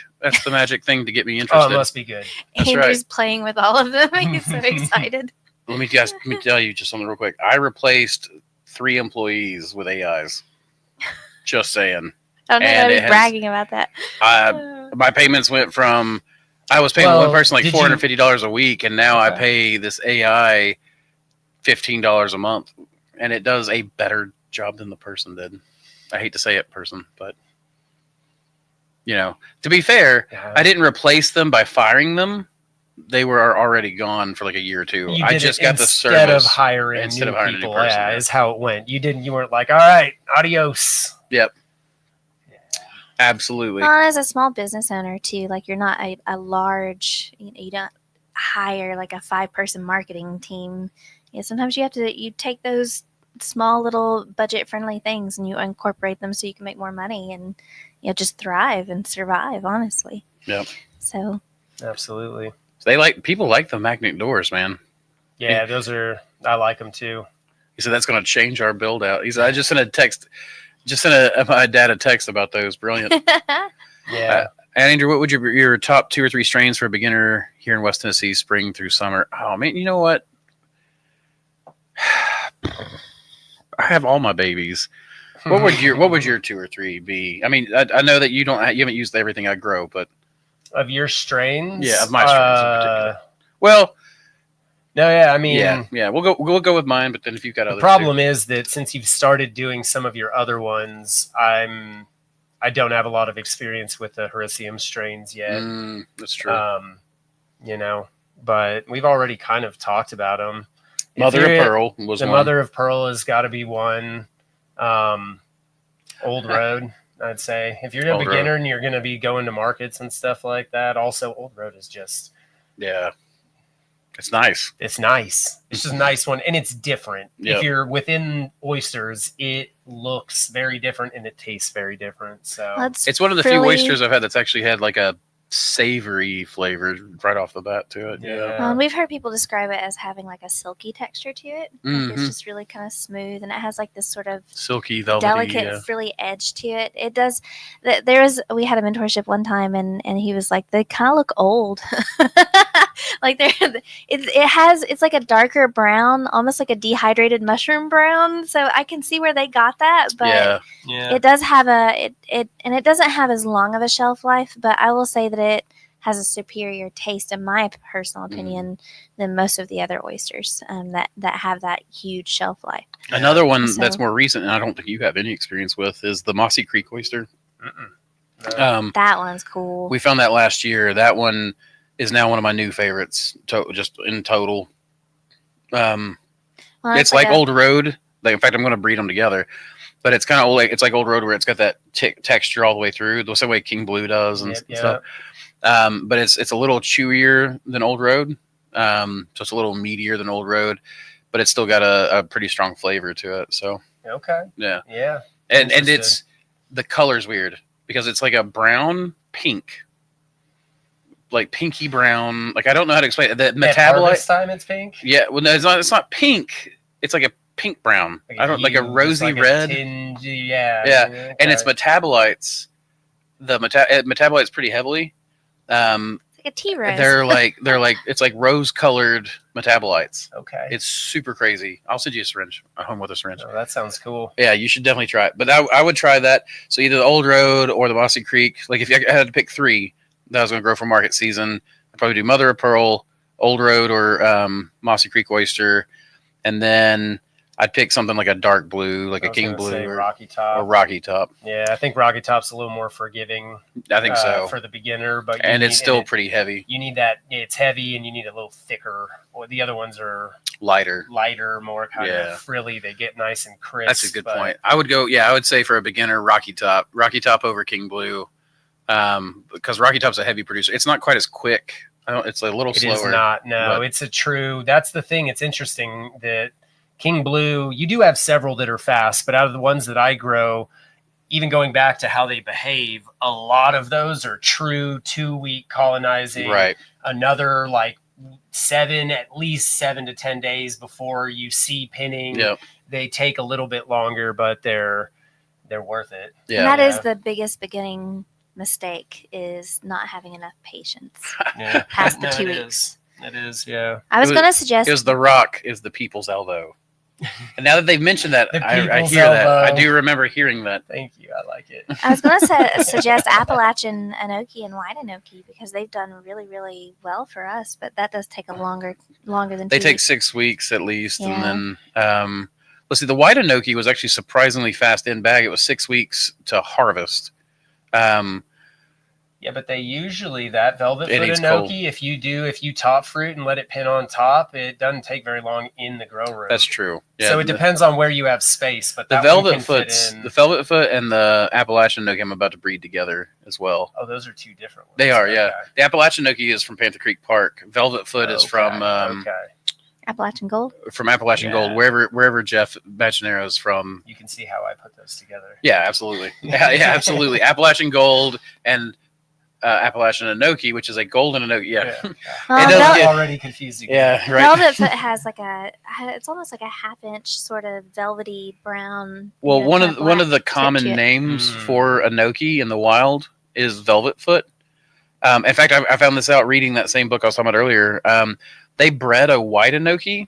thing to get me interested. Oh, it must be good. That's Andrew's right. playing with all of them. He's so excited. Let me tell you just something real quick. I replaced 3 employees with AIs. Just saying. I don't know. I was bragging about that. My payments went from I was paying one person like $450 a week, and now I pay this AI $15 a month, and it does a better job than the person did. I hate to say it, person, but to be fair, I didn't replace them by firing them. They were already gone for like a year or two. I just got the service instead of hiring new people. Yeah, is how it went. You weren't like, all right, adios. Yep. Absolutely. Well, as a small business owner too, like you're not a large, you don't hire like a 5-person marketing team. Sometimes you take those small little budget friendly things and you incorporate them so you can make more money and just thrive and survive, honestly. Yep. So Absolutely. People like the magnet doors, man. Yeah, I like them too. He said that's going to change our build out. He said I just sent a text. Just sent my dad a text about those. Brilliant. Yeah. And Andrew, what would your top 2 or 3 strains for a beginner here in West Tennessee, spring through summer? Oh man, you know what? I have all my babies. What would your 2 or 3 be? I mean, I know that you haven't used everything I grow, but Of your strains? yeah, of my strains in particular. Well, no, yeah, I mean, yeah, we'll go with mine. But then if you've got the others, problem is that since you've started doing some of your other ones, I don't have a lot of experience with the Hericium strains yet. That's true. But we've already kind of talked about them. Mother of Pearl was one. Mother of Pearl has got to be one. Old Road, I'd say. If you're a beginner and you're going to be going to markets and stuff like that, also Old Road is just... Yeah. It's nice. It's nice. It's just a nice one, and it's different. Yep. If you're within oysters, it looks very different and it tastes very different. So it's one of the few oysters I've had that's actually had like a savory flavor right off the bat to it. Yeah. We've heard people describe it as having like a silky texture to it. Like it's just really kind of smooth, and it has like this sort of silky, velvety, delicate, frilly edge to it. It does. We had a mentorship one time, and he was like, they kind of look old. Like it's like a darker brown, almost like a dehydrated mushroom brown. So I can see where they got that, but it does have and it doesn't have as long of a shelf life. But I will say that it has a superior taste, in my personal opinion, than most of the other oysters that have that huge shelf life. Another one that's more recent, and I don't think you have any experience with, is the Mossy Creek oyster. That one's cool. We found that last year. That one is now one of my new favorites, just in total. It's like Old Road. Like, in fact, I'm going to breed them together. But it's kind of old. It's like Old Road, where it's got that texture all the way through, the same way King Blue does and stuff. But it's a little chewier than Old Road. So it's a little meatier than Old Road, but it's still got a pretty strong flavor to it. So yeah. And it's the color's weird because it's like a brown pink. Like pinky brown, like I don't know how to explain it. The metabolite. At harvest time, it's pink. Yeah, well, no, it's not pink. It's like a pink brown. Like a rosy like red. Okay. And its metabolites. It metabolites pretty heavily. It's like a tea rose. They're like it's like rose colored metabolites. Okay. It's super crazy. I'll send you a syringe. A home with a syringe. Oh, that sounds cool. Yeah, you should definitely try it. But I would try that. So either the Old Road or the Mossy Creek. Like if I had to pick 3 that I was going to grow for market season, I'd probably do Mother of Pearl, Old Road, or Mossy Creek oyster, and then I'd pick something like a dark blue, like a King Blue or Rocky Top. Or Rocky Top. Yeah, I think Rocky Top's a little more forgiving. I think so for the beginner, but it's still pretty heavy. You need that. It's heavy, and you need a little thicker. Or the other ones are lighter, more kind of frilly. They get nice and crisp. That's a good point. I would say for a beginner, Rocky Top over King Blue. Because Rocky Top's a heavy producer. It's not quite as quick. It's a little slower. It is not. No, it's a true. That's the thing. It's interesting that King Blue, you do have several that are fast, but out of the ones that I grow, even going back to how they behave, a lot of those are true 2-week colonizing. Right. Another like at least 7 to 10 days before you see pinning. Yep. They take a little bit longer, but they're worth it. Yeah. And that is the biggest beginning mistake, is not having enough patience past the 2 weeks. It is, yeah. I was going to suggest... Because the rock is the people's elbow. And now that they've mentioned that, I hear elbow. that. I do remember hearing that. Thank you. I like it. I was going to suggest Appalachian Enoki and White Enoki, because they've done really, really well for us, but that does take a longer than 2 They take 6 weeks at least. Yeah. And then, let's see, the White Enoki was actually surprisingly fast in bag. It was 6 weeks to harvest. Yeah, but they usually, that velvet It foot needs enoki, if you top fruit and let it pin on top, it doesn't take very long in the grow room. That's true. Yeah, So it depends on where you have space, but the that one can fit in. the velvet foot and the Appalachian Enoki I'm about to breed together as well. Oh, those are two different ones. They are, Okay. yeah. The Appalachian Enoki is from Panther Creek Park. Velvet foot is from Appalachian Gold. from Appalachian Gold, wherever Jeff Machinero is from. You can see how I put those together. Yeah, absolutely. Yeah, absolutely. Appalachian Gold and Appalachian Enoki, which is a golden Enoki. Yeah. Well, It does get- already confusing. Yeah, right. Velvet foot has it's almost like a half-inch sort of velvety brown. Well, one kind of the black common tip to it. names for Enoki in the wild is velvet foot. In fact, I found this out reading that same book I was talking about earlier. They bred a white Enoki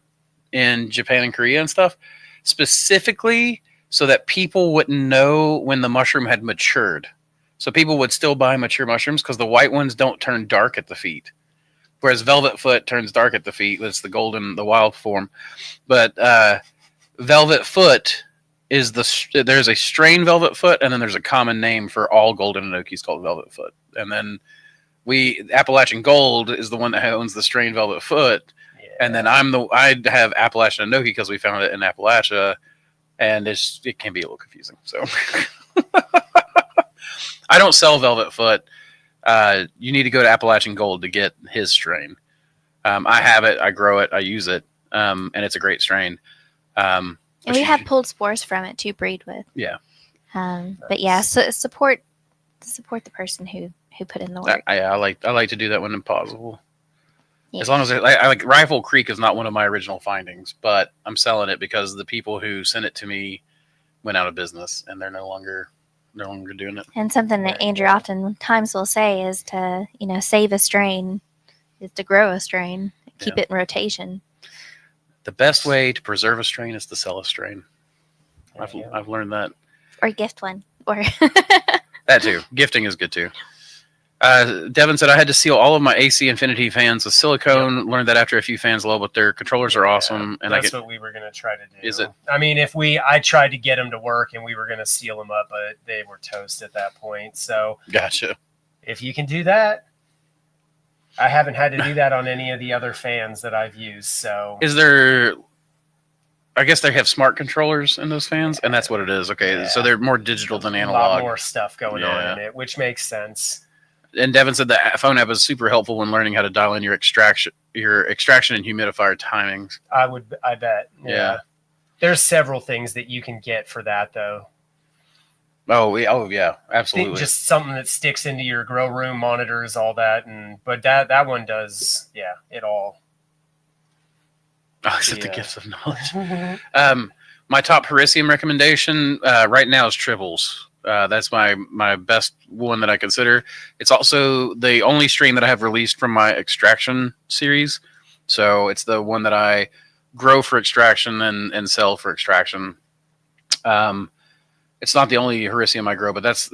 in Japan and Korea and stuff, specifically so that people wouldn't know when the mushroom had matured. So people would still buy mature mushrooms because the white ones don't turn dark at the feet. Whereas velvet foot turns dark at the feet. That's the the wild form. But velvet foot is there's a strain velvet foot, and then there's a common name for all golden Enokis called velvet foot. And then Appalachian Gold is the one that owns the strain velvet foot. Yeah. And then I have Appalachian Enoki because we found it in Appalachia, and it can be a little confusing. So I don't sell velvet foot. You need to go to Appalachian Gold to get his strain. I have it, I grow it, I use it, and it's a great strain. And we have pulled spores from it to breed with. Yeah. But yeah, so support the person who put in the work. I like to do that when possible. Yeah. As long as I like Rifle Creek is not one of my original findings, but I'm selling it because the people who sent it to me went out of business and they're no longer doing it. And something that Andrew oftentimes will say is to, save a strain is to grow a strain, keep it in rotation. The best way to preserve a strain is to sell a strain. I've learned that. Or gift one. Or that too. Gifting is good too. Devin said I had to seal all of my AC Infinity fans with silicone. Learned that after a few fans low, but their controllers are awesome. And that's what we were going to try to do. Is it? I mean, I tried to get them to work and we were going to seal them up, but they were toast at that point. So gotcha. If you can do that, I haven't had to do that on any of the other fans that I've used. So is there? I guess they have smart controllers in those fans, and that's what it is. Okay, so they're more digital than analog. A lot more stuff going on in it, which makes sense. And Devin said the phone app is super helpful when learning how to dial in your extraction and humidifier timings. I bet. Yeah. There's several things that you can get for that though. Oh yeah, absolutely. Just something that sticks into your grow room, monitors all that, but that one does, it all. Oh, is it the gifts of knowledge? My top Hericium recommendation right now is Tribbles. That's my best one that I consider. It's also the only strain that I have released from my extraction series. So it's the one that I grow for extraction and sell for extraction. It's not the only Hericium I grow, but that's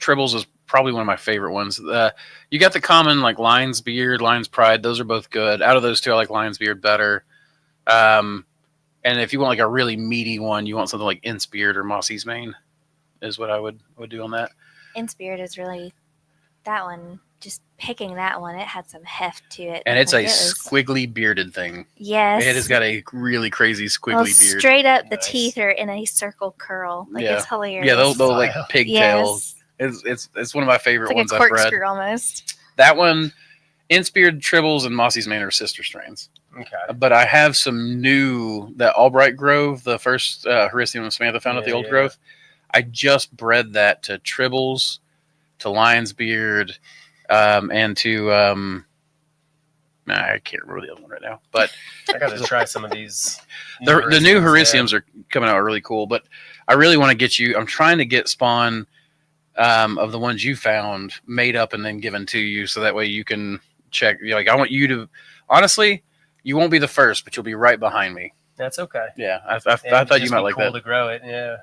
Tribbles is probably one of my favorite ones. You got the common like Lion's Beard, Lion's Pride. Those are both good. Out of those two, I like Lion's Beard better. And if you want like a really meaty one, you want something like Inspired or Mossy's Mane is what I would do on that. Inspired is really that one. Just picking that one, it had some heft to it. And it's a squiggly bearded thing. Yes. It has got a really crazy squiggly beard. Straight up, the teeth are in a circle curl. It's hilarious. Yeah, they'll like pigtail. Yes. It's one of my favorite ones I've read. It's like a corkscrew almost. That one, Inspired, Tribbles, and Mossy's Mane are sister strains. Okay. But I have some new, that Albright Grove, the first Hericium and Samantha found at the old growth. I just bred that to Tribbles, to Lion's Beard, and to I can't remember the other one right now. But I got to try some of these. The new Hericiums are coming out really cool. But I really want to get you. I'm trying to get spawn of the ones you found made up and then given to you, so that way you can check. Like I want you to. Honestly, you won't be the first, but you'll be right behind me. That's okay. Yeah, I thought you might like that. To grow it, yeah.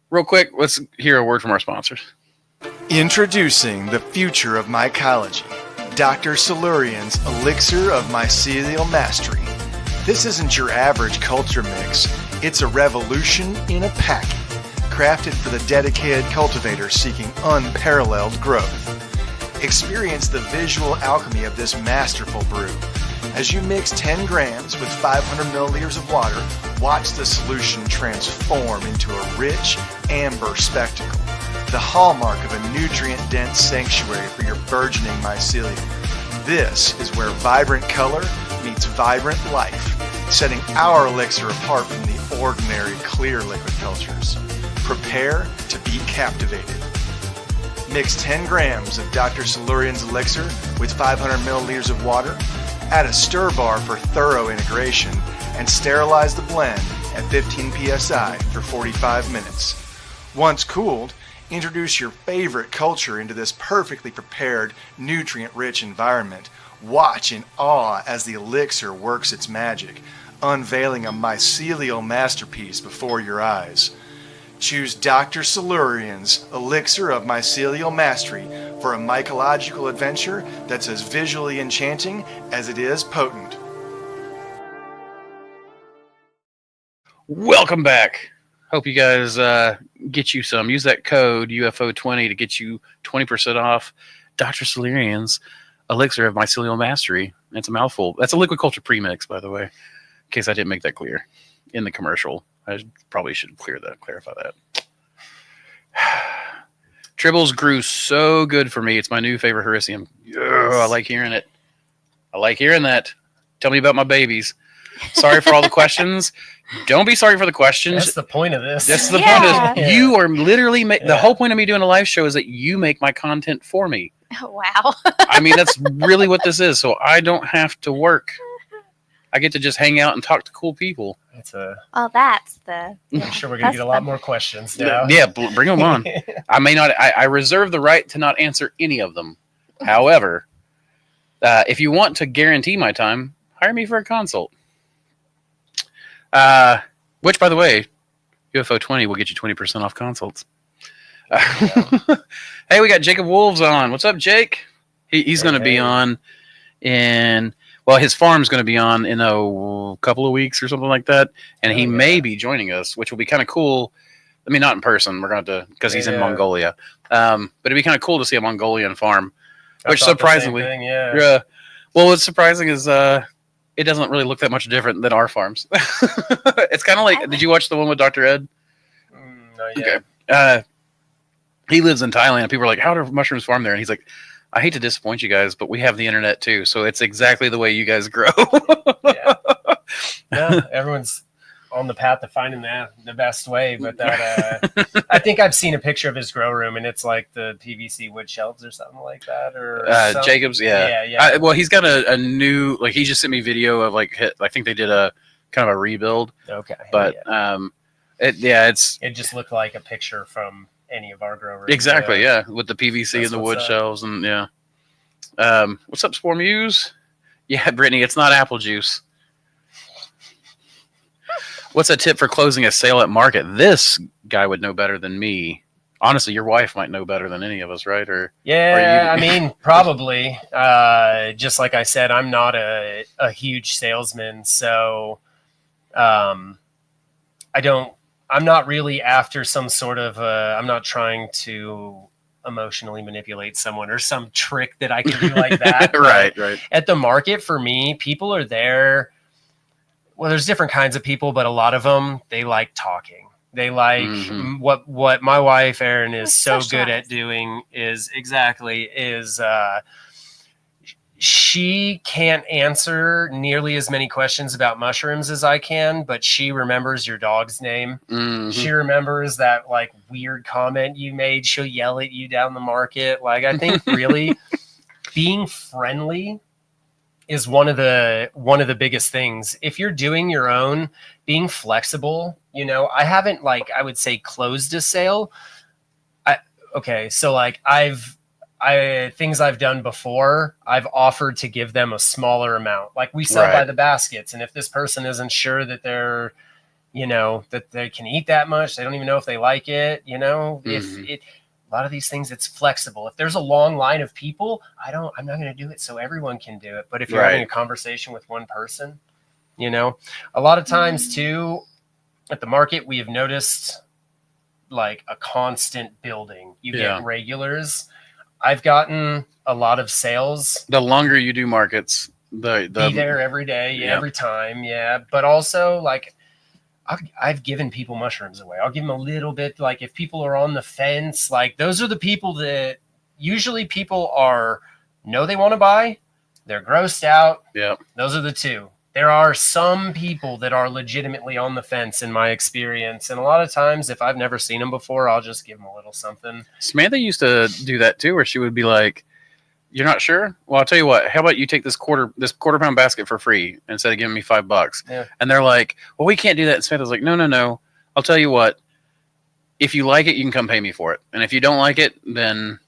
Real quick, let's hear a word from our sponsors. Introducing the future of mycology, Dr. Silurian's Elixir of Mycelial Mastery. This isn't your average culture mix. It's a revolution in a packet. crafted for the dedicated cultivator seeking unparalleled growth. Experience the visual alchemy of this masterful brew. As you mix 10 grams with 500 milliliters of water, watch the solution transform into a rich, amber spectacle, the hallmark of a nutrient-dense sanctuary for your burgeoning mycelium. This is where vibrant color meets vibrant life, setting our elixir apart from the ordinary clear liquid cultures. Prepare to be captivated. Mix 10 grams of Dr. Silurian's elixir with 500 milliliters of water, add a stir bar for thorough integration, and sterilize the blend at 15 psi for 45 minutes. Once cooled, introduce your favorite culture into this perfectly prepared, nutrient-rich environment. Watch in awe as the elixir works its magic, unveiling a mycelial masterpiece before your eyes. Choose Dr. Silurian's Elixir of Mycelial Mastery for a mycological adventure that's as visually enchanting as it is potent. Welcome back. Hope you guys get you some. Use that code UFO20 to get you 20% off Dr. Silurian's Elixir of Mycelial Mastery. It's a mouthful. That's a liquid culture premix, by the way, in case I didn't make that clear in the commercial. I probably should clarify that. Tribbles grew so good for me. It's my new favorite Hericium. I like hearing it. I like hearing that. Tell me about my babies. Sorry for all the questions. Don't be sorry for the questions. That's the point of this. That's the Yeah. point of you are literally the whole point of me doing a live show is that you make my content for me. Wow. I mean, that's really what this is. So I don't have to work. I get to just hang out and talk to cool people. Well, that's the. I'm sure we're going to get a lot more questions now. Yeah, bring them on. I may not. I reserve the right to not answer any of them. However, if you want to guarantee my time, hire me for a consult. Which, by the way, UFO 20 will get you 20% off consults. Hey, we got Jacob Wolves on. What's up, Jake? He's going to be on in. Well, his farm's going to be on in a couple of weeks or something like that, and he may be joining us, which will be kind of cool. I mean, not in person. We're going to because he's in Mongolia. But it'd be kind of cool to see a Mongolian farm, which surprisingly, well, what's surprising is it doesn't really look that much different than our farms. It's kind of like, did you watch the one with Dr. Ed? Not yet. Okay. He lives in Thailand. People are like, how do mushrooms farm there? And he's like, I hate to disappoint you guys, but we have the internet too, so it's exactly the way you guys grow. Yeah, everyone's on the path to finding the best way, but that I think I've seen a picture of his grow room, and it's like the PVC wood shelves or something like that. Or Jacob's, yeah. Well, he's got a new, like, he just sent me video of like I think they did a kind of a rebuild. Okay, but it just looked like a picture from any of our grow rooms. Exactly, yeah, with the PVC and the wood shelves, and what's up, Spore Muse? Yeah, Brittany, it's not apple juice. What's a tip for closing a sale at market? This guy would know better than me. Honestly, your wife might know better than any of us, right? I mean, probably. Just like I said, I'm not a huge salesman, so I'm not really after some sort of, I'm not trying to emotionally manipulate someone or some trick that I can do like that. Right. At the market, for me, people are there. Well, there's different kinds of people, but a lot of them, they like talking. They like what my wife, Erin, is so good at doing is she can't answer nearly as many questions about mushrooms as I can, but she remembers your dog's name. Mm-hmm. She remembers that like weird comment you made. She'll yell at you down the market. Like, I think really being friendly is one of the biggest things. If you're doing your own, being flexible, I haven't I would say closed a sale. Things I've done before, I've offered to give them a smaller amount. Like, we sell by the baskets. And if this person isn't sure that they're, that they can eat that much, they don't even know if they like it, a lot of these things, it's flexible. If there's a long line of people, I'm not going to do it so everyone can do it. But if you're having a conversation with one person, a lot of times too, at the market, we have noticed like a constant building. You Yeah. get regulars. I've gotten a lot of sales. The longer you do markets, the Be there every day, Yeah. every time, but also like I've given people mushrooms away. I'll give them a little bit. Like if people are on the fence, like those are the people that usually people know they want to buy. They're grossed out. Yeah. Those are the two. There are some people that are legitimately on the fence in my experience. And a lot of times if I've never seen them before, I'll just give them a little something. Samantha used to do that too, where she would be like, "You're not sure? Well, I'll tell you what. How about you take this quarter pound basket for free instead of giving me $5?" Yeah. And they're like, "Well, we can't do that." And Samantha's like, "No. I'll tell you what. If you like it, you can come pay me for it. And if you don't like it, then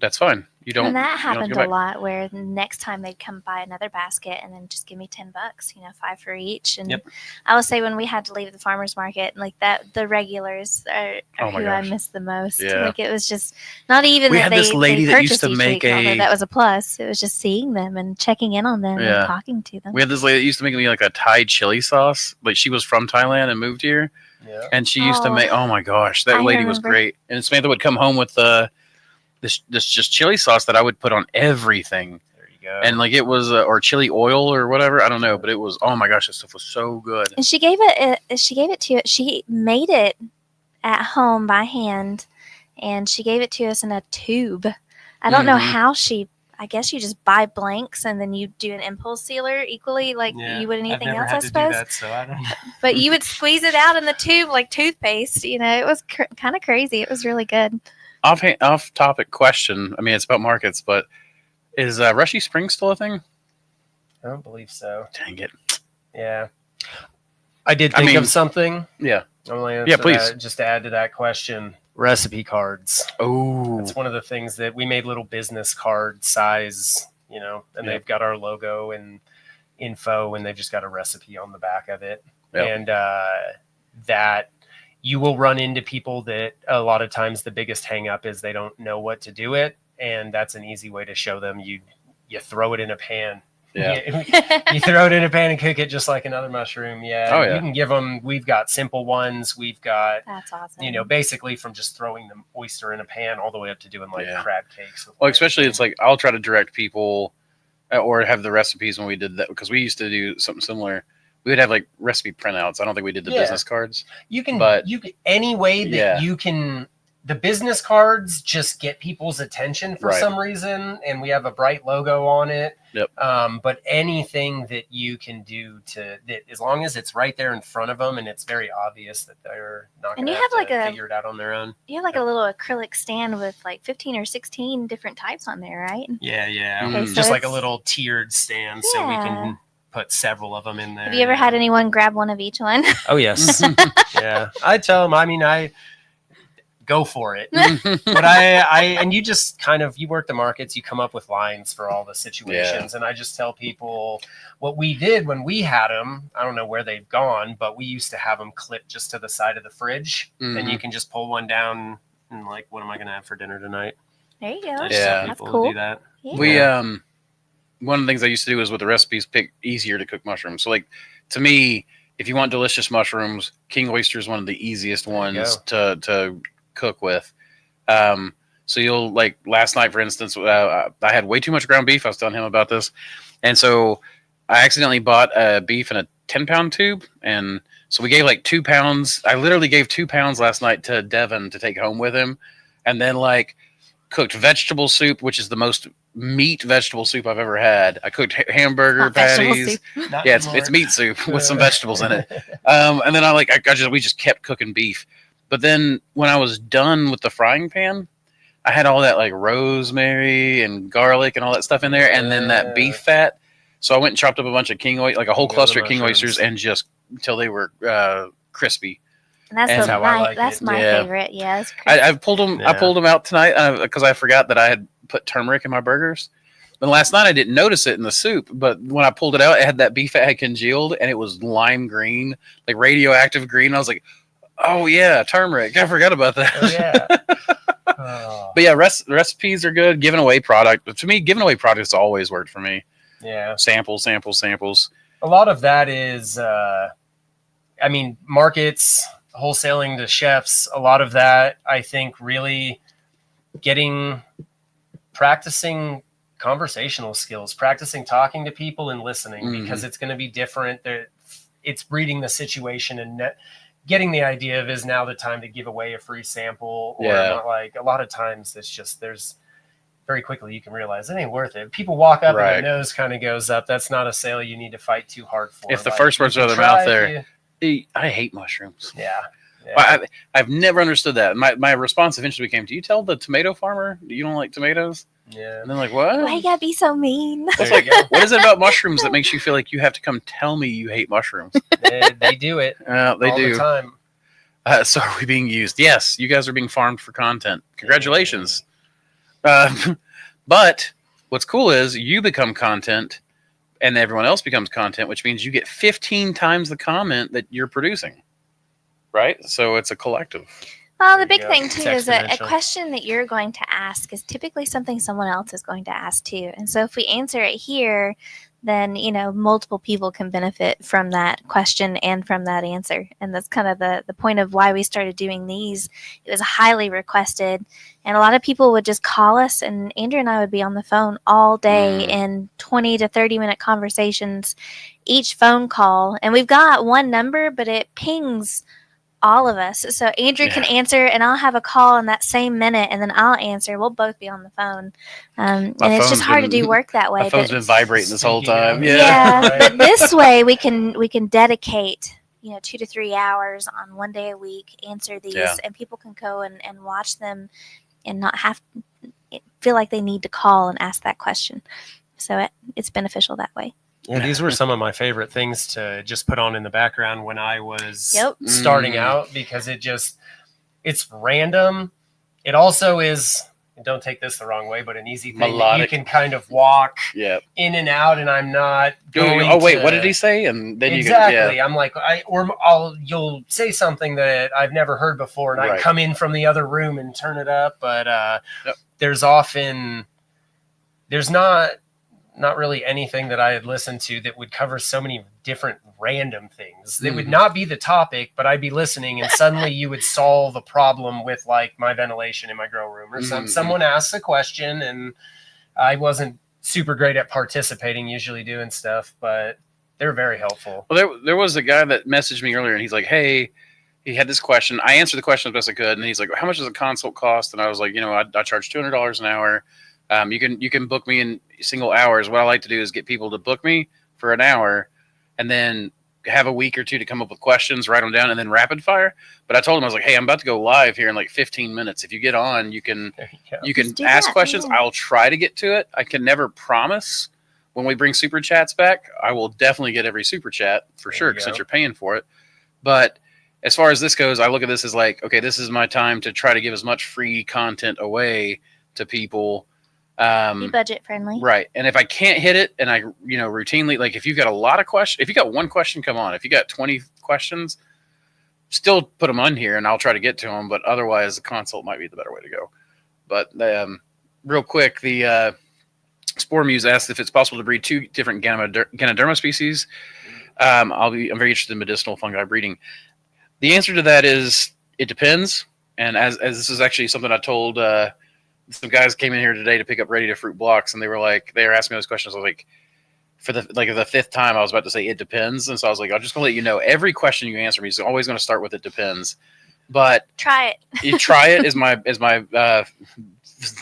that's fine. You don't." And that you don't happened go a back. lot where the next time they'd come buy another basket and then just give me $10, $5 for each. And Yep. I will say when we had to leave the farmer's market, like that, the regulars are Oh my who I gosh. miss the most. Yeah. Like it was just not even We that had they, this lady they that used purchased to each make week, although a- that was a plus. It was just seeing them and checking in on them Yeah. and talking to them. We had this lady that used to make me like a Thai chili sauce. Like she was from Thailand and moved here. Yeah. And she used to Oh, make, oh my gosh, that I lady was remember. great. And Samantha would come home with this just chili sauce that I would put on everything. There you go. And like it was, or chili oil or whatever. I don't know, but it was, oh my gosh, this stuff was so good. And she gave it to she made it at home by hand, and she gave it to us in a tube. I don't know Mhm. how I guess you just buy blanks and then you do an impulse sealer equally like you would anything else, I suppose. So I don't know. But you would squeeze it out in the tube like toothpaste. It was kind of crazy. It was really good. Off topic question. I mean, it's about markets, but is Rushy Springs still a thing? I don't believe so. Dang it. Yeah. I did think of something. Yeah. I'm gonna Yeah, answer please. that just to add to that question. Recipe cards. Oh. It's one of the things that we made little business card size, and Yep. they've got our logo and info, and they've just got a recipe on the back of it. Yep. And that you will run into people that a lot of times the biggest hang up is they don't know what to do it. And that's an easy way to show them. You throw it in a pan. Yeah. You throw it in a pan and cook it just like another mushroom. Yeah. Oh, yeah. You can give them, we've got simple ones. We've got, That's awesome. basically from just throwing the oyster in a pan all the way up to doing like Yeah. crab cakes. Well, especially it's like I'll try to direct people or have the recipes when we did that because we used to do something similar. We would have like recipe printouts. I don't think we did the Yeah. business cards. You can, But- any way that Yeah. you can, the business cards just get people's attention for Right. some reason. And we have a bright logo on it. Yep. But anything that you can do that, as long as it's right there in front of them and it's very obvious that they're not And going to you have have to like a- figure it out on their own. You have like a little acrylic stand with like 15 or 16 different types on there, right? Yeah, yeah. Okay, It's so just like a it's- little tiered stand, so we Yeah. can put several of them in there. Have you ever had anyone grab one of each one? Oh yes, yeah. I tell them. I mean, I go for it. But and you just kind of, you work the markets, you come up with lines for all the situations. And I just tell people what we did when we had them. I don't know where they've gone, but we used to have them clipped just to the side of the fridge. And you can just pull one down and like, what am I going to have for dinner tonight? There you go. I just Yeah. tell That's people to cool. do that. Yeah. We one of the things I used to do is with the recipes pick easier to cook mushrooms. So like to me, if you want delicious mushrooms, king oyster is one of the easiest There you ones to cook with. So you'll like last night, for instance, I had way too much ground beef. I was telling him about this, and so I accidentally bought beef in a 10-pound tube, and so we gave like 2 pounds. I literally gave 2 pounds last night to Devin to take home with him, and then like cooked vegetable soup, which is the most meat vegetable soup I've ever had. I cooked hamburger Not vegetable patties. soup. Not Yeah, anymore. it's meat soup with some vegetables in it. And then we just kept cooking beef. But then when I was done with the frying pan, I had all that like rosemary and garlic and all that stuff in there, and then that beef fat. So I went and chopped up a bunch of like a whole Go cluster the of king mushrooms. oysters, and just until they were crispy. And that's, That's how I like that's it. my Yeah. favorite. Yeah, it's crazy. I pulled them. I Yeah. pulled them out tonight because I forgot that I had put turmeric in my burgers. Then last night I didn't notice it in the soup, but when I pulled it out, it had that beef fat had congealed, and it was lime green, like radioactive green. I was like, "Oh yeah, turmeric! I forgot about that." Oh, yeah. Oh, But yeah, recipes are good. Giving away product, but to me, giving away products always worked for me. yeah. Samples. A lot of that is, markets. wholesaling to chefs, a lot of that, I think, really practicing conversational skills, practicing talking to people and listening, because it's going to be different. It's reading the situation and getting the idea of, is now the time to give away a free sample, or not. Like, a lot of times it's just, there's very quickly you can realize it ain't worth it. People walk up and their nose kind of goes up. That's not a sale you need to fight too hard for. If the first words out of their mouth there, I hate mushrooms. Yeah. Well, I've never understood that. My response eventually became, do you tell the tomato farmer you don't like tomatoes? Yeah. And they're like, what? Why you gotta be so mean? It's like, what is it about mushrooms that makes you feel like you have to come tell me you hate mushrooms? They do it. They all do. The time. So are we being used? Yes, you guys are being farmed for content. Congratulations. But what's cool is you become content and everyone else becomes content, which means you get 15 times the comment that you're producing. Right? So it's a collective. Well, the big thing, too, It's is a exponential. question that you're going to ask is typically something someone else is going to ask, too. And so if we answer it here, then, multiple people can benefit from that question and from that answer. And that's kind of the point of why we started doing these. It was highly requested. And a lot of people would just call us, and Andrew and I would be on the phone all day in 20 to 30-minute conversations, each phone call. And we've got one number, but it pings all of us. So Andrew can answer, and I'll have a call in that same minute, and then I'll answer. We'll both be on the phone. And it's just hard to do work that way. My phone's been vibrating this whole time. Right. But this way we can dedicate 2 to 3 hours on one day a week, answer these, and people can go and watch them and not have feel like they need to call and ask that question. So it's beneficial that way. Well, these were some of my favorite things to just put on in the background when I was Yep. starting out, because it's random. It also is, don't take this the wrong way, but an easy thing that you Melodic. can kind of walk Yeah. in and out, and I'm not going Oh wait, to- what did he say? And then exactly. I'm like, you'll say something that I've never heard before, and I Right. come in from the other room and turn it up. But Yep. there's not really anything that I had listened to that would cover so many different random things. They would not be the topic, but I'd be listening, and suddenly you would solve a problem with, like, my ventilation in my grow room, or someone asks a question, and I wasn't super great at participating, usually doing stuff, but they're very helpful. Well, there was a guy that messaged me earlier, and he's like, hey, he had this question. I answered the question as best I could, and he's like, how much does a consult cost? And I was like, I charge $200 an hour. You can book me in single hours. What I like to do is get people to book me for an hour, and then have a week or two to come up with questions, write them down, and then rapid fire. But I told him, I was like, hey, I'm about to go live here in like 15 minutes. If you get on, you can Let's do ask that, questions. yeah. I'll try to get to it. I can never promise. When we bring super chats back, I will definitely get every super chat for There sure, you go. since you're paying for it. But as far as this goes, I look at this as like, okay, this is my time to try to give as much free content away to people. Be budget friendly. Right. And if I can't hit it, and I, routinely, like, if you've got a lot of questions, if you got one question, come on. If you got 20 questions, still put them on here and I'll try to get to them. But otherwise, the consult might be the better way to go. But real quick, the Spore Muse asked if it's possible to breed 2 different Ganoderma species. I'm very interested in medicinal fungi breeding. The answer to that is it depends. And as this is actually something I told some guys came in here today to pick up ready to fruit blocks, and they were asking me those questions. I was like, for the 5th time, I was about to say it depends, and so I was like, I'm just gonna let you know, every question you answer me is always going to start with it depends. But Try it. you try it is my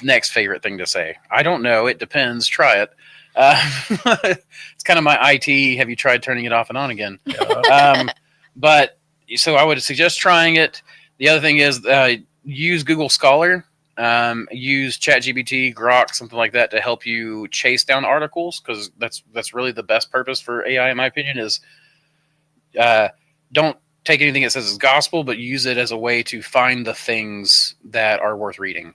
next favorite thing to say. I don't know. It depends. Try it. It's kind of my IT. Have you tried turning it off and on again? But so I would suggest trying it. The other thing is use Google Scholar. Use ChatGPT, Grok, something like that to help you chase down articles, because that's really the best purpose for AI, in my opinion, is don't take anything that says it's gospel, but use it as a way to find the things that are worth reading.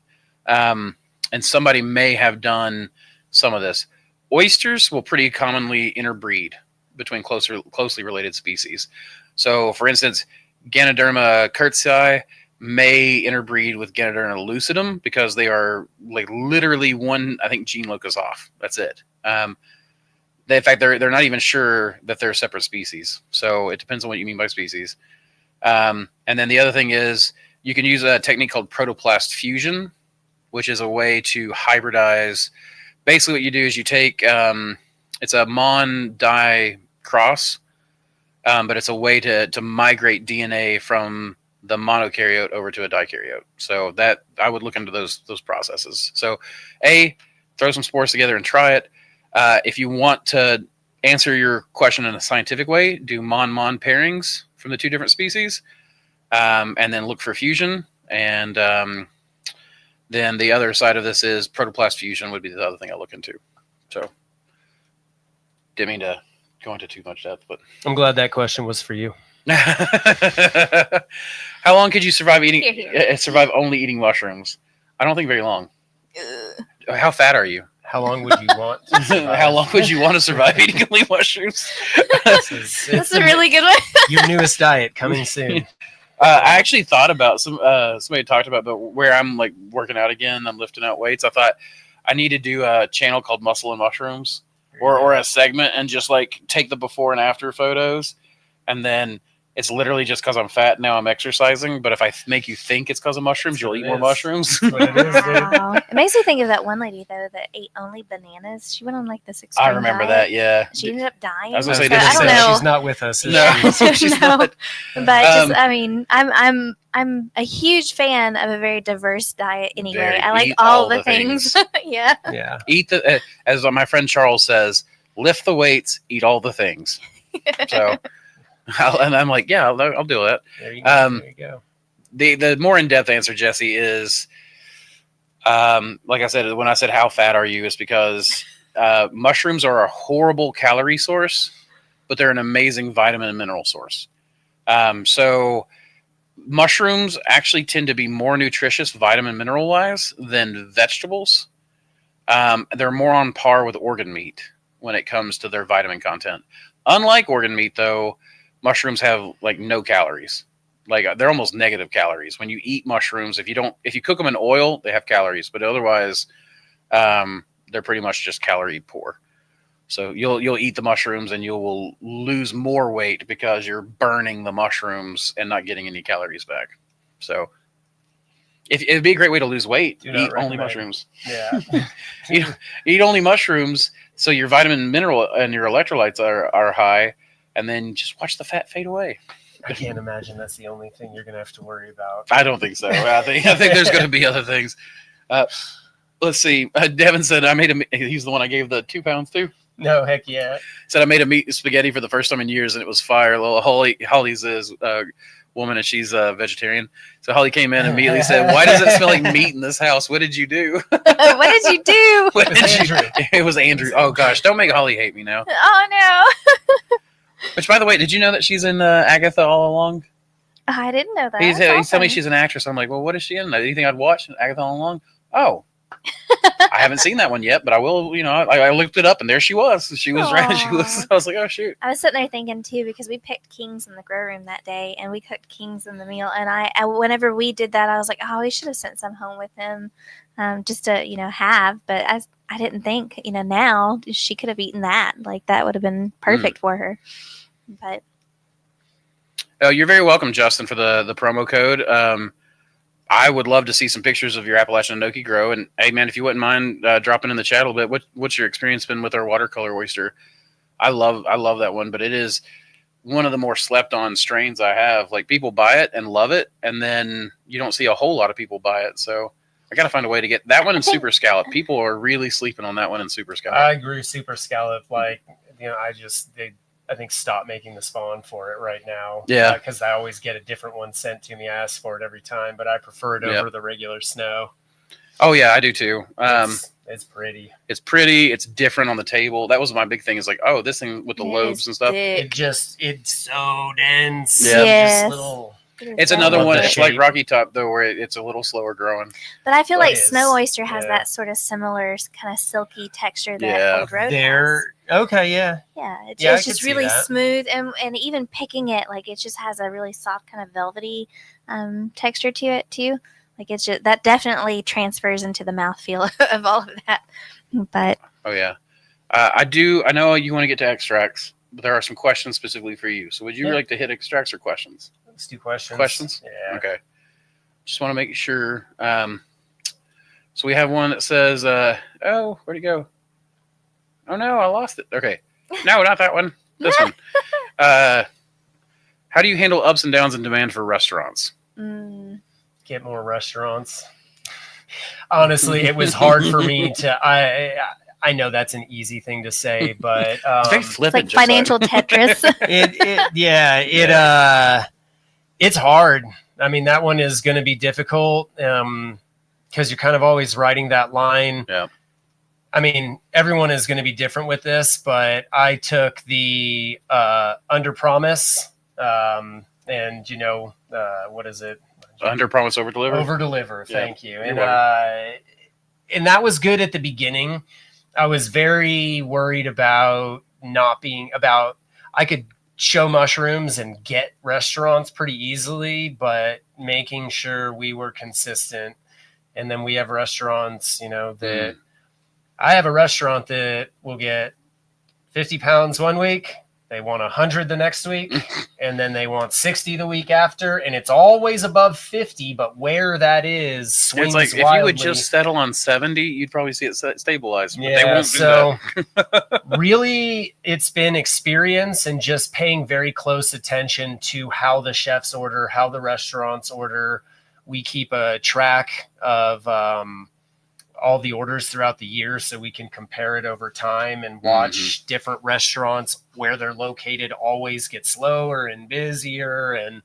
And somebody may have done some of this. Oysters will pretty commonly interbreed between closely related species. So, for instance, Ganoderma kurtzii may interbreed with Ganoderma lucidum because they are like literally one, I think, gene locus off. That's it. In fact, they're not even sure that they're separate species. So it depends on what you mean by species. And then the other thing is you can use a technique called protoplast fusion, which is a way to hybridize. Basically, what you do is you take it's a Mon-Di cross, but it's a way to migrate DNA from the monokaryote over to a dikaryote. So that I would look into those processes. So, throw some spores together and try it. If you want to answer your question in a scientific way, do mon-mon pairings from the two different species, and then look for fusion. And then the other side of this is protoplast fusion would be the other thing I look into. So, didn't mean to go into too much depth, but I'm glad that question was for you. how long could you survive Here. survive only eating mushrooms? I don't think very long. How fat are you? How long would you want to survive? How long would you want to survive eating only mushrooms? That's a really good one. Your newest diet coming soon. I actually thought about somebody talked about, but where I'm like working out again, I'm lifting out weights. I thought I need to do a channel called Muscle and Mushrooms, or a segment, and just like take the before and after photos, and then it's literally just because I'm fat now I'm exercising. But if I make you think it's because of mushrooms, you'll eat more mushrooms. That's what it is, dude. Wow. It makes me think of that one lady though that ate only bananas. She went on like this extreme I remember diet. that. Yeah. She ended up dying. I was gonna say, So I don't didn't know. She's not with us. Is No, she? she's No. not. But just, I mean, I'm a huge fan of a very diverse diet anyway. Very- I like eat all all the the things. things. Yeah. Yeah. Eat the as my friend Charles says, lift the weights, eat all the things. So, and I'm like, yeah, I'll do that. There you go. There you go. The more in-depth answer, Jesse, is like I said, when I said how fat are you, it's because mushrooms are a horrible calorie source, but they're an amazing vitamin and mineral source. So mushrooms actually tend to be more nutritious vitamin mineral wise than vegetables. They're more on par with organ meat when it comes to their vitamin content. Unlike organ meat, though, mushrooms have like no calories. Like they're almost negative calories. When you eat mushrooms, if you cook them in oil, they have calories, but otherwise, they're pretty much just calorie poor. So you'll eat the mushrooms and you will lose more weight because you're burning the mushrooms and not getting any calories back. So it'd be a great way to lose weight. Do not Eat only recommend. mushrooms. Yeah. Eat only mushrooms, so your vitamin, mineral, and your electrolytes are high, and then just watch the fat fade away. I can't imagine that's the only thing you're gonna have to worry about. I don't think so. I think there's going to be other things. Let's see. Devin said he's the one I gave the 2 pounds to. No, heck yeah. Said I made a meat spaghetti for the first time in years, and it was fire. Little Holly's is woman, and she's a vegetarian. So Holly came in and immediately said, "Why does it smell like meat in this house? What did you do?" What did you do? What It was did you- Andrew. It was Andrew. Oh gosh, don't make Holly hate me now. Oh no. Which, by the way, did you know that she's in Agatha all along? I didn't know that. He's That's telling me awesome. she's an actress. I'm like, well, what is she in? Do you think I'd watch Agatha all along? Oh, I haven't seen that one yet, but I will. You know, I looked it up, and there she was. She was right. She was. I was like, oh shoot. I was sitting there thinking too, because we picked kings in the grow room that day, and we cooked kings in the meal. And I whenever we did that, I was like, oh, we should have sent some home with him, just to have. But I didn't think, now she could have eaten that. Like that would have been perfect for her. But Oh, you're very welcome, Justin, for the promo code. I would love to see some pictures of your Appalachian Enoki grow. And hey, man, if you wouldn't mind dropping in the chat a little bit, what's your experience been with our watercolor oyster? I love that one, but it is one of the more slept on strains I have. Like people buy it and love it, and then you don't see a whole lot of people buy it. So I got to find a way to get that one in Super Scallop. People are really sleeping on that one in Super Scallop. I grew Super Scallop. I think stop making the spawn for it right now. Yeah. Because I always get a different one sent to me. I ask for it every time, but I prefer it over the regular snow. Oh yeah, I do too. It's pretty. It's pretty. It's different on the table. That was my big thing. Is like, oh, this thing with the lobes and stuff. It's so dense. Yeah. Yes. Just little. It's another love one. the It's like shape. Rocky Top though, where it's a little slower growing. But I feel It like is. snow oyster has Yeah. that sort of similar kind of silky texture that Yeah. Old Road has. They're okay. Yeah. Yeah, it's Yeah, I just could see really that. smooth, and even picking it, like it just has a really soft kind of velvety texture to it too. Like it's just that definitely transfers into the mouthfeel of all of that. But Oh yeah, I do. I know you want to get to extracts, but there are some questions specifically for you. So would you Yeah. like to hit extracts or questions? Let's do questions. Questions? Yeah. Okay. Just want to make sure. So we have one that says, oh, where'd it go? Oh, no, I lost it. Okay. No, not that one. This one. How do you handle ups and downs in demand for restaurants? Get more restaurants. Honestly, it was hard for me to. I know that's an easy thing to say, but It's very It's flippant. like financial Tetris. It's hard. I mean, that one is going to be difficult because you're kind of always riding that line. Yeah. I mean, everyone is going to be different with this, but I took the under promise and what is it? Under promise, over deliver. Over deliver. Yeah. Thank you. You're And that was good at the beginning. I was very worried about I could show mushrooms and get restaurants pretty easily, but making sure we were consistent. And then we have restaurants, that I have a restaurant that will get 50 pounds one week. They want 100 the next week, and then they want 60 the week after, and it's always above 50. But where that is swings It's like if wildly. you would just settle on 70, you'd probably see it stabilize. But Yeah, they won't do that. Really, it's been experience and just paying very close attention to how the chefs order, how the restaurants order. We keep a track of all the orders throughout the year so we can compare it over time and watch different restaurants where they're located always get slower and busier. And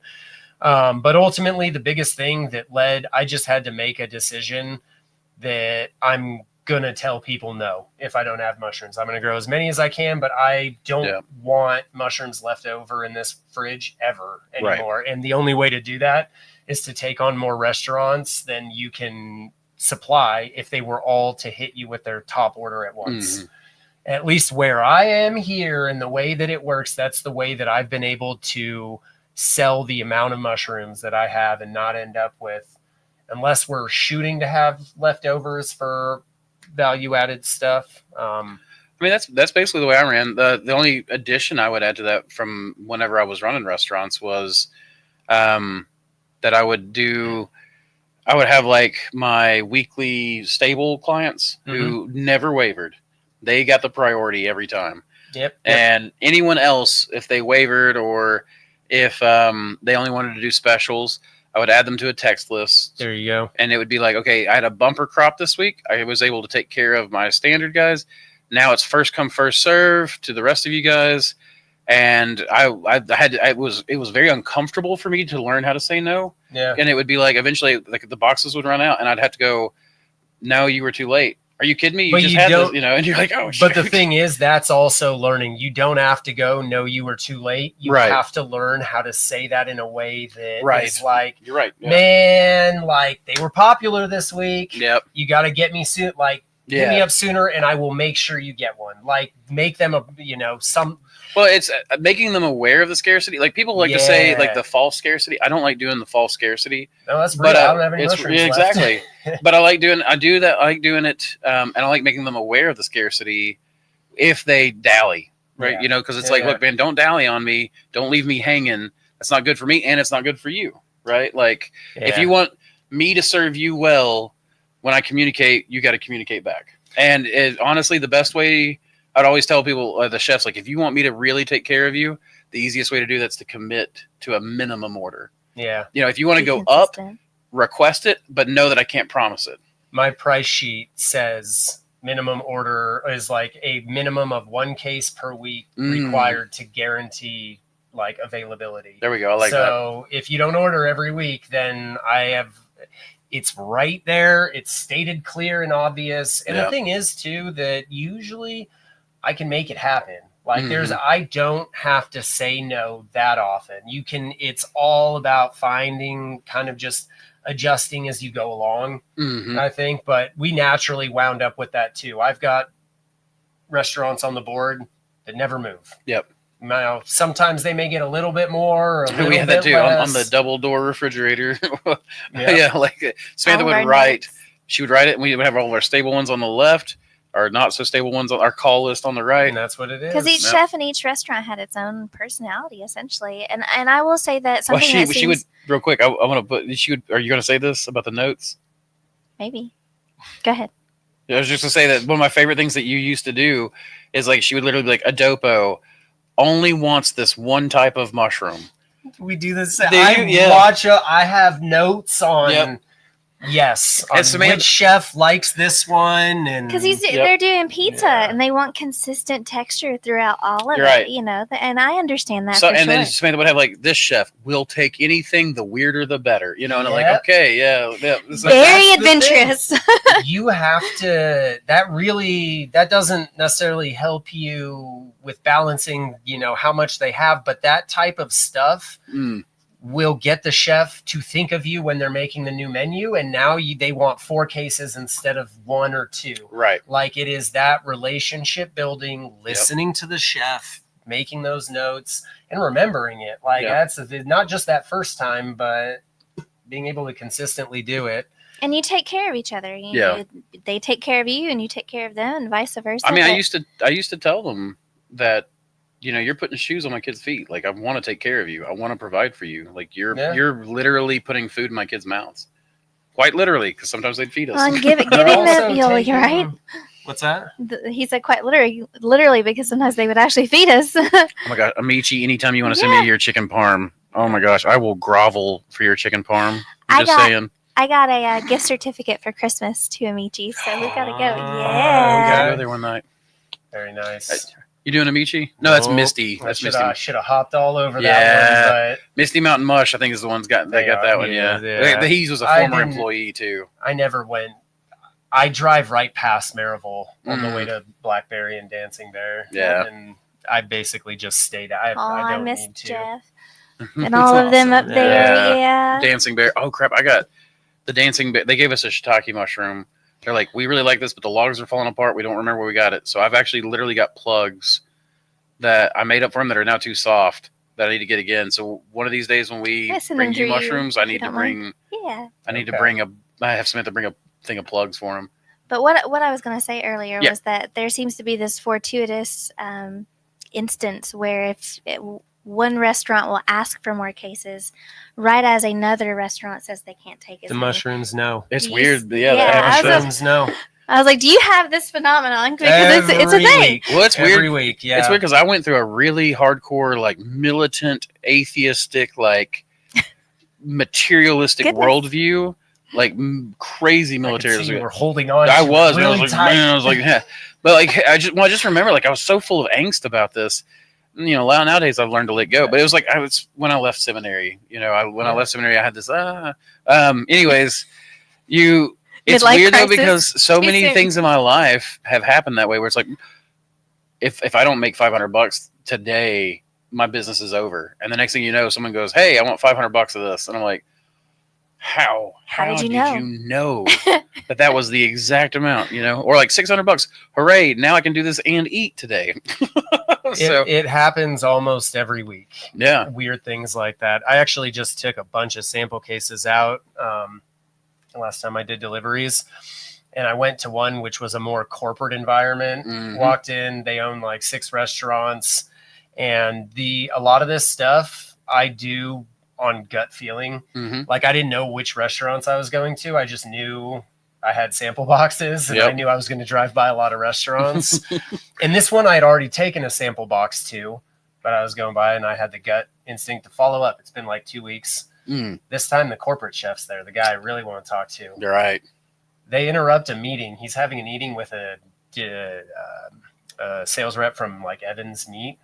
but ultimately, the biggest thing that I just had to make a decision that I'm going to tell people no if I don't have mushrooms. I'm going to grow as many as I can, but I don't want mushrooms left over in this fridge ever anymore. Right. And the only way to do that is to take on more restaurants than you can supply if they were all to hit you with their top order at once. At least where I am here and the way that it works, that's the way that I've been able to sell the amount of mushrooms that I have and not end up with, unless we're shooting to have leftovers for value added stuff. I mean, that's basically the way I ran. The only addition I would add to that from whenever I was running restaurants was that I would have like my weekly stable clients who never wavered. They got the priority every time. Yep. And anyone else, if they wavered or if they only wanted to do specials, I would add them to a text list. There you go. And it would be like, okay, I had a bumper crop this week. I was able to take care of my standard guys. Now it's first come, first serve to the rest of you guys. And it was very uncomfortable for me to learn how to say no. Yeah. And it would be like, eventually like the boxes would run out and I'd have to go, no, you were too late. Are you kidding me? You just had this, and you're like, oh, shit. But the thing is, that's also learning. You don't have to go, no, you were too late. You have to learn how to say that in a way that is like, you're right. Yeah. Man, like they were popular this week. Yep. You got to get me soon. Like, get me up sooner and I will make sure you get one. Like, make them some. Well, it's making them aware of the scarcity. Like people like to say like the false scarcity. I don't like doing the false scarcity. No, that's real. I don't have any mushrooms left. Exactly. But I like doing it. And I like making them aware of the scarcity if they dally, right? Yeah. Because it's like, look, man, don't dally on me. Don't leave me hanging. That's not good for me. And it's not good for you. Right. Like if you want me to serve you well, when I communicate, you got to communicate back. And honestly, the best way, I'd always tell people, the chefs, like, if you want me to really take care of you, the easiest way to do that's to commit to a minimum order. Yeah. If you want to go up, request it, but know that I can't promise it. My price sheet says minimum order is like a minimum of 1 case per week required to guarantee like availability. There we go. I like that. So if you don't order every week, then it's right there. It's stated clear and obvious. And the thing is too, that usually I can make it happen. Like I don't have to say no that often. It's all about finding kind of just adjusting as you go along, I think. But we naturally wound up with that too. I've got restaurants on the board that never move. Yep. Now, sometimes they may get a little bit more. Or a little we had that bit too less. on the double door refrigerator. Like Samantha would write. She would write it, and we would have all of our stable ones on the left. our not so stable ones on our call list on the right. And that's what it is. Because each Yep. chef in each restaurant had its own personality, essentially. And I will say that Well, something that she would seems real quick. I want to put. She would. Are you going to say this about the notes? maybe. Go ahead. I was just going to say that one of my favorite things that you used to do is like she would literally be like, Adopo only wants this one type of mushroom. We do this. Do you? Yeah. I have notes on. Yep. Yes, on It's amazing. which chef likes this one, and Because Yep. they're doing pizza Yeah. and they want consistent texture throughout all of You're it, right. you know. And I understand that So for and then sure. Samantha would have like this chef will take anything the weirder the better, you know. And I'm like, Yep. okay, yeah. This is- But Very that's the thing. adventurous. you have to. That doesn't necessarily help you with balancing, how much they have, but that type of stuff Mm, will get the chef to think of you when they're making the new menu, and now they want 4 cases instead of 1 or 2. right. Like it is that relationship building, listening to the chef, making those notes, and remembering it. Like Yeah. that's not just that first time, but being able to consistently do it. And you take care of each other. They take care of you and you take care of them and vice versa. I mean, I but- used to tell them that, you're putting shoes on my kids' feet. Like I want to take care of you. I want to provide for you. Like you're literally putting food in my kids' mouths. Quite literally, because sometimes they'd feed us. Well, and giving They're them, also you're taking- right. What's that? He said quite literally, because sometimes they would actually feed us. Oh my god, Amici, anytime you want to send me your chicken parm, oh my gosh, I will grovel for your chicken parm. I'm just saying. I got a gift certificate for Christmas to Amici, so we gotta go. We Yeah. gotta Okay. go there one night. Very nice. You doing Amici? No, that's Nope. Misty. That's Misty. I should have hopped all over Yeah. that one, Misty Mountain Mush, I think, is the ones that They got are, that one. yeah, Yeah, yeah. He's was a I former didn't- employee too. but I never went. I drive right past Maryville on the Mm. way to Blackberry and Dancing Bear. Yeah. And I basically just stayed. I I don't miss need to. Jeff and all of them up awesome. there. Yeah. Dancing Bear. Oh crap! I got the Dancing Bear. They gave us a shiitake mushroom. They're like, we really like this, but the logs are falling apart. We don't remember where we got it. So I've actually literally got plugs that I made up for them that are now too soft that I need to get again. So one of these days when we I send bring them you to you, mushrooms, I if you need to don't bring. Yeah. I need to Okay. bring a. I have Samantha bring a thing of plugs for them. But what I was going to say earlier Yeah. was that there seems to be this fortuitous instance where one restaurant will ask for more cases, right as another restaurant says they can't take as The many. mushrooms, no. It's Yes. weird. Yeah, Yeah, that I happens. was Mushrooms, no. I was like, do you have this phenomenon? Because it's a Every thing. week. Well, it's Every weird. week, yeah. It's weird because I went through a really hardcore, like militant, atheistic, like materialistic Goodness. worldview, like crazy I could see militarism. you were holding on. I to was, it man, I really was like, tight. man, I was like, yeah. But like, I just remember, like, I was so full of angst about this. Nowadays I've learned to let go. But it was like when I left seminary. I left seminary, I had this. Anyways, It's Midlife weird though crisis. because so Too many soon. things in my life have happened that way. Where it's like, if I don't make $500 today, my business is over. And the next thing you know, someone goes, "Hey, I want $500 of this," and I'm like, "How? How did you know that was the exact amount? Or like $600. Hooray! Now I can do this and eat today." So It happens almost every week. yeah, Weird things like that. I actually just took a bunch of sample cases out last time I did deliveries, and I went to one which was a more corporate environment. Mhm. Walked in, they own like 6 restaurants, and a lot of this stuff I do on gut feeling. Mhm. Like I didn't know which restaurants I was going to. I just knew I had sample boxes, and Yep. I knew I was going to drive by a lot of restaurants. And this one I had already taken a sample box to, but I was going by and I had the gut instinct to follow up. It's been like 2 weeks. Mm, This time the corporate chef's there, the guy I really want to talk to. you're right. They interrupt a meeting. He's having a meeting with a sales rep from like Evans Meat,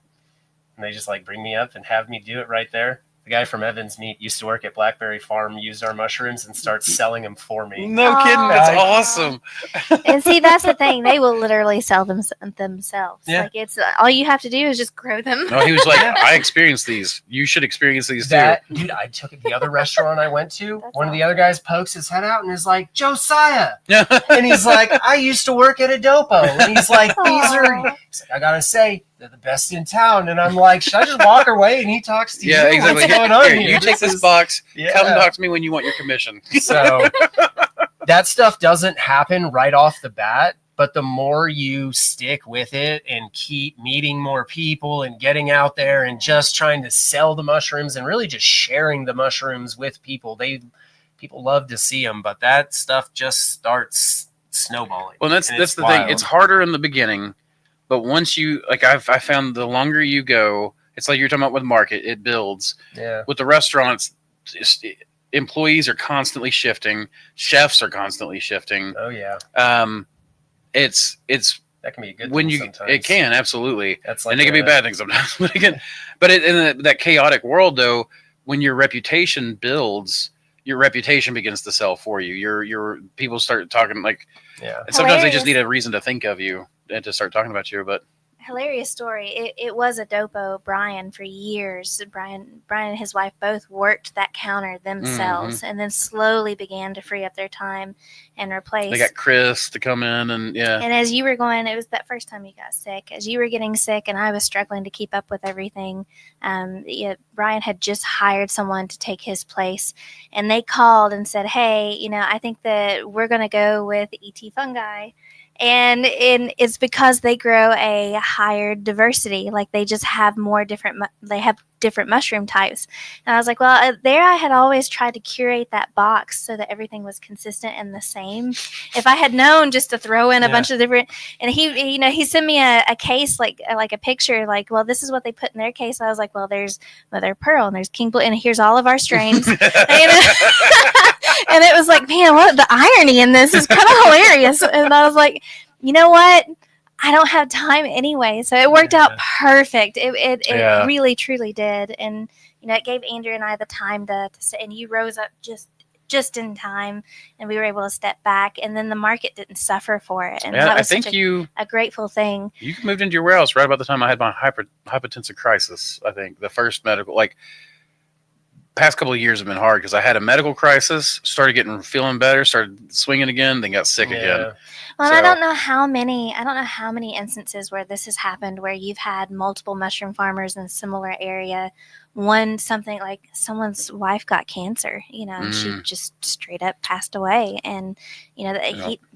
and they just like bring me up and have me do it right there. The guy from Evans Meat used to work at Blackberry Farm, used our mushrooms, and starts selling them for me. No Aw. kidding. That's Aw. awesome. And see, that's the thing. They will literally sell them themselves. Yeah. Like it's all you have to do is just grow them. No, he was like, Yeah. "I experienced these. You should experience these too." That dude, I took it the other restaurant I went to. That's One of the other guys pokes his head out and is like, "Josiah," Yeah. and he's like, "I used to work at Adopo," and he's like, "These are," Aw. he's like, "I gotta say, they're the best in town." And I'm like, "Should I just walk away?" And he talks to Yeah, you. exactly. What's going on Here, here? you take this is- box. Yeah. Come talk to me when you want your commission. So that stuff doesn't happen right off the bat, But the more you stick with it and keep meeting more people and getting out there and just trying to sell the mushrooms and really just sharing the mushrooms with people, people love to see them, but that stuff just starts snowballing. Well, that's the thing. It's harder in the beginning, but once you I found the longer you go, it's like you're talking about with market, it builds. Yeah. With the restaurants, employees are constantly shifting, chefs are constantly shifting. Oh yeah. It's That can be a good when thing you sometimes. It can absolutely, That's like and it can be a bad thing sometimes. But in that chaotic world, though, when your reputation builds, your reputation begins to sell for you. Your people start talking like, Yeah. and sometimes they just Hilarious. need a reason to think of you and to start talking about you. But Hilarious story. It was a dopo, Brian, for years. Brian and his wife both worked that counter themselves, and then slowly began to free up their time and replace. they got Chris to come in, and yeah, And as you were going, it was that first time you got sick. As you were getting sick, and I was struggling to keep up with everything. Brian had just hired someone to take his place, and they called and said, "Hey, I think that we're going to go with ET Fungi." And it's because they grow a higher diversity. Like they just have more different. They have different mushroom types. And I was like, well, there I had always tried to curate that box so that everything was consistent and the same. If I had known just to throw in a bunch of different, and he sent me a case like a picture, like, well, this is what they put in their case. I was like, well, there's mother of pearl and there's king blue, and here's all of our strains. And it was like, man, what the irony in this is kind of hilarious. And I was like, you know what? I don't have time anyway. So it worked out perfect. It really, truly did. And, it gave Andrew and I the time to sit, and you rose up just in time, and we were able to step back, and then the market didn't suffer for it. And that was a grateful thing. You moved into your warehouse right about the time I had my hypertensive crisis. I think the first medical, past couple of years have been hard because I had a medical crisis, started feeling better, started swinging again, then got sick again. Well, I don't know how many instances where this has happened, where you've had multiple mushroom farmers in a similar area. Something like someone's wife got cancer, and she just straight up passed away. And,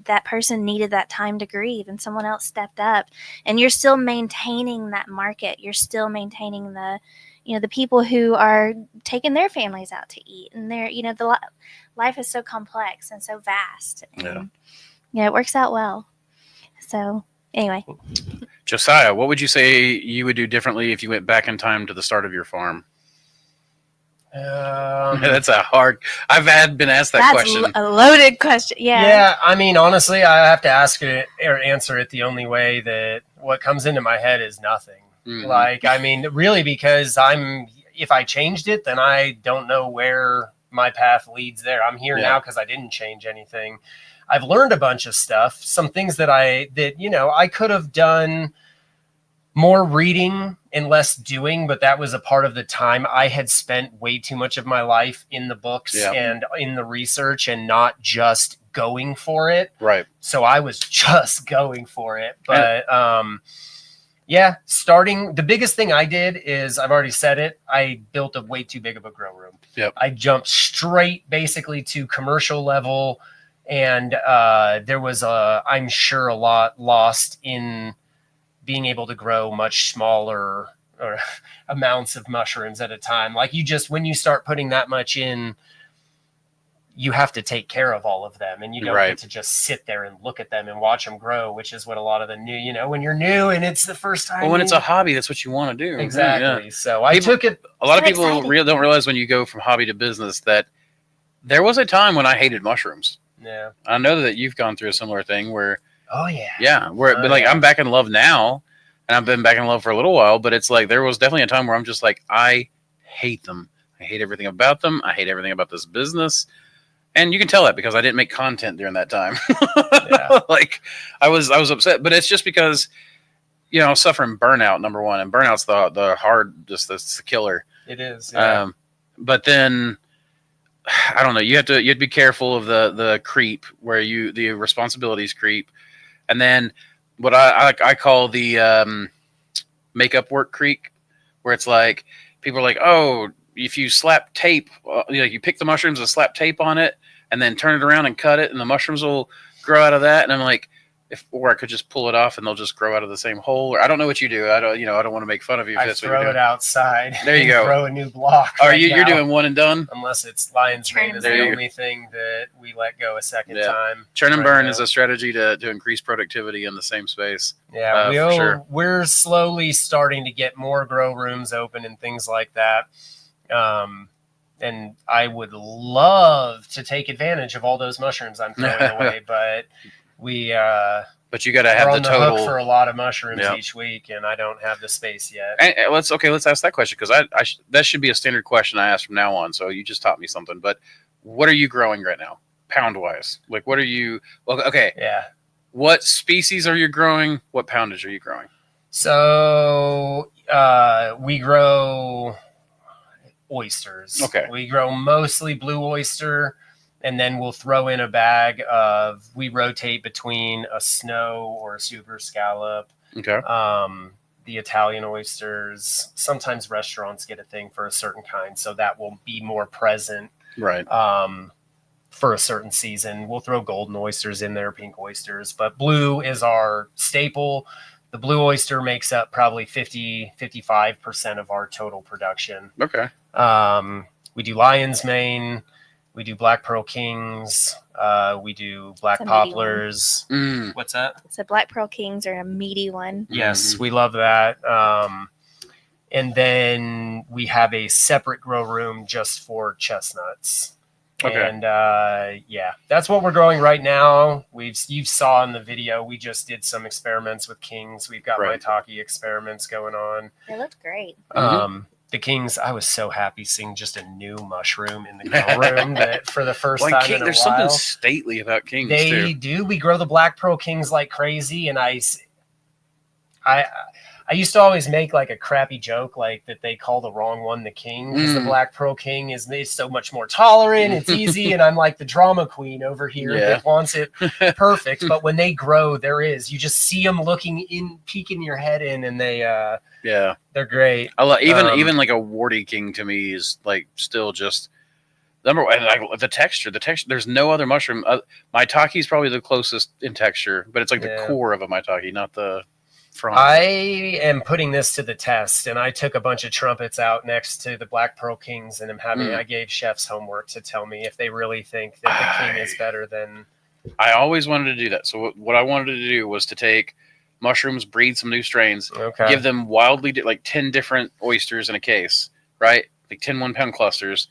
that person needed that time to grieve, and someone else stepped up. And you're still maintaining that market. You're still maintaining the people who are taking their families out to eat, and the life is so complex and so vast. And, it works out well. So anyway. Josiah, what would you say you would do differently if you went back in time to the start of your farm? That's a hard. I've been asked that question. That's a loaded question. Yeah. Yeah. I mean, honestly, I have to ask it or answer it the only way that what comes into my head is nothing. Mm-hmm. Really, because if I changed it, then I don't know where my path leads there. I'm here now because I didn't change anything. I've learned a bunch of stuff, some things that I could have done more reading and less doing, but that was a part of the time. I had spent way too much of my life in the books and in the research and not just going for it. Right. So I was just going for it. But starting, the biggest thing I did is, I've already said it, I built a way too big of a grow room. Yep. I jumped straight basically to commercial level. And there was I'm sure a lot lost in being able to grow much smaller or amounts of mushrooms at a time. Like when you start putting that much in, you have to take care of all of them, and you don't get to just sit there and look at them and watch them grow, which is what a lot of the new, when you're new and it's the first time. Well, when it's a hobby, that's what you want to do. Exactly. Yeah. So I took it. A lot of people don't realize when you go from hobby to business that there was a time when I hated mushrooms. Yeah, I know that you've gone through a similar thing where. Oh yeah. Yeah, I'm back in love now, and I've been back in love for a little while. But it's like there was definitely a time where I'm just like, I hate them. I hate everything about them. I hate everything about this business, and you can tell that because I didn't make content during that time. I was upset, but it's just because I was suffering burnout, number one, and burnout's the hard, just the killer. It is. Yeah. But then. I don't know. You have to be careful of the creep where the responsibilities creep, and then what I call the makeup work creep, where it's like people are like, oh, if you slap tape, you pick the mushrooms and slap tape on it, and then turn it around and cut it, and the mushrooms will grow out of that. And I'm like, or I could just pull it off and they'll just grow out of the same hole. Or I don't know what you do. I don't want to make fun of you. If I that's what throw you're it doing. outside. There you and go. Throw a new block. Are right you're now. doing one and done? Unless it's lion's mane is There the you go. only thing that we let go a second Yeah. time. Churn and right burn now. is a strategy to increase productivity in the same space. Yeah, for sure. we're slowly starting to get more grow rooms open and things like that. And I would love to take advantage of all those mushrooms I'm throwing away, but But you got to we're have on the the total. hook for a lot of mushrooms Yep. each week, and I don't have the space yet. And let's ask that question, because that should be a standard question I ask from now on. So you just taught me something. But what are you growing right now, pound wise? Like, what are you? Well, okay. Yeah. What species are you growing? What poundage are you growing? So we grow oysters. Okay. We grow mostly blue oyster, and then we'll throw in a bag of. We rotate between a snow or a super scallop. Okay. The Italian oysters. Sometimes restaurants get a thing for a certain kind, so that will be more present Right. for a certain season. We'll throw golden oysters in there, pink oysters, but blue is our staple. The blue oyster makes up probably 55% of our total production. Okay. We do lion's mane, we do black pearl kings, we do black It's a meaty poplars. Mm. What's that? So Black Pearl Kings are a meaty one. Yes, we love that. And then we have a separate grow room just for chestnuts. Okay. And yeah, that's what we're growing right now. You saw in the video, we just did some experiments with kings. We've got Right. maitake experiments going on. They looked great. The kings, I was so happy seeing just a new mushroom in the grow room that for the first Well, time king, in a there's while. something stately about kings They too. do. We grow the black pearl kings like crazy, and I used to always make like a crappy joke, like that they call the wrong one the king because the black pearl king is so much more tolerant. It's easy, and I'm like the drama queen over here Yeah. that wants it perfect. But when they grow, you just see them peeking your head in, and Yeah. they're great. I love even like a warty king to me is like still just number one. Like the texture. There's no other mushroom. Maitake is probably the closest in texture, but it's like the Yeah. core of a maitake, not the front. I am putting this to the test, and I took a bunch of trumpets out next to the Black Pearl Kings, and I gave chefs homework to tell me if they really think that the king is better than. I always wanted to do that. So what I wanted to do was to take mushrooms, breed some new strains, Okay. give them wildly like 10 different oysters in a case, right? Like 10 1-pound clusters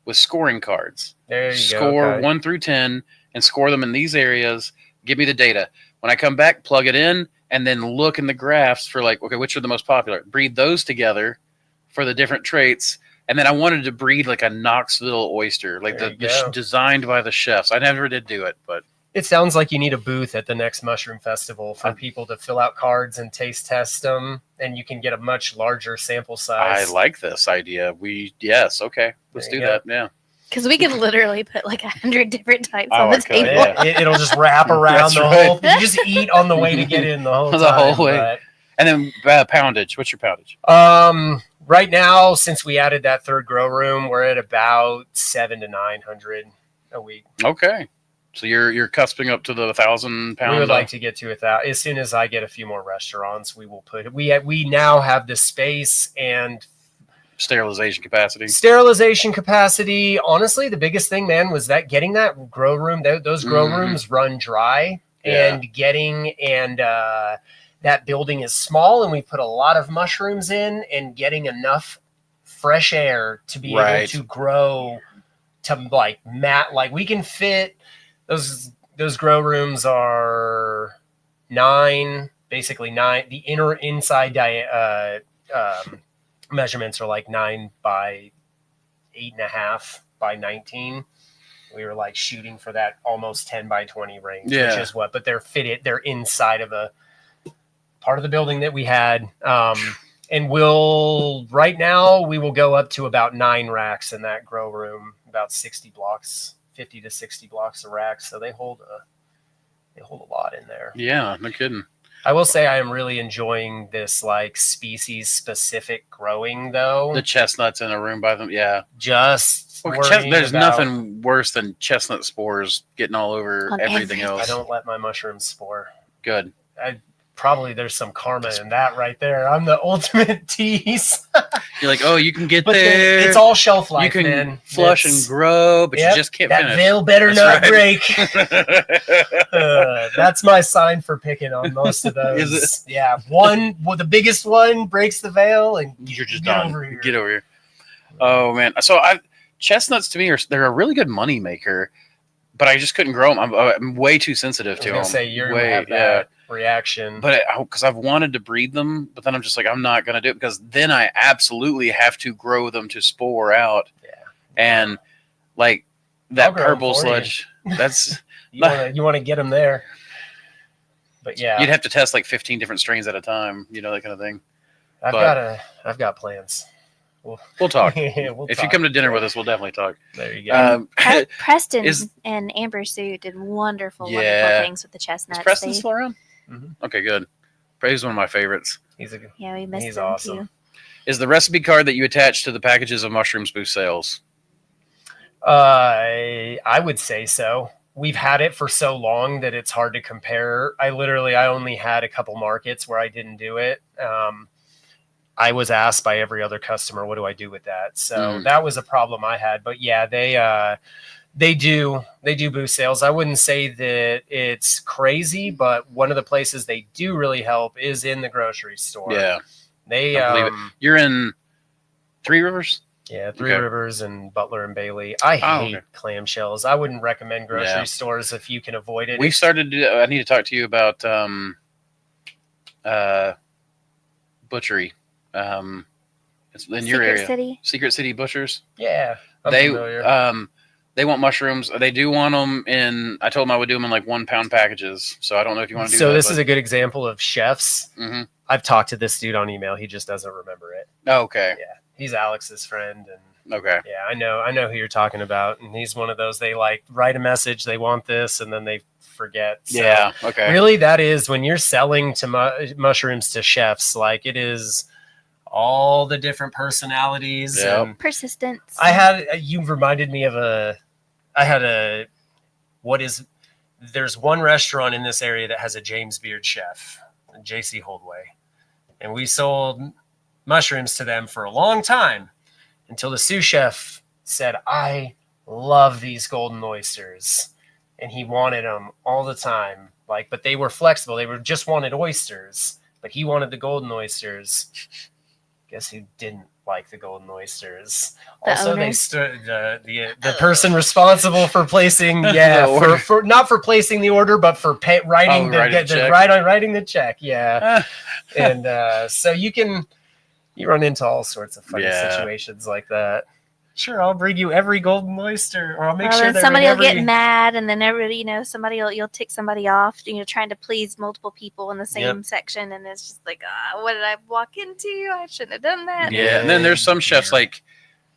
with scoring cards. There you Score go. Okay. 1 through 10 and score them in these areas. Give me the data. When I come back, plug it in, and then look in the graphs for like, okay, which are the most popular? Breed those together for the different traits. And then I wanted to breed like a Knoxville oyster, like There the you go. designed by the chefs. I never did do it, but It sounds like you need a booth at the next mushroom festival for people to fill out cards and taste test them, and you can get a much larger sample I size. like this idea. Yes, okay, let's There do you go. that. Yeah, Because we could literally put like 100 different types Oh, on the I could, table. Yeah, it'll just wrap around That's the right. whole. You just eat on the way to get in the whole The time. whole way. And then poundage. What's your poundage? Right now, since we added that third grow room, we're at about 700 to 900 a week. Okay, so you're cusping up to the 1,000 pound. We would like to get to 1,000 as soon as I get a few more restaurants. We will put. We now have the space and sterilization capacity. sterilization capacity. Honestly, the biggest thing, man, was that getting that grow room. Those grow Mhm. rooms run dry, Yeah. and that building is small, and we put a lot of mushrooms in, and getting enough fresh air to be able Right. to grow to like we can fit those grow rooms are basically 9. The inside measurements are like 9 by 8.5 by 19. We were like shooting for that almost 10 by 20 range, Yeah. which is but they're inside of a part of the building that we had. And right now we will go up to about 9 racks in that grow room, about 60 blocks, 50 to 60 blocks of racks. So they hold a lot in there. Yeah, no kidding. I will say I am really enjoying this like species specific growing though. The chestnuts in a room by them. Yeah. Just Well, worrying there's about- nothing worse than chestnut spores getting all over On everything everything. else. I don't let my mushrooms spore. Good. Probably there's some karma in that right there. I'm the ultimate tease. You're like, oh, you can get But there. it's all shelf life, you can man. flush It's- and grow, but Yep, you just can't that finish. veil better That's not right. break. That's my sign for picking on most of those. Is it? Yeah, the biggest one breaks the veil, and You're just get done. over here. Get over here. Oh man. So chestnuts to me they're a really good money maker, but I just couldn't grow them. I'm way too sensitive I was to gonna them. say you're gonna have that reaction. But because I've wanted to breed them, but then I'm just like, I'm not gonna do it because then I absolutely have to grow them to spore out. Yeah. And like I'll that grow 'em purple for you. sludge, that's you want to get them there. But yeah, you'd have to test like 15 different strains at a time, that kind of thing. I've got plans. We'll talk. We'll If talk. you come to dinner with us, we'll definitely talk. There you go. Preston Is- and Amber Sue did wonderful Yeah. things with the chestnuts. Is Preston They- still around? Mhm. Okay, good. He's one of my favorites. He's a yeah, we missed He's them awesome. too. Is the recipe card that you attach to the packages of mushrooms boost sales? I would say so. We've had it for so long that it's hard to compare. I only had a couple markets where I didn't do it. I was asked by every other customer, what do I do with that? So that was a problem I had. But yeah, they do boost sales. I wouldn't say that it's crazy, but one of the places they do really help is in the grocery store. Yeah. They I believe it. You're in Three Rivers? Yeah, Three Okay. Rivers and Butler and Bailey. I hate clamshells. I wouldn't recommend grocery stores if you can avoid it. We've started to I need to talk to you about butchery. It's in your area. City. Secret City Butchers. Yeah, I'm familiar. They want mushrooms. They do want them in. I told them I would do them in like 1 pound packages. So I don't know if you want to do So that. this is a good example of chefs. Mm-hmm. I've talked to this dude on email. He just doesn't remember it. Oh, okay. Yeah, he's Alex's friend, and Okay. yeah, I know who you're talking about. And he's one of those. They like write a message, they want this, and then they forget. So Yeah. Okay. really, that is when you're selling to mushrooms to chefs. Like it is all the different personalities. Yep. And Persistence. you reminded me of there's one restaurant in this area that has a James Beard chef, JC Holdway. And we sold mushrooms to them for a long time until the sous chef said, I love these golden oysters. And he wanted them all the time. But they were flexible. They were just wanted oysters, but he wanted the golden oysters. Guess who didn't like the golden oysters? The Also, owner? they stood the person responsible for placing, The order. for not for placing the order, but for writing writing the check. writing the check. Yeah, and so you run into all sorts of funny situations like that. Sure, I'll bring you every golden oyster, or I'll make sure then somebody will get mad, and then somebody you'll tick somebody off. Trying to please multiple people in the same section, and it's just like, what did I walk into? I shouldn't have done that. Yeah. And then there's some chefs like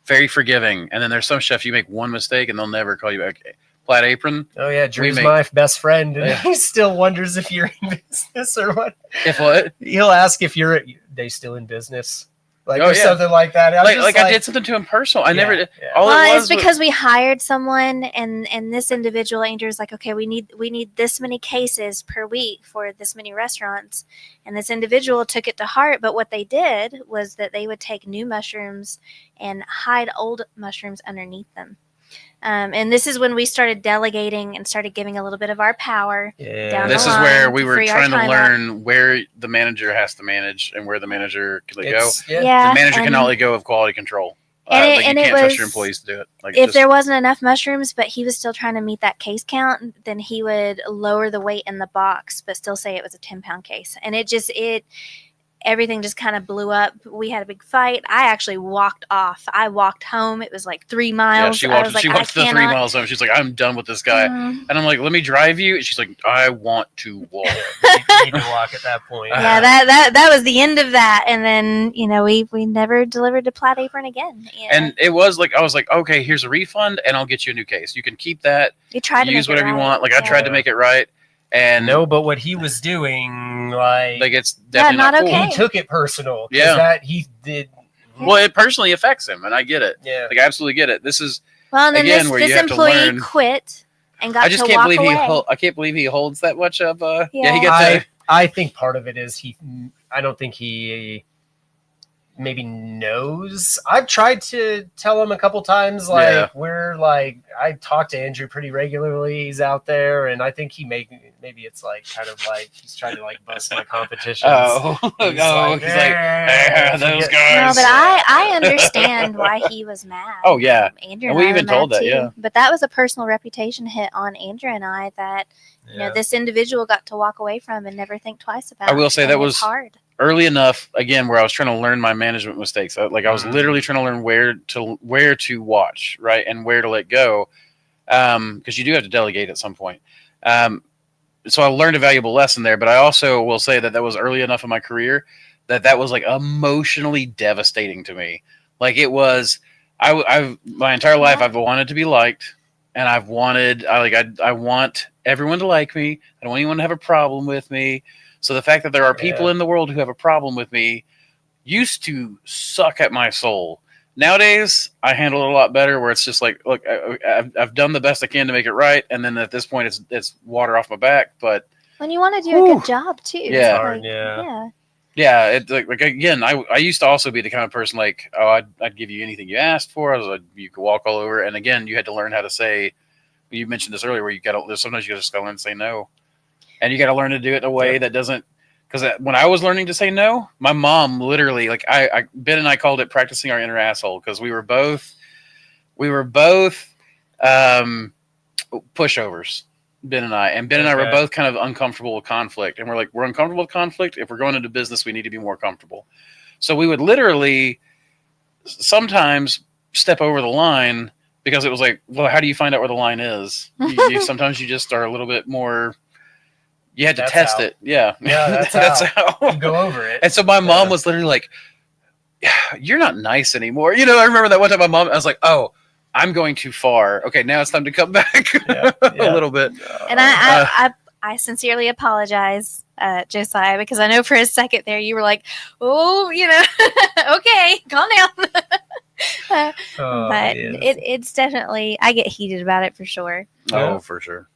very forgiving, and then there's some chefs you make one mistake and they'll never call you back. Plaid Apron. Oh yeah, Drew's my best friend, and he still wonders if you're in business or what. If what? He'll ask if they still in business. Something like that. I did something to him personal. I never did. Yeah. It's because we hired someone, and this individual, Andrew's like, okay, we need this many cases per week for this many restaurants, and this individual took it to heart. But what they did was that they would take new mushrooms and hide old mushrooms underneath them. And this is when we started delegating and started giving a little bit of our power. Yeah. This is line where we to were free our trying to time learn where the manager has to manage and where the manager can go. Yeah. The manager and- cannot let go of quality control. And you it can't trust was- your employees to do it. If there wasn't enough mushrooms, but he was still trying to meet that case count, then he would lower the weight in the box, but still say it was a 10-pound case. And everything just kind of blew up. We had a big fight. I actually walked off. I walked home. It was like 3 miles. Yeah, she walked the 3 miles home. She's like, I'm done with this guy. And I'm like, let me drive you. And she's like, I want to walk. You need to walk at that point. Yeah, that was the end of that. And then, we never delivered to Plaid Apron again. And it was like, I was like, okay, here's a refund and I'll get you a new case. You can keep that. You tried to use make it whatever you right. want. Like I tried to make it right. And no, but what he was doing, it's definitely not cool. okay. He took it personal. Yeah. That he did. Well, it personally affects him, and I get it. Yeah. I absolutely get it. This is Well, and then again, where this you have to employee learn- quit. and got I just to can't walk believe away. I can't believe he holds that much of. Yeah. He gets to. I think part of it is I don't think he maybe knows. I've tried to tell him a couple times, Yeah. I talk to Andrew pretty regularly. He's out there, and I think maybe it's like kind of like he's trying to like bust my competition. Oh, he's like, those guys. No, but I understand why he was mad. Oh, yeah. Andrew And and we I even were told mad that, too. yeah. But that was a personal reputation hit on Andrew and I that you know this individual got to walk away from and never think twice about. I will say and that it's was hard. Early enough, again, where I was trying to learn my management mistakes. I was literally trying to learn where to watch, right, and where to let go, because you do have to delegate at some point. So I learned a valuable lesson there. But I also will say that was early enough in my career that was like emotionally devastating to me. Like it was, I've my entire life I've wanted to be liked, and I want everyone to like me. I don't want anyone to have a problem with me. So the fact that there are people in the world who have a problem with me used to suck at my soul. Nowadays, I handle it a lot better where it's just like, look, I've done the best I can to make it right. And then at this point, it's water off my back. But When you want to do a good job, too. Yeah. It's hard, Like, yeah. yeah, it, like again, I used to also be the kind of person like, oh, I'd give you anything you asked for. I was like, you could walk all over. And again, you had to learn how to say, you mentioned this earlier, where sometimes you just got to learn to say no. And you got to learn to do it in a way that doesn't, because when I was learning to say no, my mom literally, like Ben and I called it practicing our inner asshole, because we were both pushovers, Ben and I were both kind of uncomfortable with conflict. And we're uncomfortable with conflict. If we're going into business, we need to be more comfortable. So we would literally sometimes step over the line, because it was like, well, how do you find out where the line is? Sometimes you just are a little bit more. You had to test it. Yeah. Yeah, that's how. You go over it. And so my mom was literally like, you're not nice anymore. You know, I remember that one time I was like, oh, I'm going too far. Okay, now it's time to come back a little bit. And I sincerely apologize, Josiah, because I know for a second there you were like, oh, you know, okay, calm down. But it's definitely, I get heated about it for sure. Oh, for sure.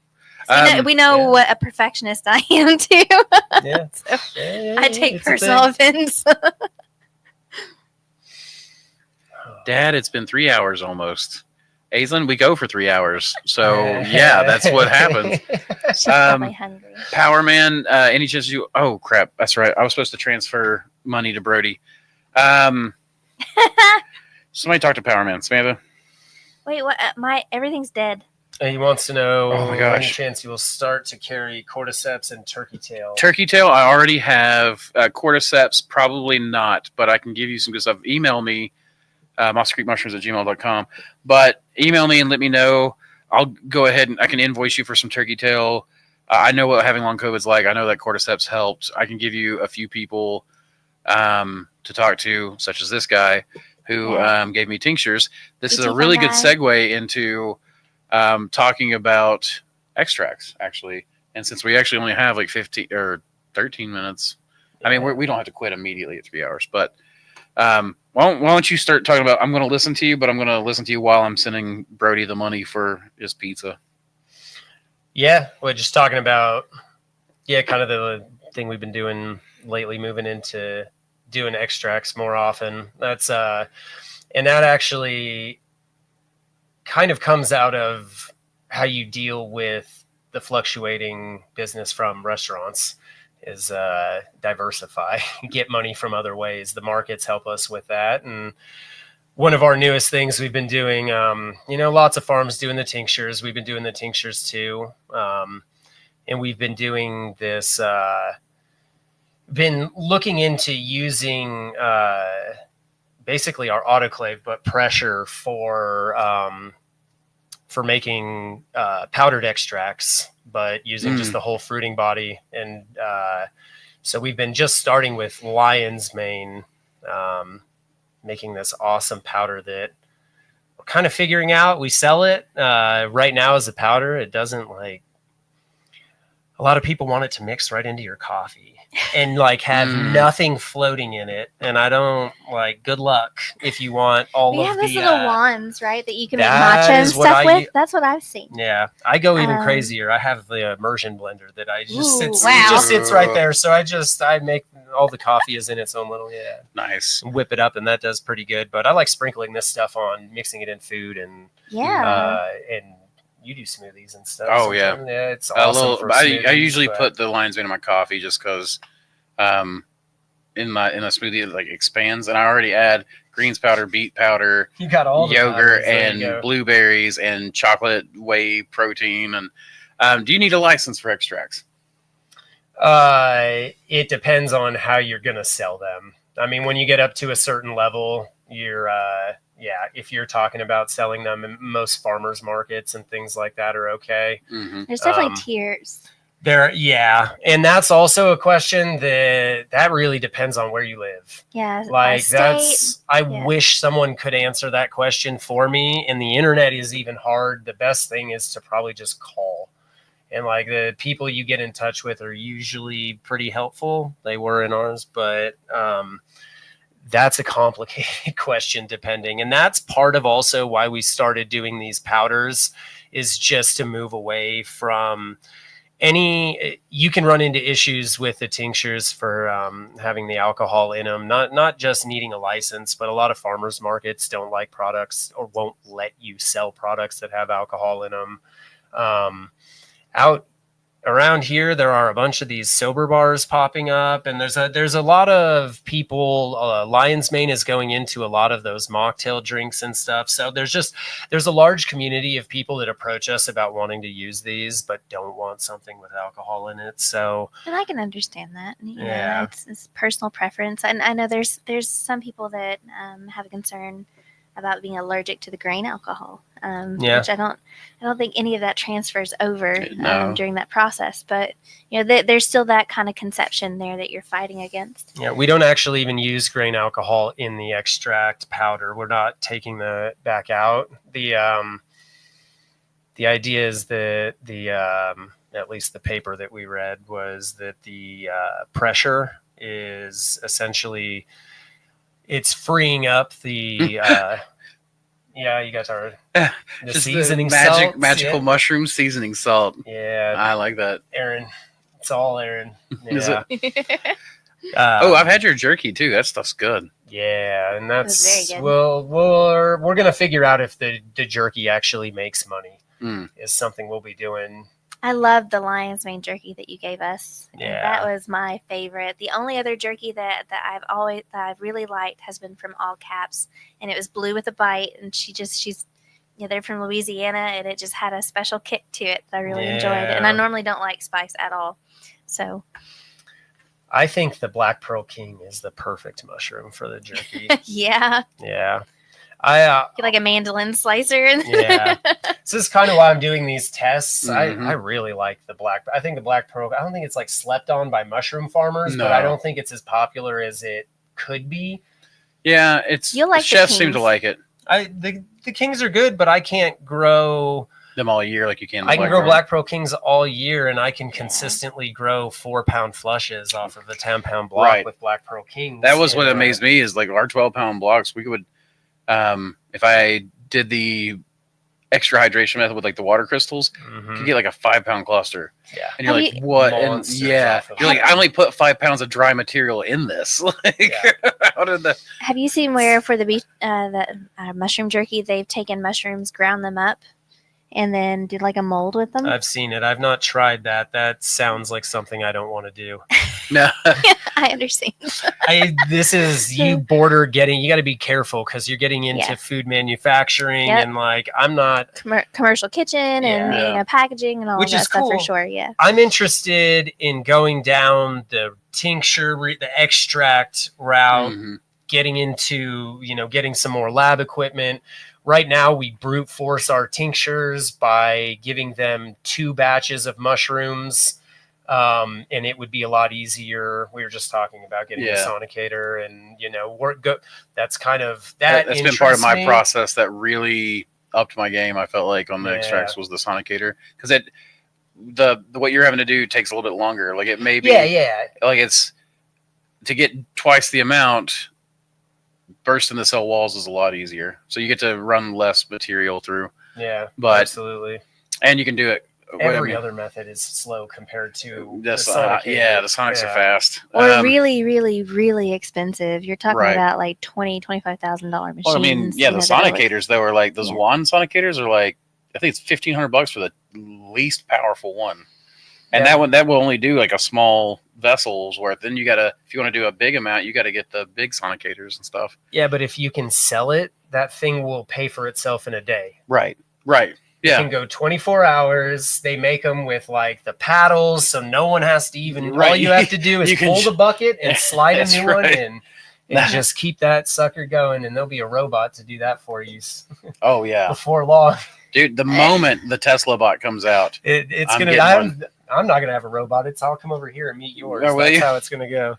So we know what a perfectionist I am too. Yeah. So I take personal offense. Dad, it's been 3 hours almost. Aislinn, we go for 3 hours. So yeah, that's what happens. She's probably hungry. Power Man, any chance you? Oh crap, that's right. I was supposed to transfer money to Brody. Somebody talk to Power Man, Samantha. Wait, what? Everything's dead. He wants to know, oh my gosh, any chance you will start to carry cordyceps and turkey tail? Turkey tail, I already have. Cordyceps, probably not, but I can give you some good stuff. Email me, mosscreekmushrooms@gmail.com. But email me and let me know. I'll go ahead and I can invoice you for some turkey tail. I know what having long COVID's like. I know that cordyceps helps. I can give you a few people to talk to, such as this guy who gave me tinctures. This is a really good segue into talking about extracts, actually. And since we actually only have like 15 or 13 minutes, I mean, we don't have to quit immediately at 3 hours. But why don't you start talking about, I'm going to listen to you, but I'm going to listen to you while I'm sending Brody the money for his pizza. Yeah, we're just talking about, kind of the thing we've been doing lately, moving into doing extracts more often. That's and that actually kind of comes out of how you deal with the fluctuating business from restaurants is diversify, get money from other ways. The markets help us with that. And one of our newest things we've been doing, lots of farms doing the tinctures. We've been doing the tinctures too. And we've been doing this, been looking into using basically our autoclave, but pressure for making powdered extracts, but using just the whole fruiting body. And so we've been just starting with lion's mane, making this awesome powder that we're kind of figuring out. We sell it right now as a powder. It doesn't a lot of people want it to mix right into your coffee. and like have Mm. nothing floating in it. And I don't like. Good luck if you want all We of have the. those little wands, right, that you can make that matcha and is what stuff I with. u- That's what I've seen. Yeah, I go even Um, crazier. I have the immersion blender that I just Ooh, sits. wow. It just sits right there. So I make all the coffee is in its own little Nice. whip it up, and that does pretty good. But I like sprinkling this stuff on, mixing it in food, and Yeah. and you do smoothies and stuff. Oh, yeah. sometimes. Yeah, it's A awesome little. for I smoothies, usually but- put the lion's mane in my coffee just because, in a smoothie it like expands, and I already add greens powder, beet powder, you got all the yogurt, powders. There you and go. blueberries, and chocolate whey protein. And do you need a license for extracts? It depends on how you're gonna sell them. I mean, when you get up to a certain level, you're if you're talking about selling them in most farmers markets and things like that are okay. Mm-hmm. There's definitely um, tiers. And that's also a question that really depends on where you live. Yeah. by Like state. I yeah. wish someone could answer that question for me, and the internet is even hard. The best thing is to probably just call. And like the people you get in touch with are usually pretty helpful. They were in ours, but that's a complicated question depending. And that's part of also why we started doing these powders, is just to move away from you can run into issues with the tinctures for having the alcohol in them, not just needing a license, but a lot of farmers markets don't like products or won't let you sell products that have alcohol in them. Out around here, there are a bunch of these sober bars popping up, and there's a lot of people. Lion's Mane is going into a lot of those mocktail drinks and stuff. So there's a large community of people that approach us about wanting to use these, but don't want something with alcohol in it. So And I can understand that. You know, Yeah. it's personal preference. And I know there's some people that have a concern about being allergic to the grain alcohol, which I don't think any of that transfers over No. during that process. But you know, there's still that kind of conception there that you're fighting against. yeah, we don't actually even use grain alcohol in the extract powder. We're not taking the back out. The idea is that at least the paper that we read was that the pressure is essentially it's freeing up the you guys are the Just seasoning the salts, magical mushroom seasoning salt. yeah, I like that. Aaron, it's all Aaron. Is Yeah. Oh, I've had your jerky too. That stuff's good. Yeah, and was that's very good. we're gonna figure out if the jerky actually makes money. Mm. Is something we'll be doing. I love the lion's mane jerky that you gave us. And Yeah. that was my favorite. The only other jerky that I've really liked has been from All Caps, and it was blue with a bite. And she's they're from Louisiana, and it just had a special kick to it that I really enjoyed. And I Yeah. normally don't like spice at all, so I think the Black Pearl King is the perfect mushroom for the jerky. yeah, Yeah, I get like a mandolin slicer. yeah. This is kind of why I'm doing these tests. Mhm. I really like the black. I think the Black Pearl. I don't think it's like slept on by mushroom farmers, but No. I don't think it's as popular as it could be. Yeah, it's You'll like the chefs seem to Kings. like it. The Kings are good, but I can't grow. Them all year like you can. I can grow Pearl. Black Pearl Kings all year, and I can consistently grow 4-pound flushes off of a 10-pound block Right. with Black Pearl Kings. That was what And, amazed me is like our 12-pound blocks. We would, if I did the extra hydration method with like the water crystals, you mhm. could get like a 5-pound cluster. Yeah. And you're Have like, you- what? And Monsters yeah, off of you're like, that. I only put 5 pounds of dry material in this. Like, Yeah. how did that? Have you seen where for the mushroom jerky they've taken mushrooms, ground them up, and then did like a mold with them? I've seen it. I've not tried that. That sounds like something I don't want to do. No. I understand. This is you border getting. You got to be careful because you're getting into Yeah. food manufacturing Yep. and like I'm not. Commercial kitchen and Yeah. packaging and all Which of that is stuff for cool. sure. Yeah. I'm interested in going down the tincture, the extract route, Mhm. getting into getting some more lab equipment. Right now, we brute force our tinctures by giving them 2 batches of mushrooms. And it would be a lot easier. We were just talking about getting a Yeah. sonicator and, that's kind of That's been part of my interests me. process that really upped my game. I felt like on the Yeah. extracts was the sonicator because the what you're having to do takes a little bit longer. Like it may be, like it's to get twice the amount. Bursting the cell walls is a lot easier, so you get to run less material through. Yeah, but absolutely. And you can do it. Every other method is slow compared to the Sonic. The Sonics are fast. Or really, really, really expensive. You're talking Right. about like $25,000 machines. Well, I mean, the Sonicators though are like those wand Sonicators are like I think it's $1,500 for the least powerful one, and that will only do like a small vessel's worth. Then you gotta, if you want to do a big amount, you got to get the big Sonicators and stuff. Yeah, but if you can sell it, that thing will pay for itself in a day. Right. Yeah. You can go 24 hours. They make them with like the paddles, so no one has to even. Right. All you have to do is pull the bucket and slide a new one in, and just keep that sucker going. And there'll be a robot to do that for you. Oh yeah. Before long, dude. The moment the Tesla bot comes out, I'm not gonna have a robot. I'll come over here and meet yours. Oh, That's how it's gonna go.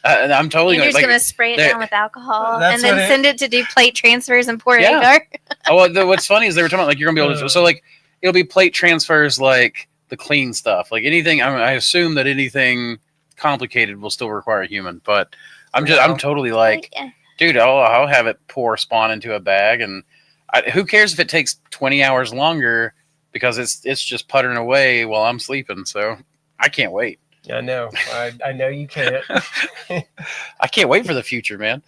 I'm totally You're just gonna spray it down with alcohol and then send it to do plate transfers and pour it. What's funny is they were talking about like you're gonna be able to. So like it'll be plate transfers, like the clean stuff, like anything. I assume that anything complicated will still require a human, but I'm totally like, dude, I'll have it pour spawn into a bag, and who cares if it takes 20 hours longer because it's just puttering away while I'm sleeping. So I can't wait. I know. I know you can't. I can't wait for the future, man.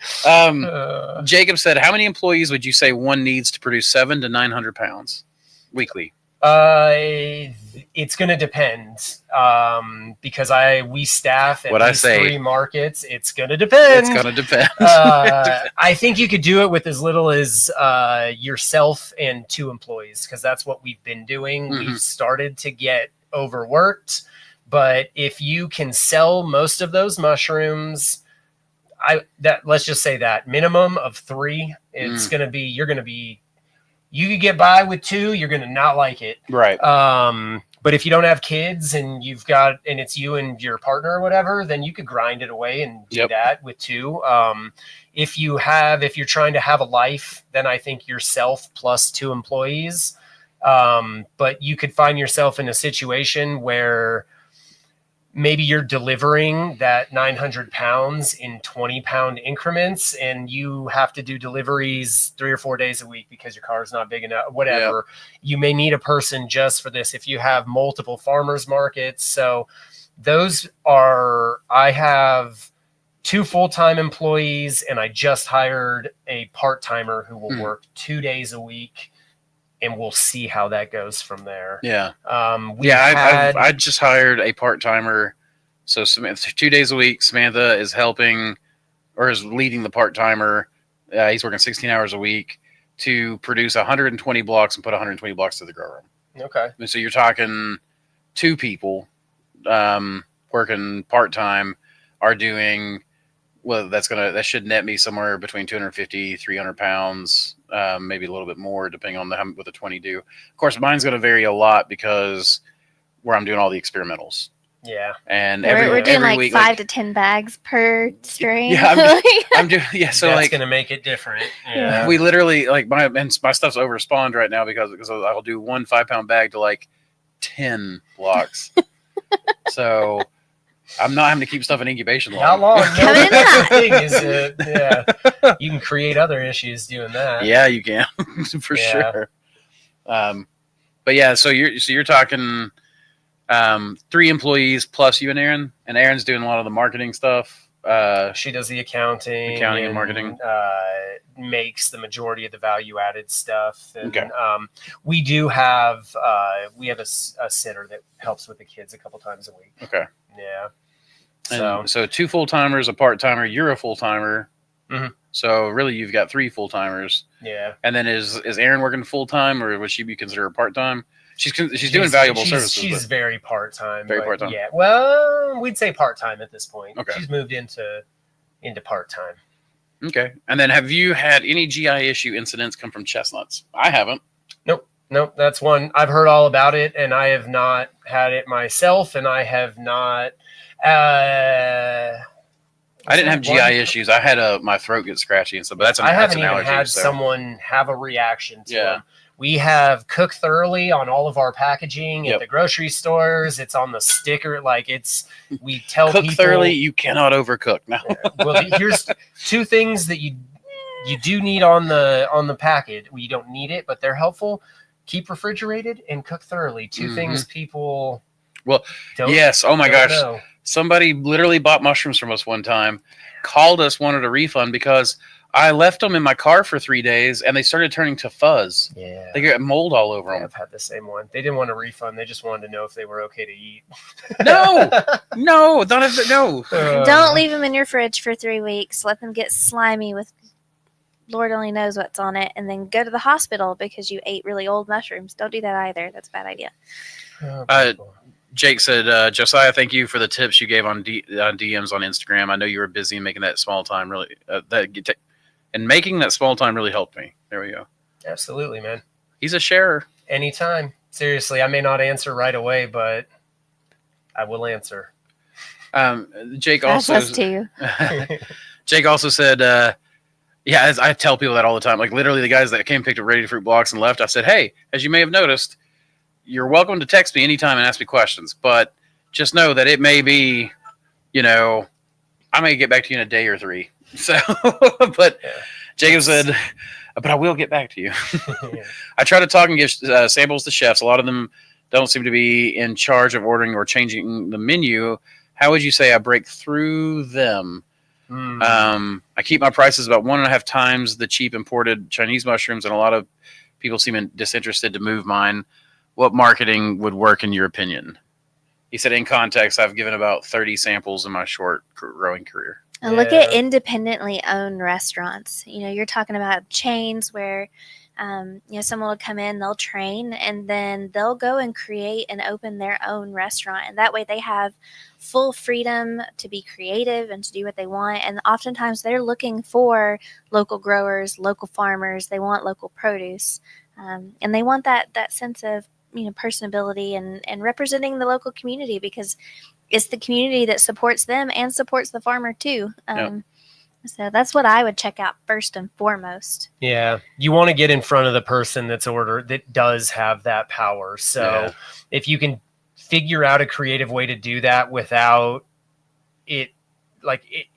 Jacob said, how many employees would you say one needs to produce 700 to 900 pounds weekly? It's going to depend because we staff at least 3 markets. It's going to depend. I think you could do it with as little as yourself and 2 employees because that's what we've been doing. Mm-hmm. We've started to get overworked. But if you can sell most of those mushrooms, let's just say that minimum of 3, it's going to be, you could get by with 2, you're going to not like it. Right. But if you don't have kids and and it's you and your partner or whatever, then you could grind it away and do that with 2. If you're trying to have a life, then I think yourself plus 2 employees. But you could find yourself in a situation where maybe you're delivering that 900 pounds in 20-pound increments and you have to do deliveries 3 or 4 days a week because your car is not big enough, whatever. You may need a person just for this if you have multiple farmers markets. So I have 2 full-time employees and I just hired a part-timer who will work 2 days a week. And we'll see how that goes from there. Yeah. I just hired a part-timer. So 2 days a week, Samantha is helping or is leading the part-timer. He's working 16 hours a week to produce 120 blocks and put 120 blocks to the grow room. Okay. And so you're talking 2 people working part-time are doing, that should net me somewhere between 250, 300 pounds, maybe a little bit more depending on what the 20 do. Of course, mine's going to vary a lot because where I'm doing all the experimentals. Yeah. And we're doing every like week, 5 to 10 bags per strain. Yeah, I'm doing, so that's like going to make it different. Yeah. We literally like my stuff's overspawned right now because I'll do 1 5-pound bag to like 10 blocks. So I'm not having to keep stuff in incubation long. How long? You can create other issues doing that. Yeah, you can for sure. But yeah, so you're talking 3 employees plus you and Erin, and Erin's doing a lot of the marketing stuff. She does the accounting and marketing. Makes the majority of the value-added stuff. And, we do have a sitter that helps with the kids a couple times a week. Okay. Yeah. So 2 full-timers, a part-timer. You're a full-timer. Mm-hmm. So really, you've got 3 full-timers. Yeah. And then is Erin working full-time, or would she be considered part-time? She's doing valuable services. She's very part-time. Very part-time. Yeah. Well, we'd say part-time at this point. Okay. She's moved into part-time. Okay. And then have you had any GI issue incidents come from chestnuts? I haven't. Nope. That's one. I've heard all about it, and I have not had it myself, and I have not. I didn't have GI issues. I had my throat get scratchy and stuff, but that's an allergy. I haven't even had someone have a reaction to them. We have cook thoroughly on all of our packaging at Yep. the grocery stores. It's on the sticker. Like we tell Cook people thoroughly. You cannot overcook. No. Well, here's two things that you do need on the packet. You don't need it, but they're helpful. Keep refrigerated and cook thoroughly. Two things people. Well, don't, yes. Oh my don't gosh. know. Somebody literally bought mushrooms from us one time, called us, wanted a refund because I left them in my car for 3 days and they started turning to fuzz. Yeah. They got mold all over them. I've had the same one. They didn't want a refund. They just wanted to know if they were okay to eat. No, no, none of it. No. Don't leave them in your fridge for 3 weeks. Let them get slimy with Lord only knows what's on it, and then go to the hospital because you ate really old mushrooms. Don't do that either. That's a bad idea. Jake said, Josiah, thank you for the tips you gave on DMs on Instagram. I know you were busy making that small time really making that small time really helped me. There we go. Absolutely, man. He's a sharer. Anytime. Seriously, I may not answer right away, but I will answer. Jake That's also us too. Jake also said, yeah, I tell people that all the time. Like literally the guys that came and picked up ready fruit blocks and left, I said, hey, as you may have noticed, you're welcome to text me anytime and ask me questions, but just know that it may be, I may get back to you in a day or 3. So, but yeah. Jacob said, but I will get back to you. Yeah. I try to talk and give samples to chefs. A lot of them don't seem to be in charge of ordering or changing the menu. How would you say I break through them? I keep my prices about 1.5 times the cheap imported Chinese mushrooms, and a lot of people seem disinterested to move mine. What marketing would work in your opinion? He said, in context, I've given about 30 samples in my short growing career. And look at independently owned restaurants. You're talking about chains where, someone will come in, they'll train, and then they'll go and create and open their own restaurant. And that way they have full freedom to be creative and to do what they want. And oftentimes they're looking for local growers, local farmers. They want local produce. And they want that sense of, personability and representing the local community, because it's the community that supports them and supports the farmer too. So that's what I would check out first and foremost. Yeah. You want to get in front of the person that does have that power. So if you can figure out a creative way to do that without it,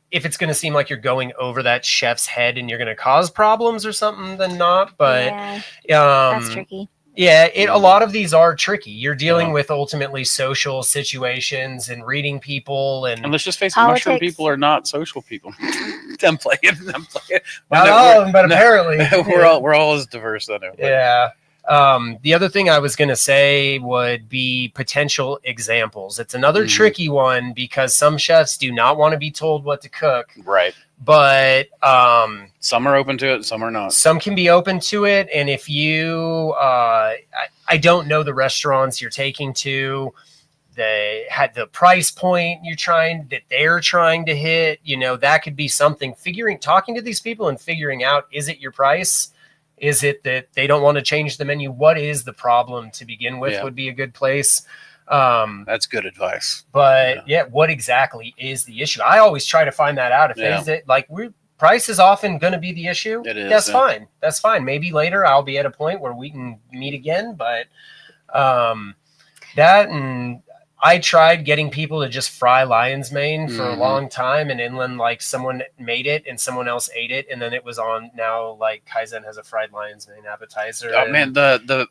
if it's going to seem like you're going over that chef's head and you're going to cause problems or something, then not. But that's tricky. Yeah, a lot of these are tricky. You're dealing with ultimately social situations and reading people, and let's just face it, politics. mushroom people are not social people. I'm playing. Not all of them, but apparently we're all as diverse. I know. But. Yeah. The other thing I was going to say would be potential examples. It's another tricky one because some chefs do not want to be told what to cook. Right. But some are open to it, some are not. Some can be open to it. And if you, I don't know the restaurants you're taking to, they had the price point they're trying to hit, that could be something. Talking to these people and figuring out, is it your price? Is it that they don't want to change the menu? What is the problem to begin with would be a good place. That's good advice. But what exactly is the issue? I always try to find that out. Price is often going to be the issue. It is. That's fine. That's fine. Maybe later I'll be at a point where we can meet again. But I tried getting people to just fry lion's mane for a long time, and inland, someone made it and someone else ate it, and then it was on. Now, Kaizen has a fried lion's mane appetizer. Oh man, the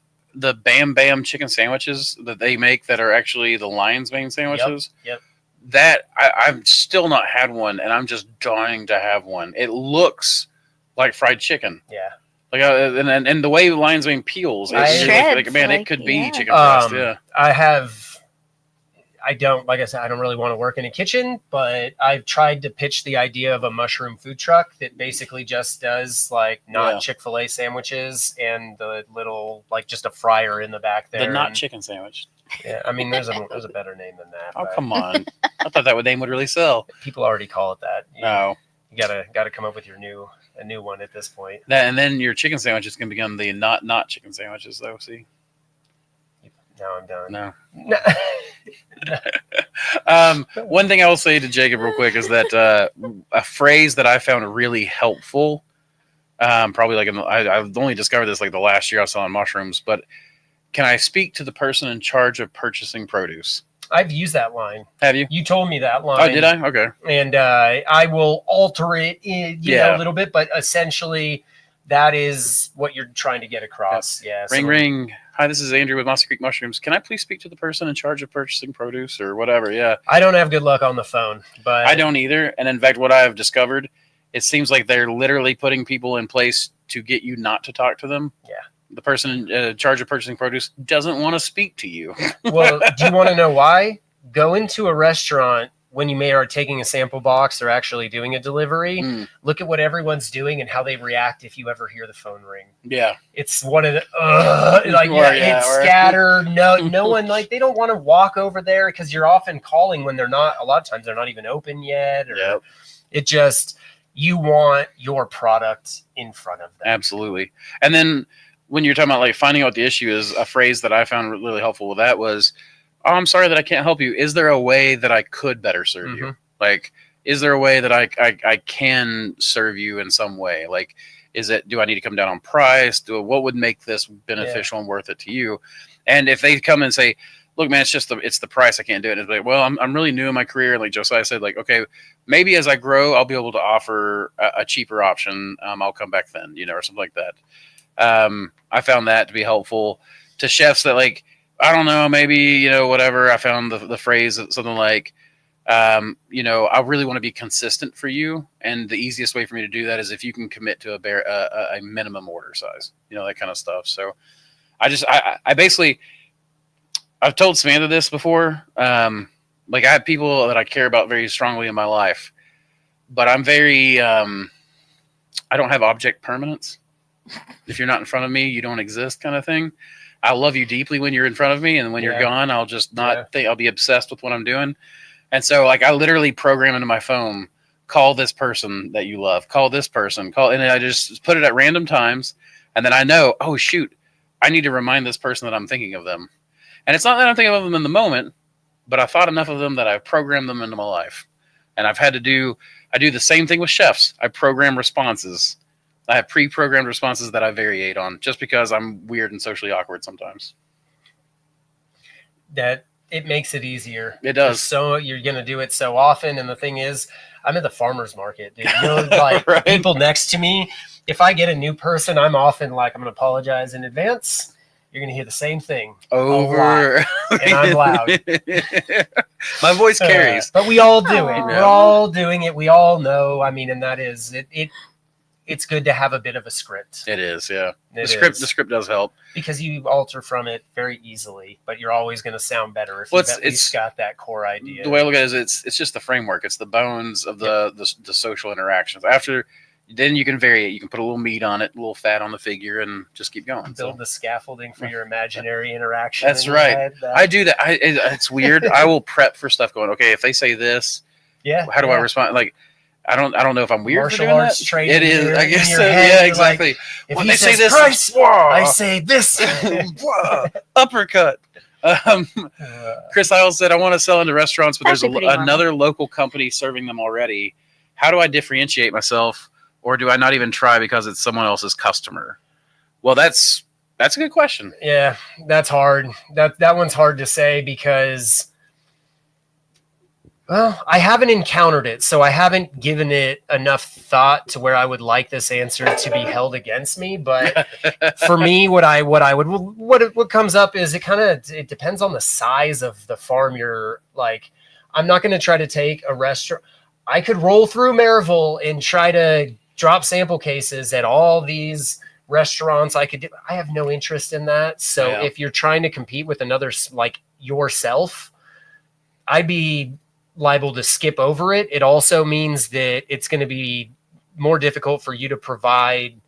Bam Bam chicken sandwiches that they make that are actually the lion's mane sandwiches. Yep. That I've still not had one, and I'm just dying to have one. It looks like fried chicken. Yeah. And the way lion's mane peels, it could be chicken breast. Yeah. I don't really want to work in a kitchen, but I've tried to pitch the idea of a mushroom food truck that basically just does Chick-fil-A sandwiches and the little, just a fryer in the back there. The not chicken sandwich. Yeah. I mean, there's a better name than that. Oh, come on. I thought that name would really sell. People already call it that. No. You gotta come up with a new one at this point. And then your chicken sandwiches can become the not chicken sandwiches though. See? Now I'm done. No. One thing I will say to Jacob real quick is that a phrase that I found really helpful Probably like I've only discovered this like the last year I was selling mushrooms. But can I speak to the person in charge of purchasing produce? I've used that line. Have you? You told me that line. Oh, did I? Okay. And I will alter it Yeah. a little bit, but essentially that is what you're trying to get across. Yeah. Ring, ring. Hi, this is Andrew with Mossy Creek Mushrooms. Can I please speak to the person in charge of purchasing produce or whatever? Yeah. I don't have good luck on the phone, but I don't either. And in fact, what I have discovered, it seems like they're literally putting people in place to get you not to talk to them. Yeah. The person in charge of purchasing produce doesn't want to speak to you. Well, do you want to know why? Go into a restaurant when you are taking a sample box or actually doing a delivery. Look at what everyone's doing and how they react if you ever hear the phone ring. Yeah. It's one of the it's scattered. No one, like, they don't want to walk over there because you're often calling when they're not. A lot of times they're not even open yet. Or it just, you want your product in front of them. Absolutely. And then when you're talking about like finding out what the issue is, a phrase that I found really helpful with that was, "Oh, I'm sorry that I can't help you. Is there a way that I could better serve you? Like, is there a way that I can serve you in some way? Like, do I need to come down on price? What would make this beneficial and worth it to you?" And if they come and say, "Look, man, it's the price. I can't do it." And it's like, well, I'm really new in my career. Like Josiah said, like, okay, maybe as I grow, I'll be able to offer a cheaper option. I'll come back then, or something like that. I found that to be helpful to chefs that, like, I don't know, maybe, whatever. I found the phrase something like, I really want to be consistent for you. And the easiest way for me to do that is if you can commit to a minimum order size, that kind of stuff. So I basically, I've told Samantha this before. Like, I have people that I care about very strongly in my life, but I'm very, I don't have object permanence. If you're not in front of me, you don't exist, kind of thing. I love you deeply when you're in front of me, and when you're gone, I'll just not think. I'll be obsessed with what I'm doing. And so, like, I literally program into my phone, call this person that you love, call this person, and I just put it at random times, and then I know, oh shoot, I need to remind this person that I'm thinking of them. And it's not that I'm thinking of them in the moment, but I thought enough of them that I've programmed them into my life. And I do the same thing with chefs. I program responses. I have pre-programmed responses that I variate on just because I'm weird and socially awkward sometimes. That it makes it easier. It does. So you're going to do it so often. And the thing is, I'm at the farmer's market, dude. Like right? People next to me, if I get a new person, I'm often like, I'm going to apologize in advance. You're going to hear the same thing over. And I'm loud. My voice carries. But we all do it. We're all doing it. We all know. I mean, and that is it. It's good to have a bit of a script. It is, yeah. The script does help because you alter from it very easily, but you're always going to sound better if you've at least got that core idea. The way I look at it is, it's just the framework. It's the bones of the social interactions. After then, you can vary it. You can put a little meat on it, a little fat on the figure, and just keep going. Build the scaffolding for your imaginary interaction. That's right. I do that. It's weird. I will prep for stuff. Going, okay, if they say this, how do I respond? Like, I don't know if I'm weird martial for doing arts that. Training. It is. I guess so. Head, yeah, exactly. Like, if when they say this, Christ, I say this. Uppercut. Chris Isles said, "I want to sell into restaurants, but there's another local company serving them already. How do I differentiate myself, or do I not even try because it's someone else's customer?" Well, that's a good question. Yeah, that's hard. That one's hard to say because, well, I haven't encountered it, so I haven't given it enough thought to where I would like this answer to be held against me. But for me, what comes up is it depends on the size of the farm. You're like, I'm not going to try to take a restaurant. I could roll through Maryville and try to drop sample cases at all these restaurants. I have no interest in that. So if you're trying to compete with another like yourself, I'd be liable to skip over it. It also means that it's going to be more difficult for you to provide,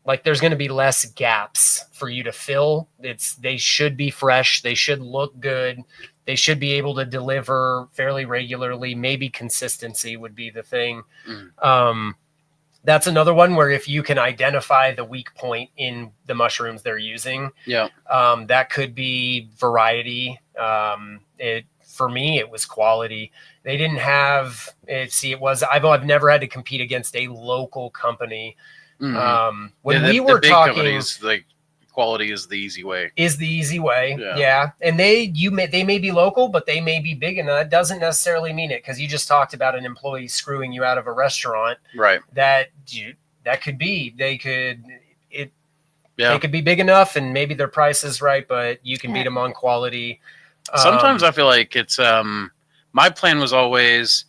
like there's going to be less gaps for you to fill. They should be fresh. They should look good. They should be able to deliver fairly regularly. Maybe consistency would be the thing. That's another one where if you can identify the weak point in the mushrooms they're using, that could be variety. For me, it was quality. They didn't have I've never had to compete against a local company When Yeah, we were the big talking, companies, like quality is the easy way. is the easy way. Yeah. Yeah. And they may be local, but they may be big, and that doesn't necessarily mean it, because you just talked about an employee screwing you out of a restaurant. Right. That could be, they could be big enough, and maybe their price is right, but you can beat them on quality. Sometimes I feel like it's my plan was always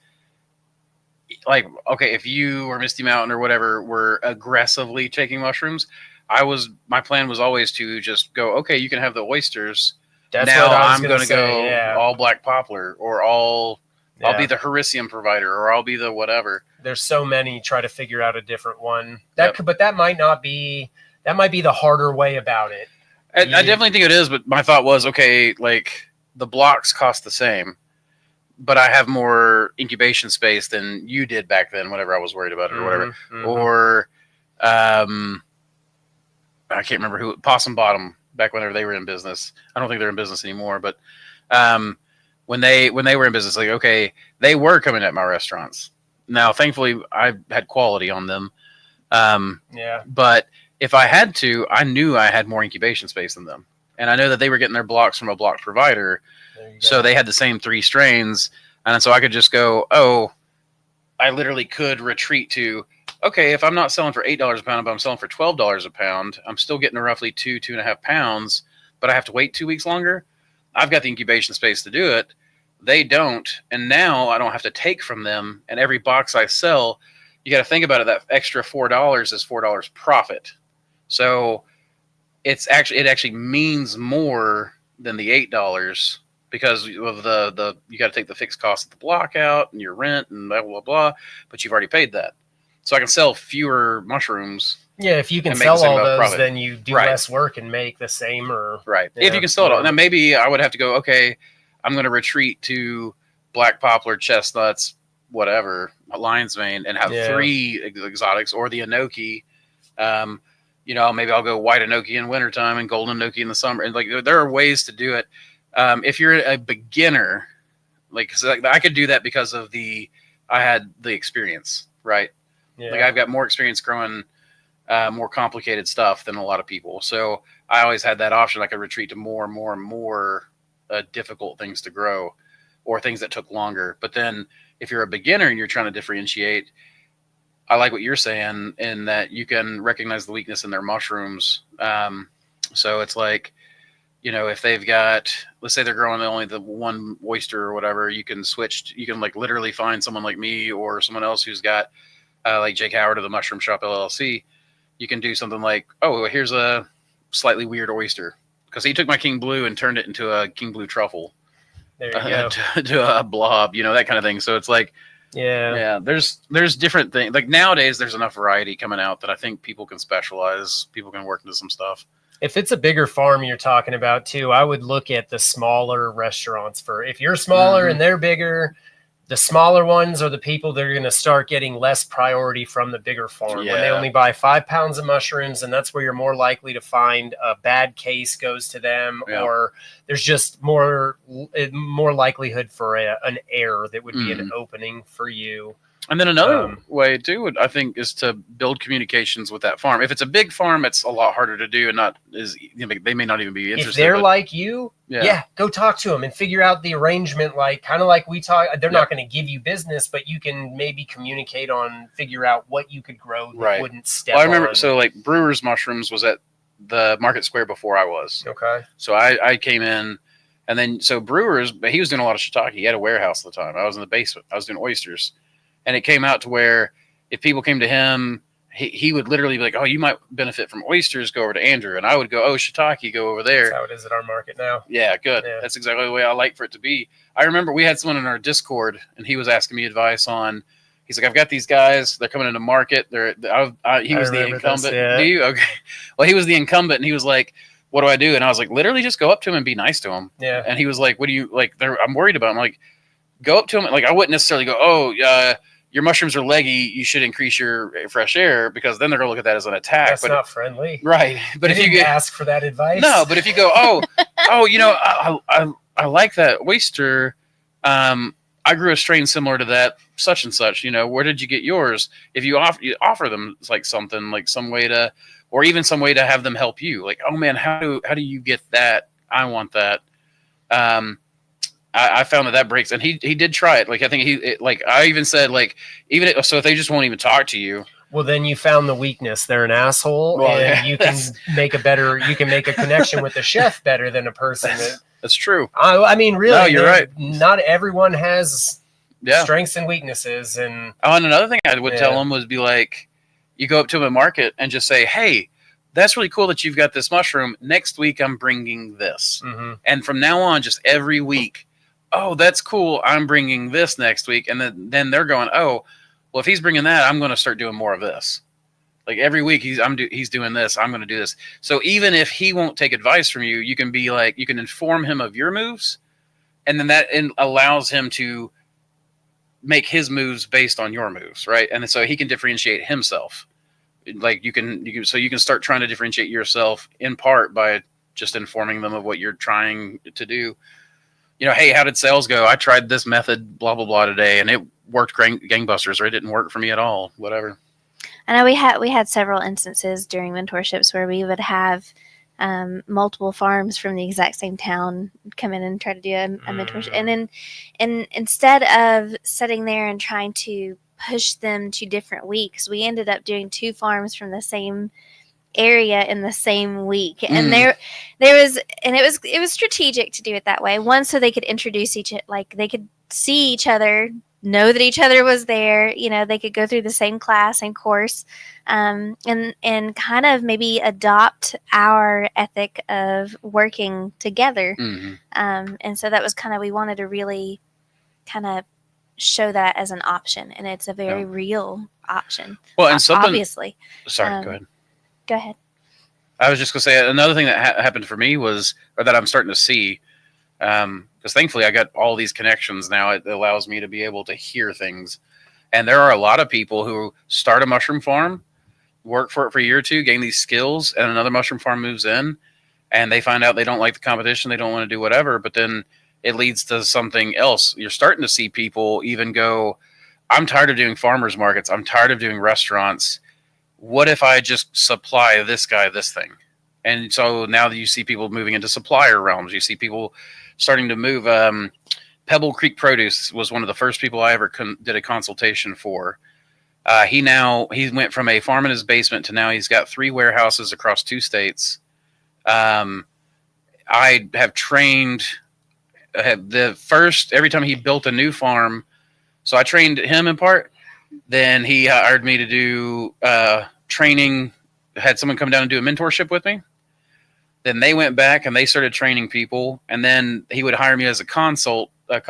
like, okay, if you or Misty Mountain or whatever were aggressively taking mushrooms, my plan was always to just go, okay, you can have the oysters. That's now what I was I'm going going to to go yeah. all black poplar, or I'll be Yeah. the Hericium provider, or I'll be the whatever. There's so many. Try to figure out a different one. Yep. But that might not be. That might be the harder way about it. I definitely think it is, but my thought was, okay, like the blocks cost the same, but I have more incubation space than you did back then, whenever I was worried about it or whatever. Mhm. Or I can't remember who, Possum Bottom, back whenever they were in business. I don't think they're in business anymore, but when they were in business, like, okay, they were coming at my restaurants. Now, thankfully, I had quality on them. Yeah. But if I had to, I knew I had more incubation space than them. And I know that they were getting their blocks from a block provider. So they had the same 3 strains. And so I could just go, oh, I literally could retreat to, okay, if I'm not selling for $8 a pound, but I'm selling for $12 a pound, I'm still getting roughly 2.5 pounds, but I have to wait 2 weeks longer. I've got the incubation space to do it. They don't. And now I don't have to take from them. And every box I sell, you got to think about it. That extra $4 is $4 profit. So it actually means more than the $8, because of the you got to take the fixed cost of the block out and your rent and blah blah blah. But you've already paid that, so I can sell fewer mushrooms. Yeah, if you can and make sell the same all amount of those, profit. then you do Right. less work and make the same. Or Right. Yeah, If you can sell it all. whatever. Now maybe I would have to go, okay, I'm going to retreat to black poplar, chestnuts, whatever, lion's mane, and have Yeah. 3 exotics, or the enoki. Maybe I'll go white enoki in wintertime and golden enoki in the summer. And like, there are ways to do it. If you're a beginner, I could do that because of I had the experience, right? Yeah. Like, I've got more experience growing more complicated stuff than a lot of people. So I always had that option. I could retreat to more and more and more difficult things to grow, or things that took longer. But then if you're a beginner and you're trying to differentiate, I like what you're saying, in that you can recognize the weakness in their mushrooms. So it's like, if they've got, let's say they're growing only the one oyster or whatever, you can like literally find someone like me or someone else who's got like Jake Howard of the Mushroom Shop LLC. You can do something like, oh, here's a slightly weird oyster, because he took my King Blue and turned it into a King Blue truffle. There you go. to a blob, that kind of thing. So it's like, Yeah. there's different things. Like, nowadays there's enough variety coming out that I think people can specialize. People can work into some stuff. If it's a bigger farm you're talking about too, I would look at the smaller restaurants. If you're smaller and they're bigger, the smaller ones are the people that are going to start getting less priority from the bigger farm. When they Yeah. only buy 5 pounds of mushrooms, and that's where you're more likely to find a bad case goes to them, Yeah. or there's just more likelihood for an error that would be an opening for you. And then another way too, I think, is to build communications with that farm. If it's a big farm, it's a lot harder to do, and they may not even be interested. If they're but- like you, Yeah. go talk to them and figure out the arrangement. Kind of like we talk. They're not going to give you business, but you can maybe communicate figure out what you could grow that Right. wouldn't step. Well, I remember, on. so like Brewer's Mushrooms was at the Market Square before I was. Okay. So I came in, and then so Brewers, but he was doing a lot of shiitake. He had a warehouse at the time. I was in the basement. I was doing oysters, and it came out to where if people came to him, he would literally be like, "Oh, you might benefit from oysters. Go over to Andrew," and I would go, "Oh, shiitake, go over there." That's how it is at our market now. Yeah, good. Yeah. That's exactly the way I like for it to be. I remember we had someone in our Discord, and he was asking me advice on. He's like, I've got these guys. They're coming into market. He was the remember incumbent. this, yeah. Do you? Okay. Well, he was the incumbent, and he was like, "What do I do?" And I was like, literally, just go up to him and be nice to him. Yeah. And he was like, "What do you like?" I'm worried about him. I'm like, go up to him. Like, I wouldn't necessarily go, "Oh, your mushrooms are leggy. You should increase your fresh air," because then they're gonna look at that as an attack. That's but not friendly. right. But You if you didn't get ask for that advice. no, but if you go, I like that oyster. I I grew a strain similar to that, such and such. Where did you get yours? If you offer them like something, like some way to, or even some way to have them help you. Like, oh man, how do you get that? I want that. I found that breaks, and he did try it. Like I think I even said like so if they just won't even talk to you. Well, then you found the weakness. They're an asshole, and you can make a connection with the chef better than a person. That's true. I mean, really, no, you're right. Not everyone has strengths and weaknesses. And another thing I would tell them was be like, you go up to them at market and just say, hey, that's really cool that you've got this mushroom. Next week, I'm bringing this. Mm-hmm. And from now on, just every week, oh, that's cool. I'm bringing this next week. And then they're going, oh, well, if he's bringing that, I'm going to start doing more of this. Like every week he's doing this. I'm going to do this. So even if he won't take advice from you, you can be like, you can inform him of your moves. And then that allows him to make his moves based on your moves. Right. And so he can differentiate himself. Like you can start trying to differentiate yourself in part by just informing them of what you're trying to do. Hey, how did sales go? I tried this method, blah, blah, blah today, and it worked gangbusters, or it didn't work for me at all, whatever. I know we had several instances during mentorships where we would have multiple farms from the exact same town come in and try to do a mentorship. And instead of sitting there and trying to push them to different weeks, we ended up doing 2 farms from the same area in the same week. And it was strategic to do it that way. One, so they could introduce they could see each other, know that each other was there, they could go through the same class and course, and kind of maybe adopt our ethic of working together. Mm-hmm. And so that was we wanted to really kind of show that as an option, and it's a very real option. Well, and something, obviously. Sorry, go ahead. Go ahead. I was just going to say another thing that happened for me that I'm starting to see, because thankfully I got all these connections now. It allows me to be able to hear things. And there are a lot of people who start a mushroom farm, work for it for a year or two, gain these skills, and another mushroom farm moves in, and they find out they don't like the competition, they don't want to do whatever, but then it leads to something else. You're starting to see people even go, I'm tired of doing farmers markets. I'm tired of doing restaurants. What if I just supply this guy this thing? And so now that you see people moving into supplier realms, you see people starting to move. Pebble Creek Produce was one of the first people I ever did a consultation for. He went from a farm in his basement to now he's got 3 warehouses across 2 states. I have trained every time he built a new farm. So I trained him in part. Then he hired me to do training, had someone come down and do a mentorship with me. Then they went back and they started training people. And then he would hire me as a consult, they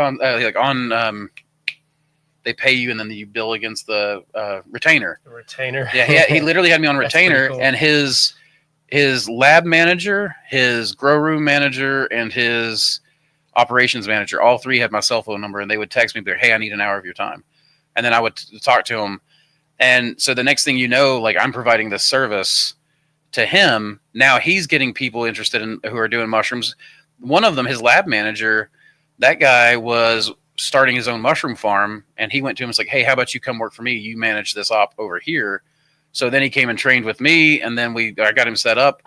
pay you and then you bill against the retainer. The retainer. Yeah, he literally had me on retainer. Cool. And his lab manager, his grow room manager, and his operations manager, all 3 had my cell phone number, and they would text me, hey, I need an hour of your time. And then I would talk to him. And so the next thing you know, I'm providing this service to him. Now he's getting people interested in who are doing mushrooms. One of them, his lab manager, that guy was starting his own mushroom farm. And he went to him and was like, hey, how about you come work for me? You manage this op over here. So then he came and trained with me. And then I got him set up.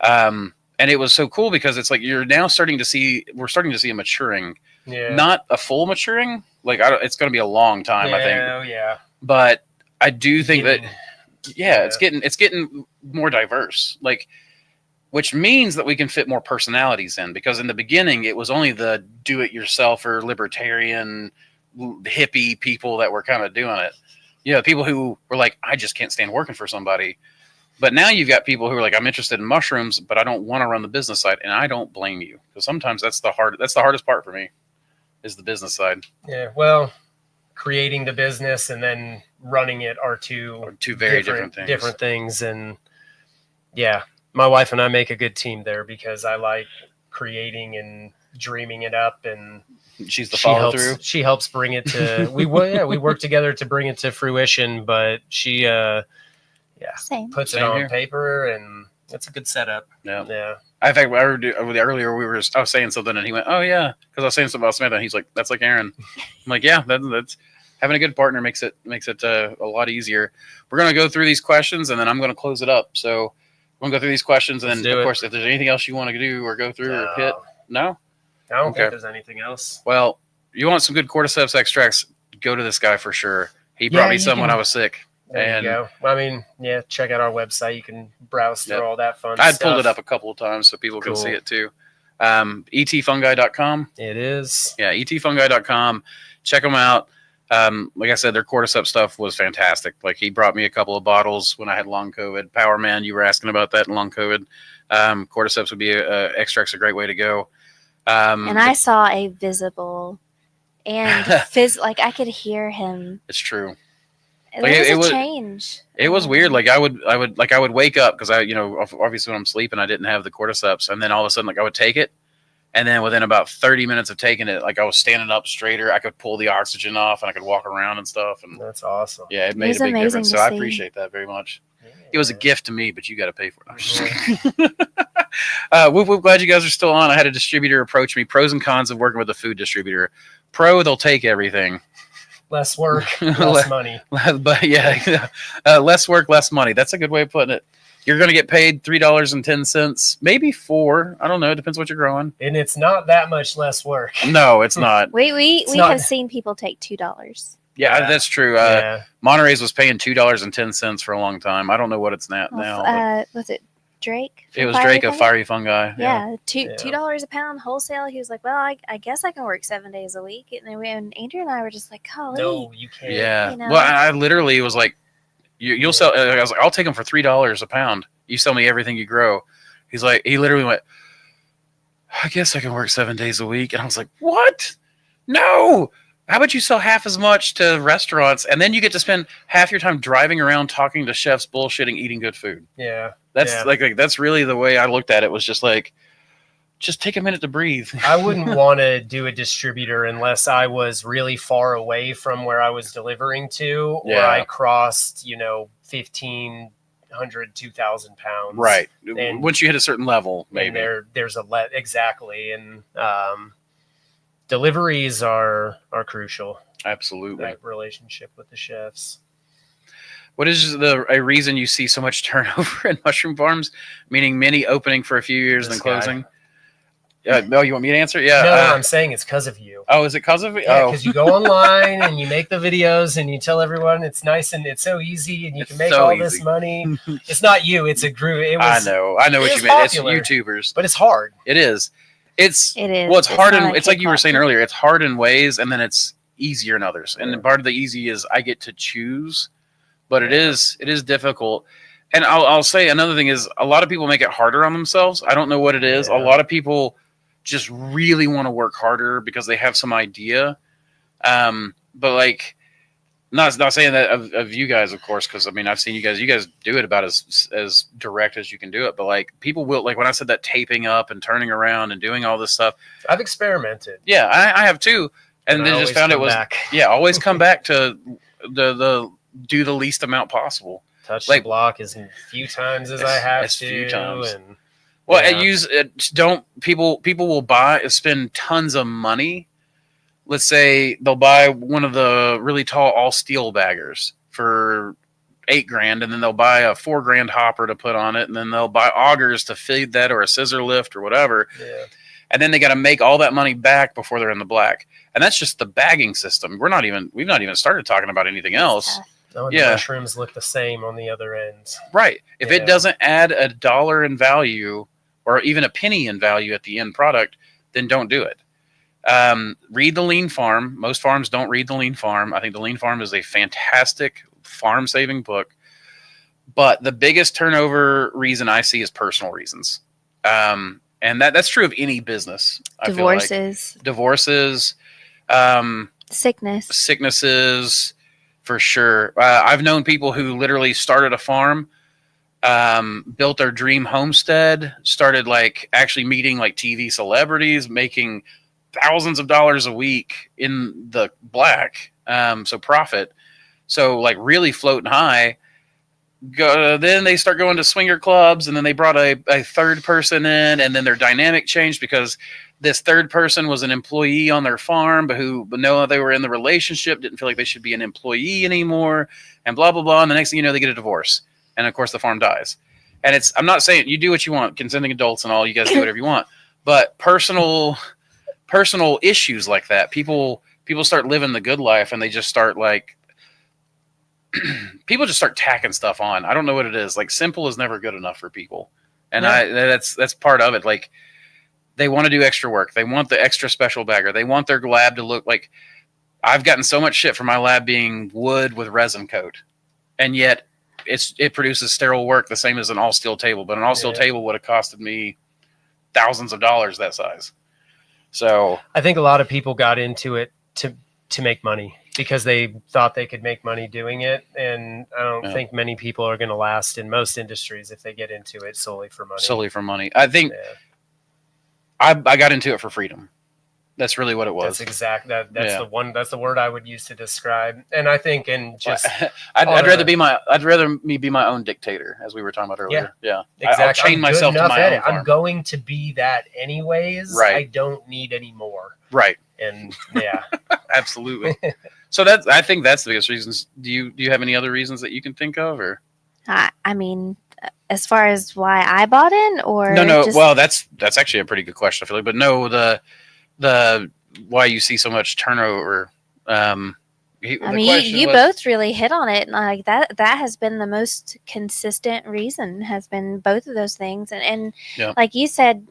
And it was so cool because it's we're starting to see a maturing, not a full maturing. It's going to be a long time, I think. Oh yeah. But I do think it's getting more diverse. Which means that we can fit more personalities in, because in the beginning it was only the do-it-yourself or libertarian hippie people that were kind of doing it. People who were like, I just can't stand working for somebody. But now you've got people who are like, I'm interested in mushrooms, but I don't want to run the business side, and I don't blame you, because sometimes that's the hardest part for me, is the business side. Yeah, well, creating the business and then running it are two very different things. And yeah, my wife and I make a good team there, because I like creating and dreaming it up, and she's the follow through. She helps bring it to we work together to bring it to fruition, but she puts it on paper, and it's a good setup. Yeah. In fact, earlier I was saying something and he went, "Oh yeah," because I was saying something about Samantha. And he's like, "That's like Erin." I'm like, "Yeah, that's having a good partner makes it a lot easier." We're gonna go through these questions and then I'm gonna close it up. So we're gonna go through these questions and then of course, if there's anything else you want to do or go through or hit, no, I don't think there's anything else. Well, you want some good cordyceps extracts? Go to this guy for sure. He brought me some when I was sick. There you go. I mean, yeah, check out our website. You can browse through all that fun stuff. I'd pulled it up a couple of times so people can see it too. etfungi.com. It is. Yeah, etfungi.com. Check them out. Like I said, their cordyceps stuff was fantastic. Like he brought me a couple of bottles when I had long COVID. Power Man, you were asking about that in long COVID. Cordyceps would be extract's a great way to go. And I saw a visible and like I could hear him. It's true. Like it was a change. It was weird. Like I would wake up because obviously when I'm sleeping I didn't have the cordyceps, and then all of a sudden like I would take it, and then within about 30 minutes of taking it, like I was standing up straighter. I could pull the oxygen off and I could walk around and stuff. And that's awesple. Yeah, it made a big difference. So I appreciate that very much. Yeah. It was a gift to me, but you got to pay for it. We're glad you guys are still on. I had a distributor approach me. Pros and cons of working with a food distributor. Pro, they'll take everything. Less work, less money. But yeah, less work, less money. That's a good way of putting it. You're going to get paid $3.10, maybe $4. I don't know. It depends what you're growing. And it's not that much less work. No, it's not. We have seen people take $2. Yeah, that's true. Monterey's was paying $2.10 for a long time. I don't know what it's now. Was it Drake? It was Drake of Fiery Fungi. Yeah, $2 a pound wholesale. He was like, "Well, I guess I can work 7 days a week." And Andrew and I were just like, "Golly, no, you can't." Yeah. You know? Well, I literally was like, "You'll sell." I was like, "I'll take them for $3 a pound. You sell me everything you grow." He's like, he literally went, "I guess I can work 7 days a week." And I was like, "What? No." How about you sell half as much to restaurants, and then you get to spend half your time driving around talking to chefs, bullshitting, eating good food? Yeah, that's like that's really the way I looked at it. Was just like, just take a minute to breathe. I wouldn't want to do a distributor unless I was really far away from where I was delivering to, or I crossed, 1,500, 2,000 pounds. Right. And once you hit a certain level, maybe there's exactly and. Deliveries are crucial. Absolutely. That relationship with the chefs. What is a reason you see so much turnover in mushroom farms? Meaning many opening for a few years and then closing? No, you want me to answer? Yeah. No, I'm saying it's because of you. Oh, is it because of me? Yeah, because you go online and you make the videos and you tell everyone it's nice and it's so easy and you can make all this money. It's not you. It's a group. I know what you mean. Popular, it's YouTubers. But it's hard. It is. It is. Well, it's hard it's like you were saying earlier. It's hard in ways, and then it's easier in others. And part of the easy is I get to choose, but it is difficult. And I'll say another thing is a lot of people make it harder on themselves. I don't know what it is. A lot of people just really want to work harder because they have some idea. But like, not saying that of you guys, of course, because I mean I've seen you guys do it about as direct as you can do it. But like people will, like when I said that taping up and turning around and doing all this stuff, I've experimented. Yeah, I have too, and then just found it was always come back to the do the least amount possible. Touch the block as few times as I have to. Few times. And I use it. People will spend tons of money. Let's say they'll buy one of the really tall all steel baggers for $8,000, and then they'll buy a $4,000 hopper to put on it, and then they'll buy augers to feed that or a scissor lift or whatever. Yeah. And then they got to make all that money back before they're in the black. And that's just the bagging system. We've not even started talking about anything else. Oh, the mushrooms look the same on the other ends. Right. If it doesn't add $1 in value or even a penny in value at the end product, then don't do it. Read The Lean Farm. Most farms don't read The Lean Farm. I think The Lean Farm is a fantastic farm saving book, but the biggest turnover reason I see is personal reasons. And that's true of any business. Divorces, sicknesses for sure. I've known people who literally started a farm, built their dream homestead, started like actually meeting like TV celebrities, making thousands of dollars a week in the black. So profit. So like really floating high. then they start going to swinger clubs, and then they brought a third person in, and then their dynamic changed because this third person was an employee on their farm, but no, they were in the relationship, didn't feel like they should be an employee anymore, and blah, blah, blah. And the next thing you know, they get a divorce. And of course the farm dies. And I'm not saying you do what you want, consenting adults and all, you guys do whatever you want, but personal issues like that, people start living the good life, and they just start like, people just start tacking stuff on. I don't know what it is. Like, simple is never good enough for people. And that's part of it. Like, they want to do extra work. They want the extra special bagger. They want their lab to look like, I've gotten so much shit for my lab being wood with resin coat. And yet it produces sterile work the same as an all steel table, but an all steel table would have costed me thousands of dollars that size. So I think a lot of people got into it to make money because they thought they could make money doing it. And I don't think many people are going to last in most industries if they get into it solely for money. I think I got into it for freedom. That's really what it was. That's that's the word I would use to describe. And I think I'd rather me be my own dictator, as we were talking about earlier. Yeah. Exactly. I'll chain myself to my own farm. I'm going to be that anyways. Right. I don't need any more. Right. And absolutely. So I think that's the biggest reasons. Do you have any other reasons that you can think of, or? I mean, as far as why I bought in, or no. Well, that's actually a pretty good question, I feel like. But no, the why you see so much turnover. You both really hit on it. Like that has been the most consistent reason, has been both of those things. And like you said,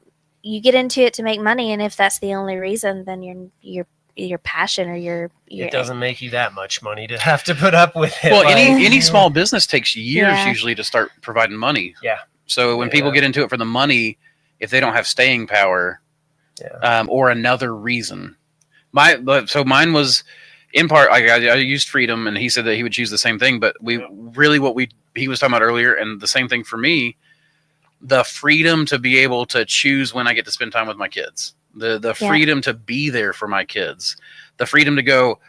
you get into it to make money, and if that's the only reason, then your passion or your it doesn't make you that much money to have to put up with it. Well, any small business takes years usually to start providing money. Yeah. So when people get into it for the money, if they don't have staying power, or another reason, mine was in part. I used freedom, and he said that he would choose the same thing. But he was talking about earlier, and the same thing for me, the freedom to be able to choose when I get to spend time with my kids. The freedom to be there for my kids, the freedom to go,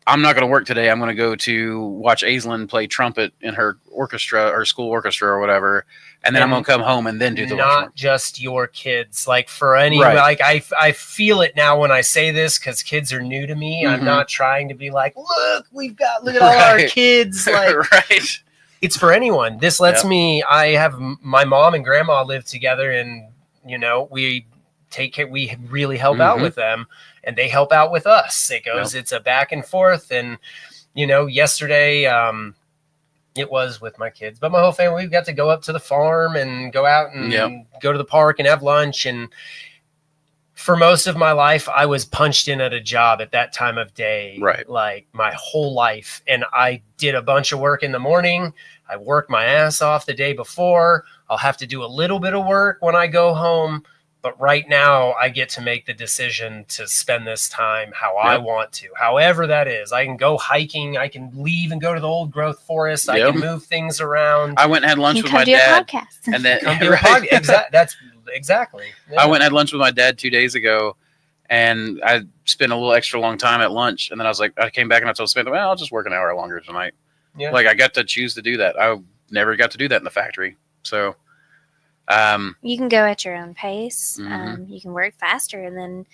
I'm not going to work today. I'm going to go to watch Aislinn play trumpet in her orchestra or school orchestra or whatever. And then I'm going to come home and then do the not just your kids. Like for any, like I feel it now when I say this, cause kids are new to me. I'm not trying to be like, look at all our kids. Like, it's for anyone. This lets me, I have my mom and grandma live together, and we take care. We really help out with them, and they help out with us. It's a back and forth. And, yesterday, it was with my kids, but my whole family, we got to go up to the farm and go out and go to the park and have lunch. And for most of my life, I was punched in at a job at that time of day, like my whole life. And I did a bunch of work in the morning. I worked my ass off the day before. I'll have to do a little bit of work when I go home. But right now, I get to make the decision to spend this time how I want to, however that is. I can go hiking. I can leave and go to the old growth forest. I can move things around. I went and had lunch with my dad. And then That's exactly. Yeah. I went and had lunch with my dad 2 days ago, and I spent a little extra long time at lunch. And then I came back and I told Samantha, well, I'll just work an hour longer tonight. Yeah. Like, I got to choose to do that. I never got to do that in the factory. So. You can go at your own pace. You can work faster, and then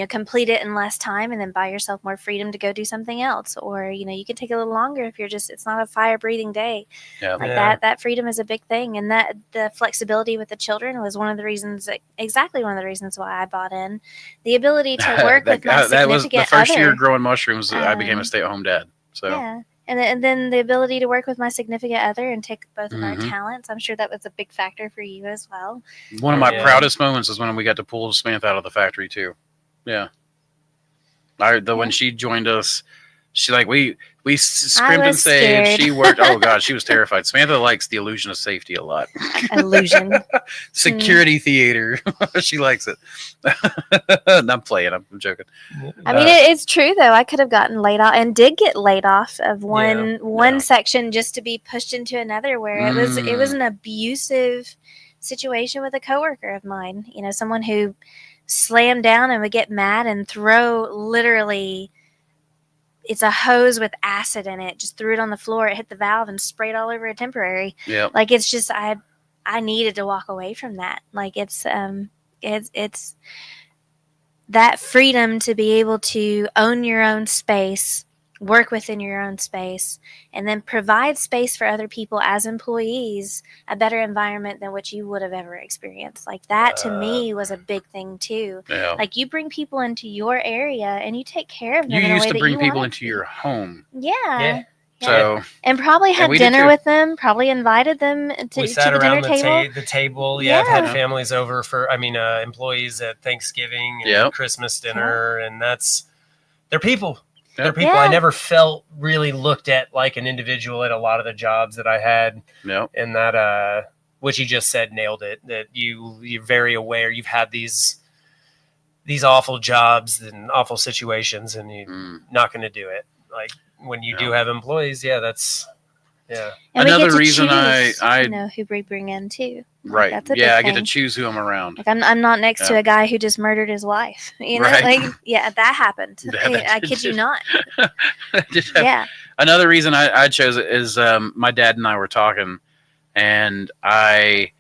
complete it in less time, and then buy yourself more freedom to go do something else. Or you can take a little longer if it's not a fire breathing day. That freedom is a big thing, and that the flexibility with the children was exactly one of the reasons why I bought in. The ability to work with my significant other. That was the first year growing mushrooms. I became a stay-at-home dad. So And then the ability to work with my significant other and take both of our talents. I'm sure that was a big factor for you as well. One of my proudest moments is when we got to pull Samantha out of the factory too. Yeah. When she joined us, she we scrimped and saved. Scared. She worked. Oh God, she was terrified. Samantha likes the illusion of safety a lot. Illusion. Security theater. She likes it. I'm playing. I'm joking. I mean, it's true though. I could have gotten laid off and did get laid off of one section just to be pushed into another where it was an abusive situation with a coworker of mine. Someone who slammed down and would get mad and throw literally it's a hose with acid in it. Just threw it on the floor, it hit the valve and sprayed all over a temporary. Yeah. Like, it's just, I needed to walk away from that. Like, it's that freedom to be able to own your own space, work within your own space, and then provide space for other people as employees, a better environment than what you would have ever experienced. Like, that to me was a big thing too. Yeah. Like, you bring people into your area and you take care of them You in a used way to that bring you people want into your home. Yeah. Yeah. So And probably had we did dinner too. with them, probably invited them to, We to sat the dinner around table. the table. Yeah, I've Yeah. had families over for, employees at Thanksgiving and Yep. Christmas dinner, and they're people. Yep. They're people. Yeah. I never felt really looked at like an individual at a lot of the jobs that I had, Yep. and that what you just said nailed it. That you're very aware. You've had these awful jobs and awful situations, and you're not going to do it. Like, when you do have employees, yeah. And we Another get to reason choose, I who we bring in too. Like, right. that's a big Yeah, I get to thing. choose who I'm around. Like, I'm not next Yeah. to a guy who just murdered his wife. You know, Right. like, yeah, that happened. That I kid you not. Just have- Yeah. Another reason I chose it is my dad and I were talking, and I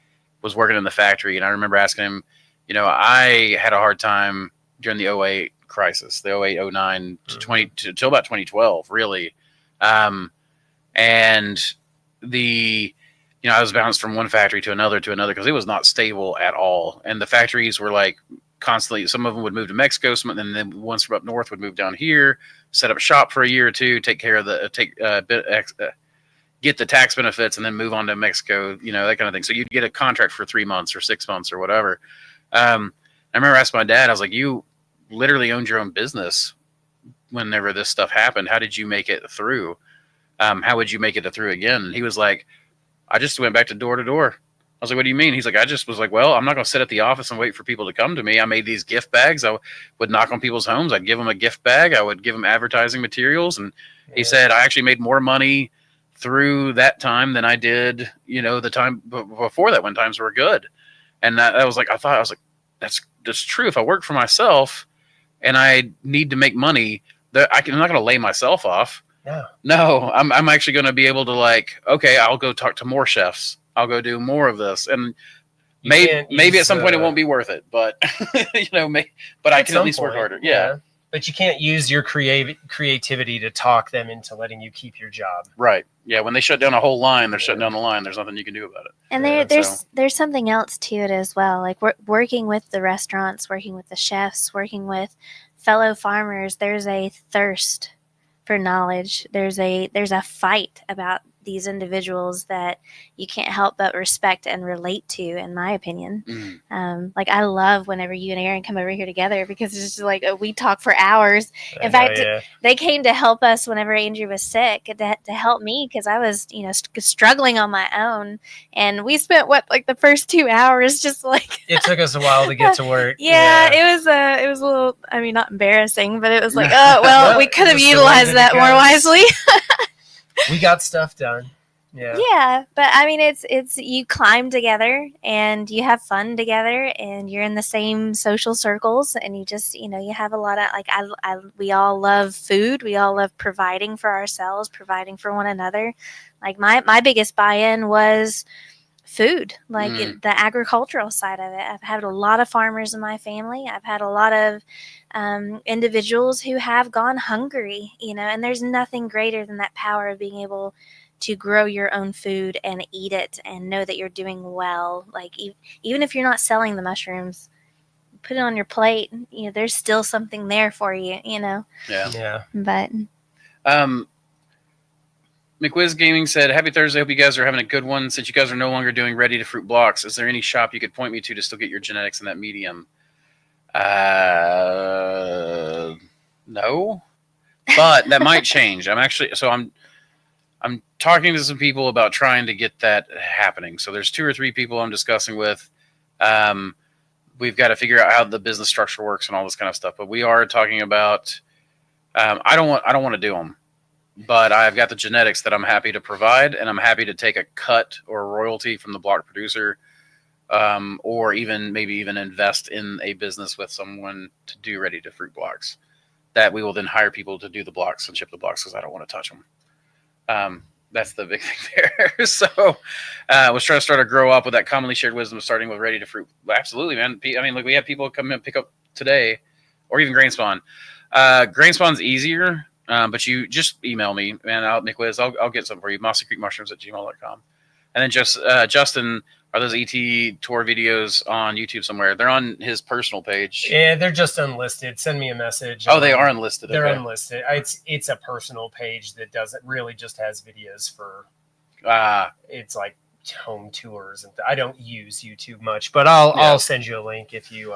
was working in the factory, and I remember asking him, I had a hard time during the 08 crisis, the 08, 09 to 20 till about 2012, really. And I was bounced from one factory to another because it was not stable at all. And the factories were like constantly, some of them would move to Mexico, and then ones from up north would move down here, set up a shop for a year or two, take care of get the tax benefits, and then move on to Mexico, that kind of thing. So you'd get a contract for 3 months or 6 months or whatever. I remember asking my dad, I was like, you literally owned your own business whenever this stuff happened. How did you make it through? How would you make it through again? And he was like, I just went back to door. I was like, what do you mean? He's like, I just was like, well, I'm not going to sit at the office and wait for people to come to me. I made these gift bags. I would knock on people's homes. I'd give them a gift bag. I would give them advertising materials. And he said, I actually made more money through that time than I did, the time before that, when times were good. And that was like, I was like, that's true. If I work for myself and I need to make money, I'm not going to lay myself off. No, I'm actually going to be able to, like, okay, I'll go talk to more chefs. I'll go do more of this. And maybe at some point it won't be worth it, but but I can at least work harder. Yeah. But you can't use your creativity to talk them into letting you keep your job. Right. Yeah. When they shut down a whole line, they're shutting down the line. There's nothing you can do about it. And there's something else to it as well. Like, working with the restaurants, working with the chefs, working with fellow farmers, there's a thirst for knowledge. There's a fight about these individuals that you can't help but respect and relate to, in my opinion. Like, I love whenever you and Erin come over here together, because it's just like, we talk for hours. In fact, they came to help us whenever Andrew was sick, to help me, because I was, struggling on my own. And we spent the first 2 hours just like it took us a while to get to work. It was a little, not embarrassing, but it was like, oh well, we could have utilized that more wisely. We got stuff done. Yeah, but it's you climb together and you have fun together and you're in the same social circles, and you just you have a lot of we all love food. We all love providing for ourselves, providing for one another. Like, my biggest buy-in was food, the agricultural side of it. I've had a lot of farmers in my family. I've had a lot of individuals who have gone hungry, and there's nothing greater than that power of being able to grow your own food and eat it and know that you're doing well. Like, even if you're not selling the mushrooms, put it on your plate, there's still something there for you, Yeah. But McWiz Gaming said, happy Thursday. Hope you guys are having a good one. Since you guys are no longer doing ready to fruit blocks, is there any shop you could point me to still get your genetics in that medium? No, but that might change. I'm talking to some people about trying to get that happening. So there's 2 or 3 people I'm discussing with. We've got to figure out how the business structure works and all this kind of stuff. But we are talking about. I don't want to do them, but I've got the genetics that I'm happy to provide, and I'm happy to take a cut or a royalty from the block producer, or maybe even invest in a business with someone to do ready to fruit blocks. that we will then hire people to do the blocks and ship the blocks because I don't want to touch them. That's the big thing there. So was trying to start to grow up with that commonly shared wisdom of starting with ready to fruit. Absolutely, man. I mean, like we have people come in and pick up today, or even grain spawn. Grain spawn's easier, but you just email me, and I'll make Wiz. I'll get some for you. MossyCreekMushrooms@gmail.com. And then just Justin, are those ET tour videos on YouTube somewhere? They're on his personal page. Yeah, they're just unlisted. Send me a message. Oh, they are unlisted. They're okay. unlisted. It's a personal page that doesn't really just has videos for. It's like home tours, and I don't use YouTube much, but I'll send you a link if you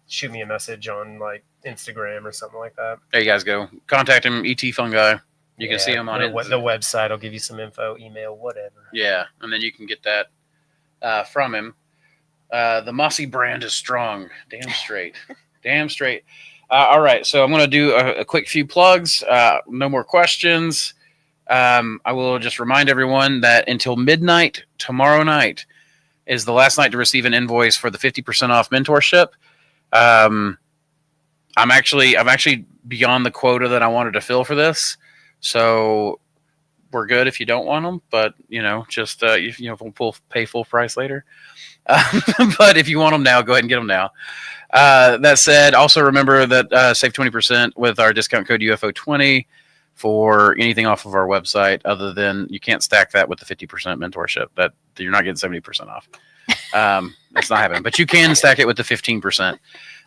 shoot me a message on like Instagram or something like that. There you guys go. Contact him, ET Fungi. You can see him on the website. I'll give you some info, email, whatever. Yeah, and then you can get that from him. The Mossy brand is strong. Damn straight. Damn straight. All right, so I'm going to do a quick few plugs. No more questions. I will just remind everyone that until midnight tomorrow night is the last night to receive an invoice for the 50% off mentorship. I'm actually beyond the quota that I wanted to fill for this. So we're good if you don't want them, but just we'll pay full price later. But if you want them now, go ahead and get them now. That said, also remember that save 20% with our discount code UFO20 for anything off of our website. Other than you can't stack that with the 50% mentorship. That you're not getting 70% off. That's not happening. But you can stack it with the 15%.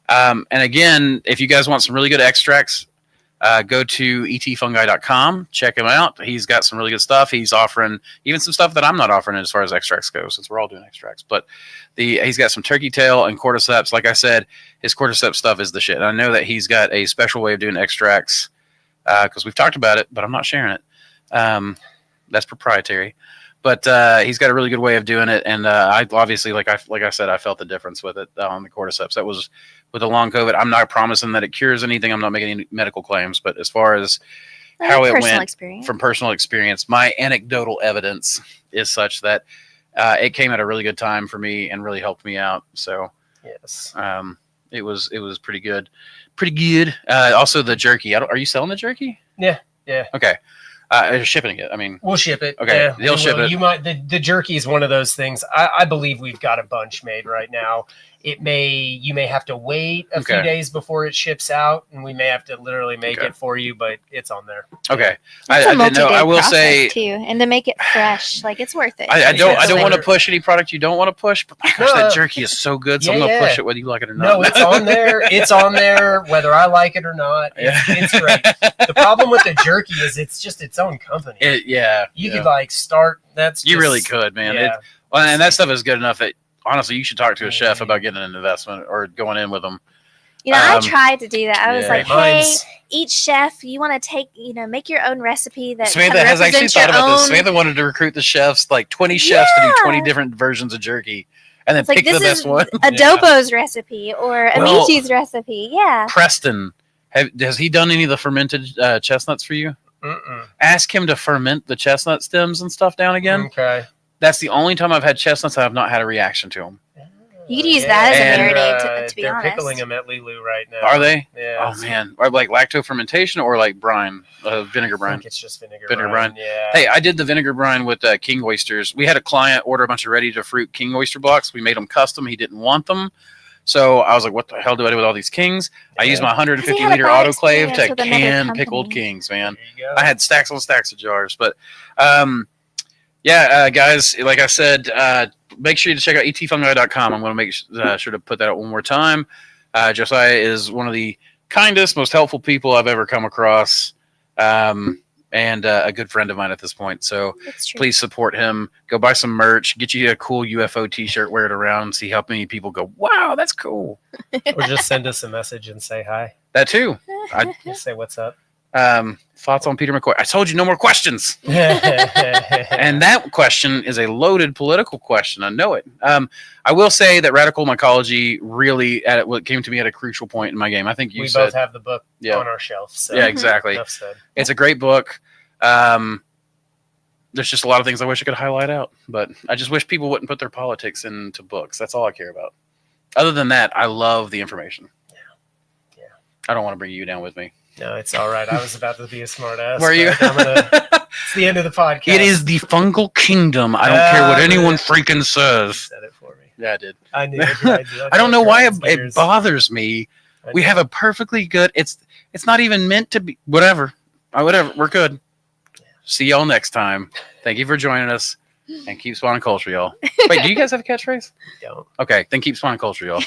And again, if you guys want some really good extracts. Go to etfungi.com, check him out. He's got some really good stuff. He's offering even some stuff that I'm not offering as far as extracts go, since we're all doing extracts. But he's got some turkey tail and cordyceps. Like I said, his cordyceps stuff is the shit. And I know that he's got a special way of doing extracts because we've talked about it, but I'm not sharing it. That's proprietary. But he's got a really good way of doing it, and I obviously, like I said, I felt the difference with it on the cordyceps. That was with the long COVID. I'm not promising that it cures anything. I'm not making any medical claims, but as far as how it went from personal experience, my anecdotal evidence is such that it came at a really good time for me and really helped me out. So yes, it was pretty good, also the jerky. Are you selling the jerky? Yeah. Okay. Shipping it. I mean, we'll ship it. Okay, yeah, he'll ship it. You might. The jerky is one of those things. I believe we've got a bunch made right now. You may have to wait a few days before it ships out, and we may have to literally make it for you, but it's on there. Okay, I didn't know. I will say too, and to make it fresh, like it's worth it. I don't want to push any product you don't want to push, but my gosh, that jerky is so good. So I'm gonna push it whether you like it or not. No, it's on there. It's on there whether I like it or not. It's great. The problem with the jerky is it's just its own company. You could like start. You really could, man. Yeah. And that stuff is good enough that honestly you should talk to a chef about getting an investment or going in with them. I tried to do that. I was like, hey, each chef, you want to take, make your own recipe that Samantha has actually thought about this. Samantha wanted to recruit the chefs, like 20 chefs to do 20 different versions of jerky and then pick the best one. Adobo's recipe or Amici's recipe. Yeah. Preston, has he done any of the fermented chestnuts for you? Mm-mm. Ask him to ferment the chestnut stems and stuff down again. Okay. That's the only time I've had chestnuts I have not had a reaction to them. You could use that as a marinade, to be honest. They're pickling them at Lilu right now. Are they? Yeah. Oh, man. Or like lacto fermentation or like brine, vinegar brine? I think it's just vinegar brine. Yeah. Hey, I did the vinegar brine with king oysters. We had a client order a bunch of ready-to-fruit king oyster blocks. We made them custom. He didn't want them. So I was like, what the hell do I do with all these kings? I used my 150-liter autoclave to can pickled kings, man. I had stacks on stacks of jars. But, guys, like I said, make sure you check out etfungi.com. I'm going to make sure to put that out one more time. Josiah is one of the kindest, most helpful people I've ever come across, and a good friend of mine at this point. So please support him. Go buy some merch. Get you a cool UFO t-shirt. Wear it around. See how many people go, wow, that's cool. Or just send us a message and say hi. That too. Just say what's up. Thoughts on Peter McCoy? I told you no more questions. And that question is a loaded political question. I know it. I will say that radical mycology really what came to me at a crucial point in my game. I think we both have the book on our shelf. So. Yeah, exactly. It's a great book. There's just a lot of things I wish I could highlight out, but I just wish people wouldn't put their politics into books. That's all I care about. Other than that, I love the information. Yeah. I don't want to bring you down with me. No, it's all right. I was about to be a smart ass. Were you? It's the end of the podcast. It is the fungal kingdom. I don't care what anyone freaking You says. said it for me. Yeah, I did. I knew it. I don't know why it Gears. bothers me. I We know. have a perfectly good. It's not even meant to be. Whatever. Whatever. We're good. See y'all next time. Thank you for joining us. And keep spawning culture, y'all. Wait, do you guys have a catchphrase? Don't. Okay, then keep spawning culture, y'all.